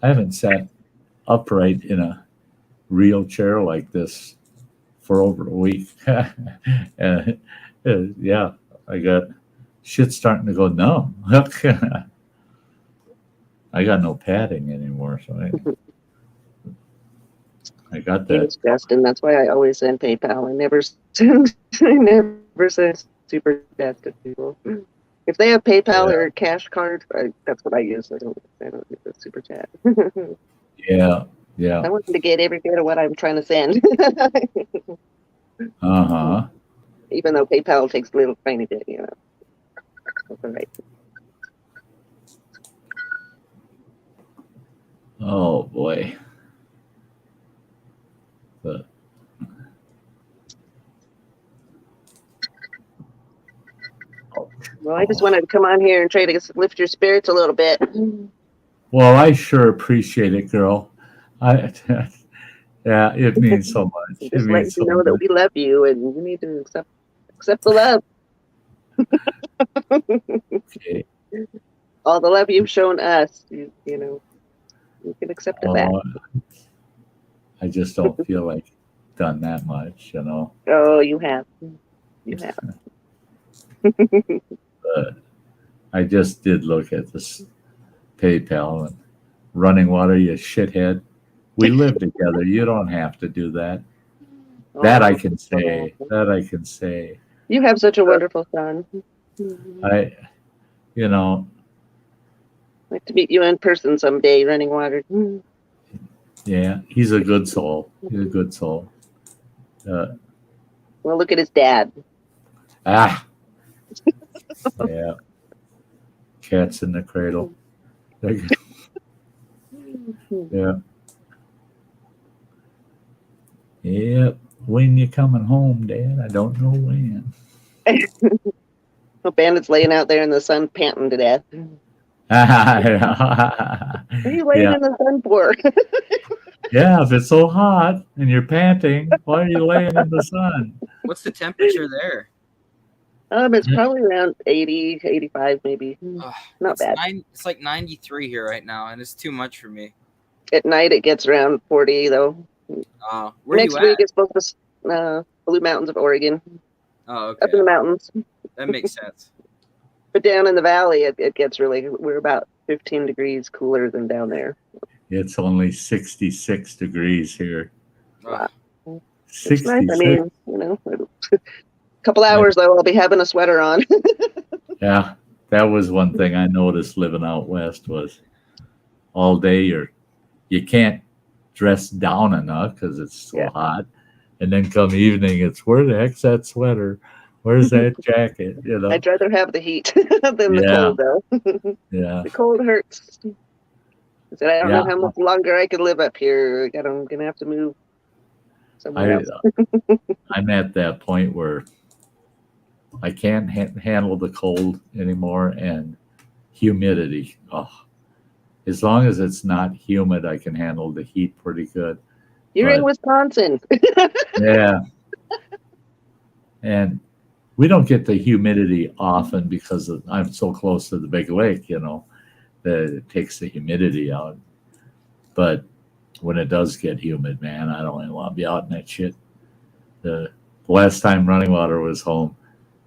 I haven't sat upright in a real chair like this for over a week. And yeah, I got shit starting to go numb. I got no padding anymore, so I got that. It's Justin. That's why I always send PayPal. I never send super chat to people. If they have PayPal or cash card, that's what I use. I don't use the super chat. Yeah. I want them to get every bit of what I'm trying to send. Even though PayPal takes a little tiny bit, That's all right. Oh boy. Well, I just wanted to come on here and try to lift your spirits a little bit. Well, I sure appreciate it, girl. Yeah, it means so much. Just let you know that we love you, and you need to accept the love. Okay. All the love you've shown us, you can accept it back. I just don't feel like done that much, Oh, you have. You have. I just did look at this PayPal and running water, you shithead. We live together. You don't have to do that. That I can say. You have such a wonderful son. I'd like to meet you in person someday, running water. Yeah, he's a good soul. Well, look at his dad. Yeah. Cats in the cradle. Yeah. Yep. When you coming home, Dad? I don't know when. Well, Bandit's laying out there in the sun, panting to death. What are you laying in the sun for? Yeah, if it's so hot and you're panting, why are you laying in the sun? What's the temperature there? It's probably around 80, 85 maybe. Not bad. It's like 93 here right now, and it's too much for me. At night it gets around 40 though. Where Next week it's supposed to Blue Mountains of Oregon. Oh, okay. Up in the mountains. That makes sense. But down in the valley it gets we're about 15 degrees cooler than down there. It's only 66 degrees here. Wow. 66. Nice. I mean, a couple hours though, I'll be having a sweater on. Yeah, that was one thing I noticed living out west was all day you can't dress down enough because it's so hot, and then come evening it's where the heck's that sweater? Where's that jacket? You know? I'd rather have the heat than the cold, though. Yeah. The cold hurts. I said, I don't know Yeah. how much longer I can live up here. I'm going to have to move somewhere else. I'm at that point where I can't handle the cold anymore, and humidity. Oh, as long as it's not humid, I can handle the heat pretty good. You're in Wisconsin. Yeah. And we don't get the humidity often because I'm so close to the big lake, you know, that it takes the humidity out. But when it does get humid, man, I don't even want to be out in that shit. The last time Running Water was home,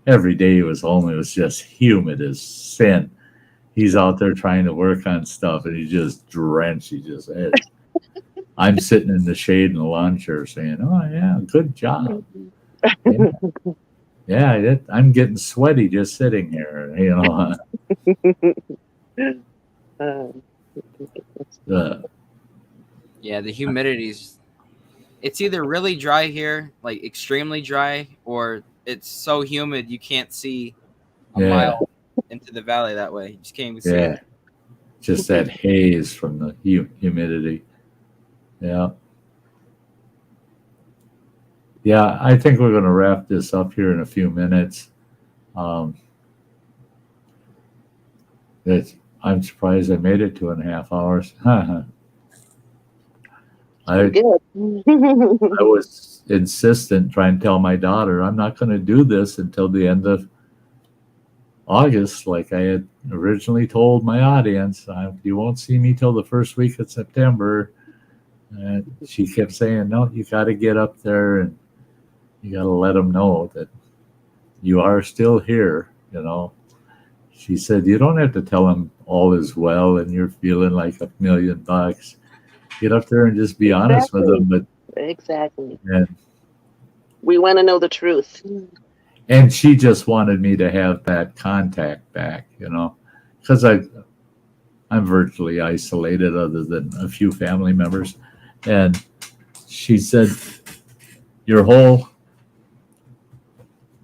every day he was home, it was just humid as sin. He's out there trying to work on stuff, and he's just drenched. I'm sitting in the shade in the lawn chair saying, "Oh yeah, good job." Yeah, I'm getting sweaty just sitting here. You know. Yeah, the humidity's. It's either really dry here, like extremely dry, or it's so humid you can't see a mile into the valley that way. You just can't even see it. Just that haze from the humidity. Yeah. Yeah, I think we're going to wrap this up here in a few minutes. I'm surprised I made it 2.5 hours. I was insistent trying to tell my daughter I'm not going to do this until the end of August, like I had originally told my audience. You won't see me till the first week of September. And she kept saying, no, you got to get up there and you got to let them know that you are still here, you know. She said, you don't have to tell them all is well and you're feeling like $1 million. Get up there and just be honest with them. But exactly. And we want to know the truth. And she just wanted me to have that contact back, you know, because I'm virtually isolated other than a few family members. And she said, your whole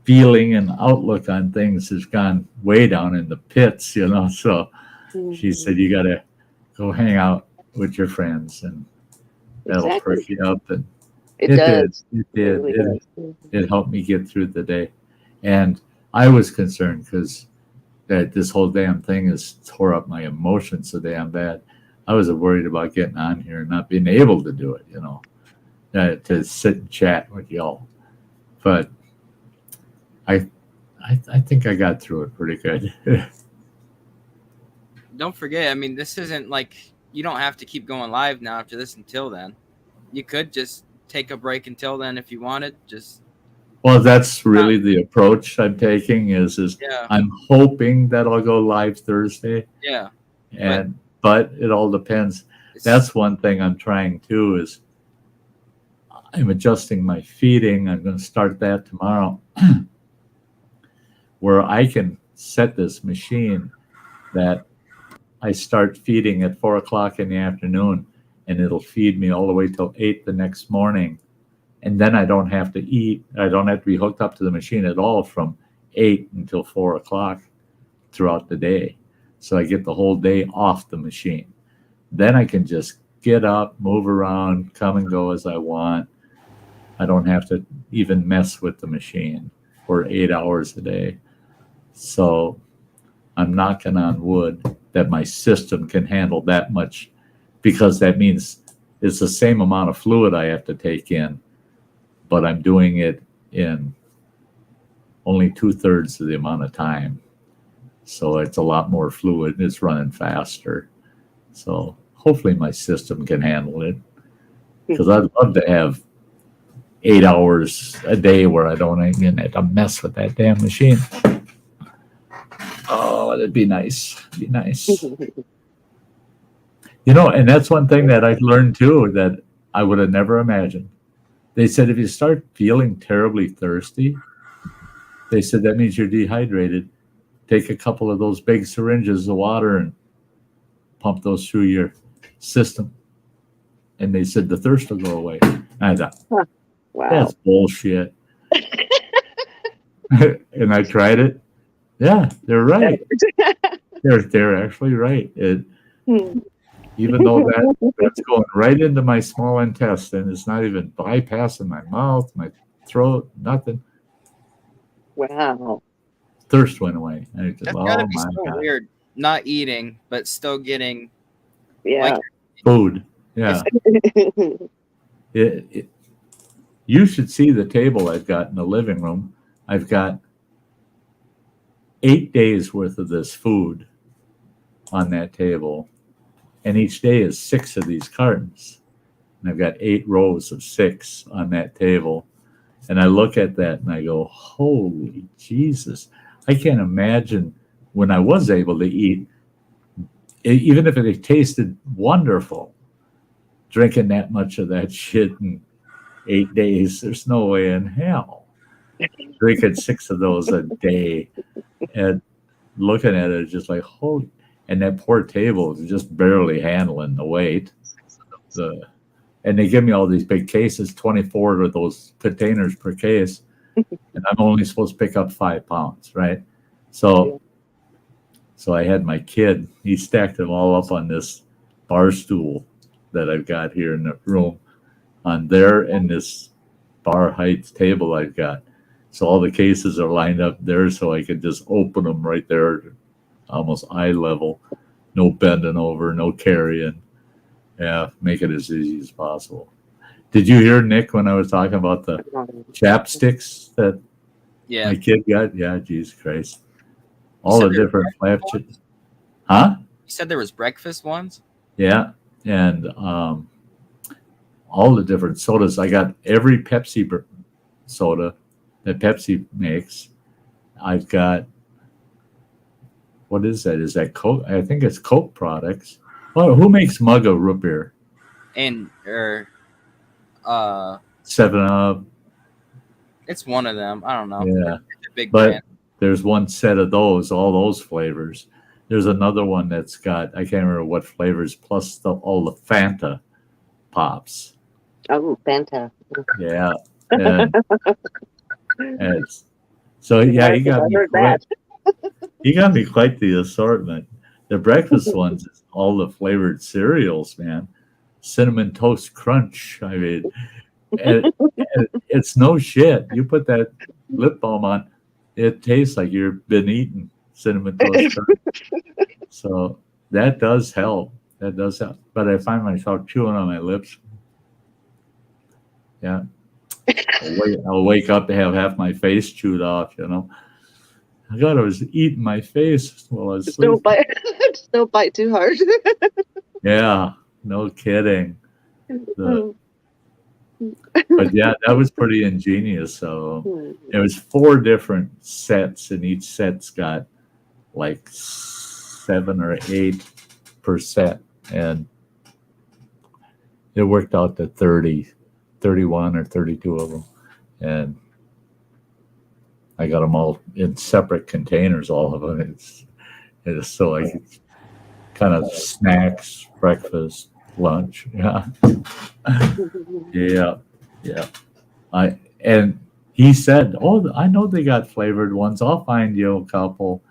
feeling and outlook on things has gone way down in the pits, you know. So she said, you got to go hang out with your friends and that'll perk you up. And it did. It helped me get through the day. And I was concerned because that this whole damn thing has tore up my emotions so damn bad. I was worried about getting on here and not being able to do it, you know, to sit and chat with y'all. But I think I got through it pretty good. Don't forget, I mean, this isn't like you don't have to keep going live now after this until then. You could just take a break until then if you wanted. Well, that's really the approach I'm taking is I'm hoping that I'll go live Thursday. Yeah. But it all depends. That's one thing I'm trying too is I'm adjusting my feeding. I'm going to start that tomorrow where I can set this machine that I start feeding at 4 o'clock in the afternoon and it'll feed me all the way till 8 the next morning. And then I don't have to eat. I don't have to be hooked up to the machine at all from 8 until 4 o'clock throughout the day. So I get the whole day off the machine. Then I can just get up, move around, come and go as I want. I don't have to even mess with the machine for 8 hours a day. So I'm knocking on wood that my system can handle that much because that means it's the same amount of fluid I have to take in, but I'm doing it in only 2/3 of the amount of time. So it's a lot more fluid. It's running faster. So hopefully my system can handle it because I'd love to have 8 hours a day where I don't even have to mess with that damn machine. Oh, it'd be nice. It'd be nice. You know, and that's one thing that I learned too that I would have never imagined. They said if you start feeling terribly thirsty, they said that means you're dehydrated. Take a couple of those big syringes of water and pump those through your system. And they said the thirst will go away. And I thought, wow, that's bullshit. And I tried it. Yeah, they're right. They're actually right. Even though that's going right into my small intestine, it's not even bypassing my mouth, my throat, nothing. Wow. Thirst went away. I just, That's oh gotta be my so God. weird. Not eating, but still getting Yeah. Food. Yeah. You should see the table I've got in the living room. I've got 8 days worth of this food on that table. And each day is 6 of these cartons. And I've got 8 rows of 6 on that table. And I look at that and I go, holy Jesus. I can't imagine when I was able to eat, even if it tasted wonderful, drinking that much of that shit in 8 days. There's no way in hell. Drinking 6 of those a day and looking at it just like, holy. And that poor table is just barely handling the weight. And they give me all these big cases, 24 of those containers per case. And I'm only supposed to pick up 5 pounds, right? So I had my kid, he stacked them all up on this bar stool that I've got here in the room on there and this bar height table I've got. So all the cases are lined up there so I could just open them right there, almost eye level. No bending over, no carrying. Yeah, make it as easy as possible. Did you hear, Nick, when I was talking about the chapsticks that my kid got? Yeah, Jesus Christ. All the different flavors. Huh? You said there was breakfast ones? Yeah, and all the different sodas. I got every Pepsi soda that Pepsi makes. I've got, what is that? Is that Coke? I think it's Coke products. Well, who makes Mug of root beer? And 7-Up. It's one of them. I don't know. Yeah, It's a big but brand. there's one set of those, all those flavors. There's another one that's got, I can't remember what flavors, plus all the Fanta pops. Oh, Fanta. Yeah. And so yeah, he got me quite the assortment. The breakfast ones, all the flavored cereals, man. Cinnamon Toast Crunch. I mean, and it's no shit. You put that lip balm on, it tastes like you've been eating Cinnamon Toast Crunch. So that does help. That does help. But I find myself chewing on my lips. Yeah. I'll wake up to have half my face chewed off, you know. I thought I was eating my face while I was sleeping. Don't bite too hard. Yeah, no kidding. But yeah, that was pretty ingenious. So it was 4 different sets, and each set's got like 7 or 8%, and it worked out to 31 or 32 of them, and I got them all in separate containers, all of them. It's so like it's kind of snacks, breakfast, lunch. Yeah. Yeah. And he said, "Oh, I know they got flavored ones. I'll find you a couple."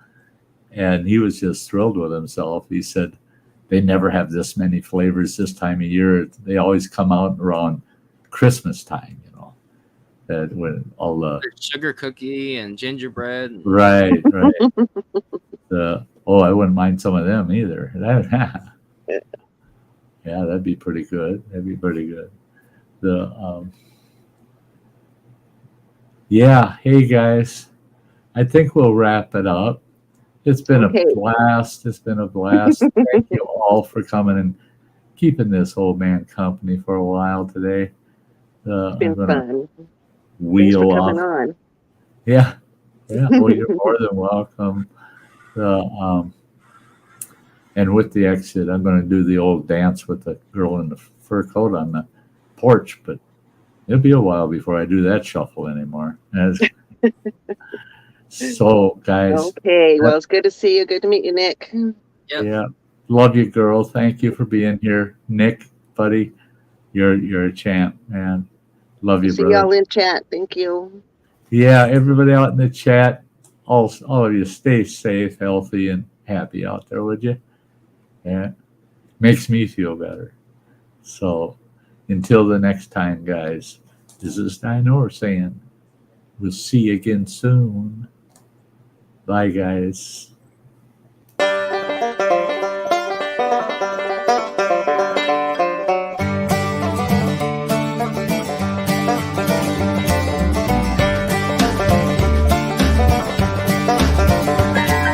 And he was just thrilled with himself. He said, "They never have this many flavors this time of year. They always come out around Christmas time, you know, that when all the sugar cookie and gingerbread. Right. I wouldn't mind some of them either. Yeah, that'd be pretty good. Hey guys, I think we'll wrap it up. It's been a blast. Thank you all for coming and keeping this old man company for a while today. It's been fun. Wheel Thanks for off. coming on. Yeah. Well, you're more than welcome. And with the exit, I'm going to do the old dance with the girl in the fur coat on the porch, but it'll be a while before I do that shuffle anymore. So, guys. Okay. Well, it's good to see you. Good to meet you, Nick. Yep. Yeah. Love you, girl. Thank you for being here. Nick, buddy, you're a champ, man. Love you, see brother. y'all in chat. Thank you. Yeah, everybody out in the chat, all of you stay safe, healthy, and happy out there, would you? Yeah, makes me feel better. So until the next time, guys, this is Sty North saying we'll see you again soon. Bye, guys.